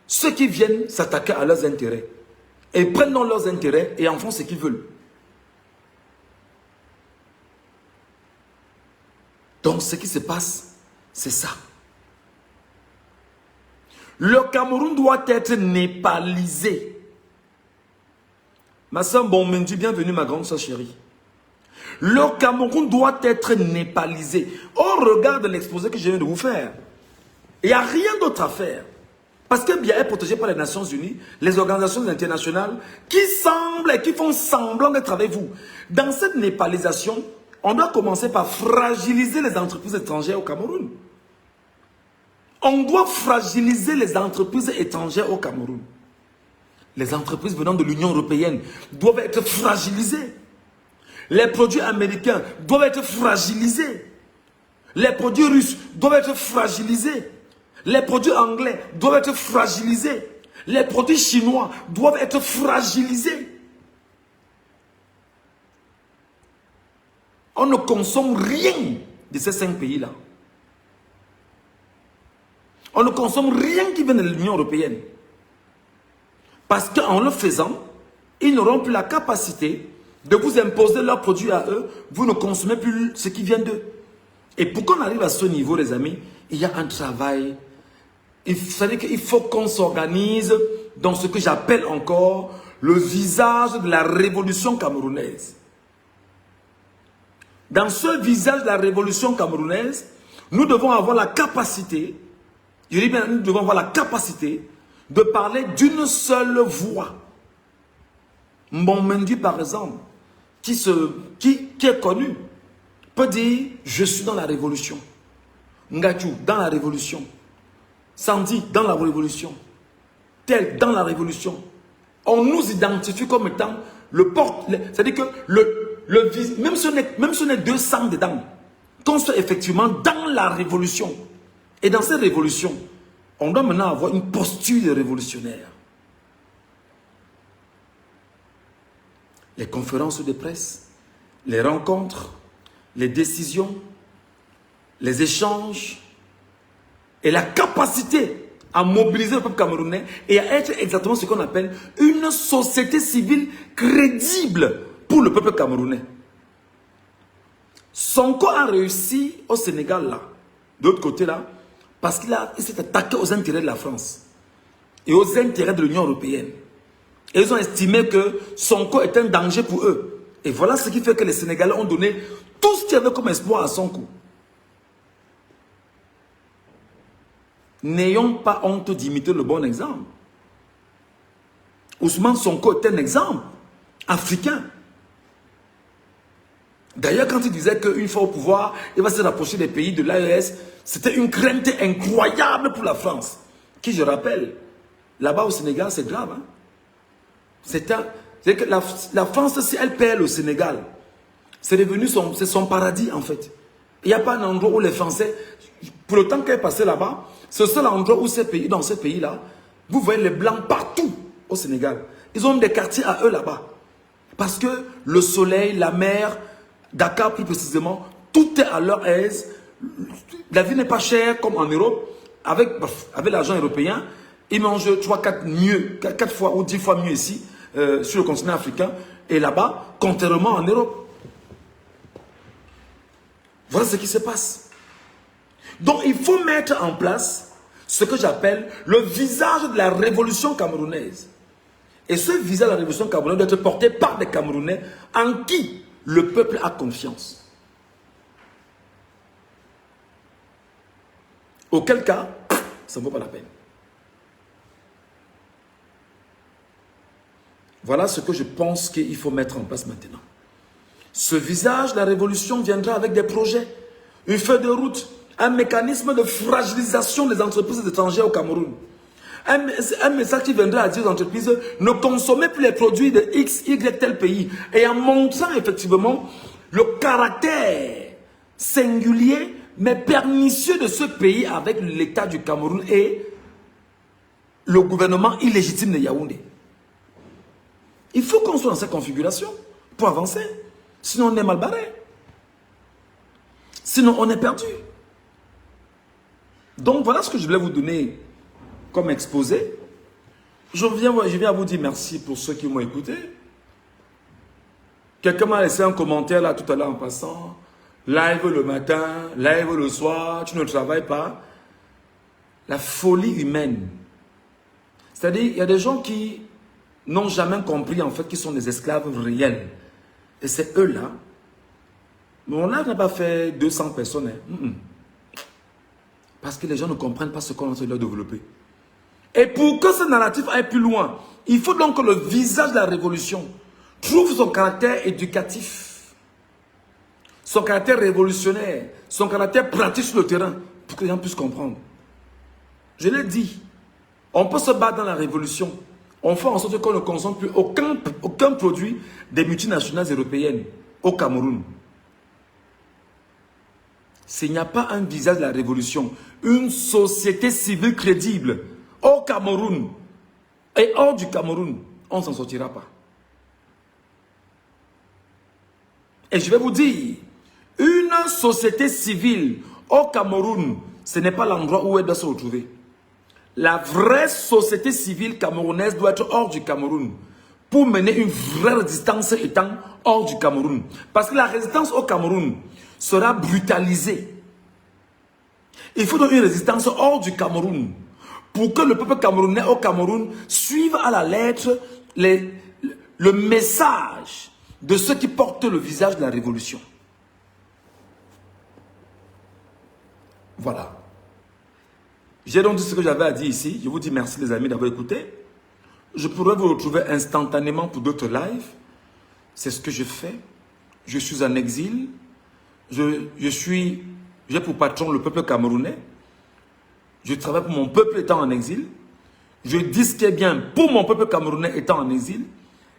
ceux qui viennent s'attaquer à leurs intérêts. Et prennent dans leurs intérêts et en font ce qu'ils veulent. Donc ce qui se passe, c'est ça. Le Cameroun doit être népalisé. Ma soeur Bonmendi, bienvenue ma grande soeur chérie. Le Cameroun doit être népalisé. Au regard de l'exposé que je viens de vous faire, il n'y a rien d'autre à faire. Parce que bien est protégé par les Nations Unies, les organisations internationales qui semblent et qui font semblant d'être avec vous. Dans cette népalisation, on doit commencer par fragiliser les entreprises étrangères au Cameroun. On doit fragiliser les entreprises étrangères au Cameroun. Les entreprises venant de l'Union européenne doivent être fragilisées. Les produits américains doivent être fragilisés. Les produits russes doivent être fragilisés. Les produits anglais doivent être fragilisés. Les produits chinois doivent être fragilisés. On ne consomme rien de ces 5 pays-là. On ne consomme rien qui vient de l'Union européenne. Parce qu'en le faisant, ils n'auront plus la capacité de vous imposer leurs produits à eux. Vous ne consommez plus ce qui vient d'eux. Et pour qu'on arrive à ce niveau, les amis, il y a un travail. C'est-à-dire qu'il faut qu'on s'organise dans ce que j'appelle encore le visage de la révolution camerounaise. Dans ce visage de la révolution camerounaise, nous devons avoir la capacité, je dis bien, nous devons avoir la capacité de parler d'une seule voix. Mbonmendi, par exemple, qui est connu, peut dire « Je suis dans la révolution ». Ngachou, dans la révolution. Sandy, dans la révolution, tel dans la révolution, on nous identifie comme étant le porte, c'est-à-dire que même si on est 200 dedans, qu'on soit effectivement dans la révolution. Et dans cette révolution, on doit maintenant avoir une posture de révolutionnaire. Les conférences de presse, les rencontres, les décisions, les échanges et la capacité à mobiliser le peuple camerounais et à être exactement ce qu'on appelle une société civile crédible pour le peuple camerounais. Sonko a réussi au Sénégal là, de l'autre côté là, parce qu'il s'est attaqué aux intérêts de la France et aux intérêts de l'Union européenne. Et ils ont estimé que Sonko est un danger pour eux. Et voilà ce qui fait que les Sénégalais ont donné tout ce qu'il y avait comme espoir à Sonko. N'ayons pas honte d'imiter le bon exemple. Ousmane Sonko est un exemple africain. D'ailleurs, quand il disait qu'une fois au pouvoir, il va se rapprocher des pays de l'AES, c'était une crainte incroyable pour la France. Qui, je rappelle, là-bas au Sénégal, c'est grave. Hein? C'est que la France, si elle perd le Sénégal, c'est devenu son paradis en fait. Il n'y a pas un endroit où les Français, pour le temps qu'elle est passée là-bas, c'est le seul endroit où dans ces pays-là, vous voyez les Blancs partout au Sénégal. Ils ont des quartiers à eux là-bas. Parce que le soleil, la mer, Dakar plus précisément, tout est à leur aise. La vie n'est pas chère comme en Europe. Avec l'argent européen, ils mangent 4 fois ou 10 fois mieux ici, sur le continent africain, et là-bas, contrairement en Europe. Voilà ce qui se passe. Donc, il faut mettre en place ce que j'appelle le visage de la révolution camerounaise. Et ce visage de la révolution camerounaise doit être porté par des Camerounais en qui le peuple a confiance. Auquel cas, ça ne vaut pas la peine. Voilà ce que je pense qu'il faut mettre en place maintenant. Ce visage de la révolution viendra avec des projets, une feuille de route, un mécanisme de fragilisation des entreprises étrangères au Cameroun. Un message qui viendra à dire aux entreprises, ne consommez plus les produits de X, Y, tel pays. Et en montrant effectivement le caractère singulier, mais pernicieux de ce pays avec l'État du Cameroun et le gouvernement illégitime de Yaoundé. Il faut qu'on soit dans cette configuration pour avancer. Sinon, on est mal barré. Sinon, on est perdu. Donc, voilà ce que je voulais vous donner comme exposé. Je viens à vous dire merci pour ceux qui m'ont écouté. Quelqu'un m'a laissé un commentaire là tout à l'heure en passant. Live le matin, live le soir, tu ne travailles pas. La folie humaine. C'est-à-dire, il y a des gens qui n'ont jamais compris en fait qu'ils sont des esclaves réels. Et c'est eux-là. Mon live n'a pas fait 200 personnes. Hein. Parce que les gens ne comprennent pas ce qu'on est en train de développer. Et pour que ce narratif aille plus loin, il faut donc que le visage de la révolution trouve son caractère éducatif, son caractère révolutionnaire, son caractère pratique sur le terrain, pour que les gens puissent comprendre. Je l'ai dit, on peut se battre dans la révolution. On fait en sorte qu'on ne consomme plus aucun produit des multinationales européennes au Cameroun. S'il n'y a pas un visage de la révolution, une société civile crédible au Cameroun et hors du Cameroun, on ne s'en sortira pas. Et je vais vous dire, une société civile au Cameroun, ce n'est pas l'endroit où elle doit se retrouver. La vraie société civile camerounaise doit être hors du Cameroun pour mener une vraie résistance étant hors du Cameroun. Parce que la résistance au Cameroun sera brutalisée. Il faut donc une résistance hors du Cameroun pour que le peuple camerounais au Cameroun suive à la lettre le message de ceux qui portent le visage de la révolution. Voilà. J'ai donc dit ce que j'avais à dire ici. Je vous dis merci les amis d'avoir écouté. Je pourrais vous retrouver instantanément pour d'autres lives. C'est ce que je fais. Je suis en exil. J'ai pour patron le peuple camerounais. Je travaille pour mon peuple étant en exil. Je dis ce qui est bien pour mon peuple camerounais étant en exil.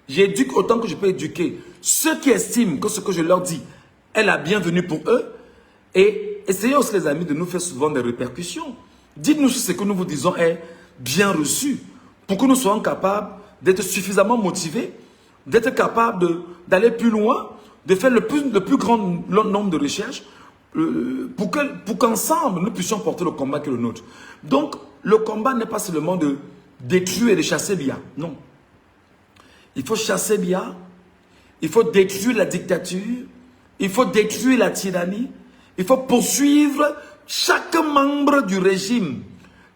J'éduque autant que je peux éduquer ceux qui estiment que ce que je leur dis est la bienvenue pour eux. Et essayez aussi, les amis, de nous faire souvent des répercussions. Dites-nous si ce que nous vous disons est bien reçu pour que nous soyons capables d'être suffisamment motivés, d'être capables d'aller plus loin, de faire le plus grand nombre de recherches pour qu'ensemble nous puissions porter le combat qui est le nôtre. Donc, le combat n'est pas seulement de détruire et de chasser Biya. Non. Il faut chasser Biya, il faut détruire la dictature, il faut détruire la tyrannie, il faut poursuivre chaque membre du régime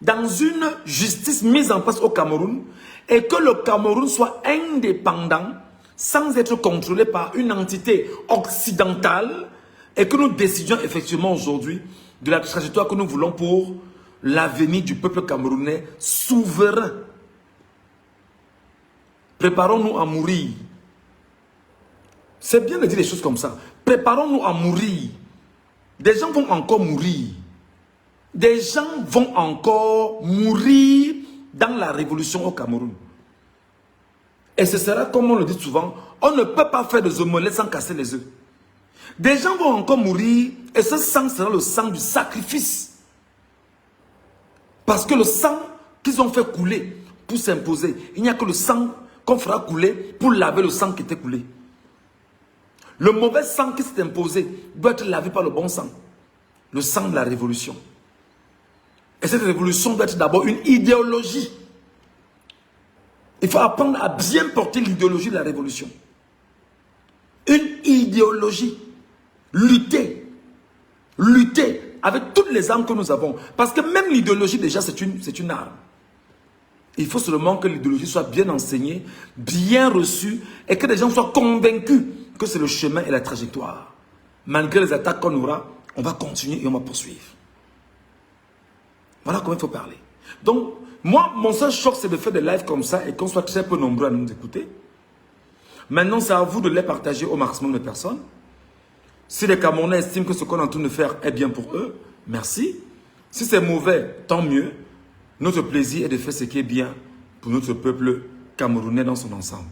dans une justice mise en place au Cameroun et que le Cameroun soit indépendant sans être contrôlé par une entité occidentale et que nous décidions effectivement aujourd'hui de la trajectoire que nous voulons pour l'avenir du peuple camerounais souverain. Préparons-nous à mourir. C'est bien de dire des choses comme ça. Préparons-nous à mourir. Des gens vont encore mourir. Des gens vont encore mourir dans la révolution au Cameroun. Et ce sera comme on le dit souvent, on ne peut pas faire des omelettes sans casser les œufs. Des gens vont encore mourir et ce sang sera le sang du sacrifice. Parce que le sang qu'ils ont fait couler pour s'imposer, il n'y a que le sang qu'on fera couler pour laver le sang qui était coulé. Le mauvais sang qui s'est imposé doit être lavé par le bon sang. Le sang de la révolution. Et cette révolution doit être d'abord une idéologie. Il faut apprendre à bien porter l'idéologie de la révolution. Une idéologie. Lutter. Lutter avec toutes les armes que nous avons. Parce que même l'idéologie déjà c'est une arme. Il faut seulement que l'idéologie soit bien enseignée, bien reçue et que les gens soient convaincus que c'est le chemin et la trajectoire. Malgré les attaques qu'on aura, on va continuer et on va poursuivre. Voilà comment il faut parler. Donc, moi, mon seul choc, c'est de faire des lives comme ça et qu'on soit très peu nombreux à nous écouter. Maintenant, c'est à vous de les partager au maximum de personnes. Si les Camerounais estiment que ce qu'on est en train de faire est bien pour eux, merci. Si c'est mauvais, tant mieux. Notre plaisir est de faire ce qui est bien pour notre peuple camerounais dans son ensemble.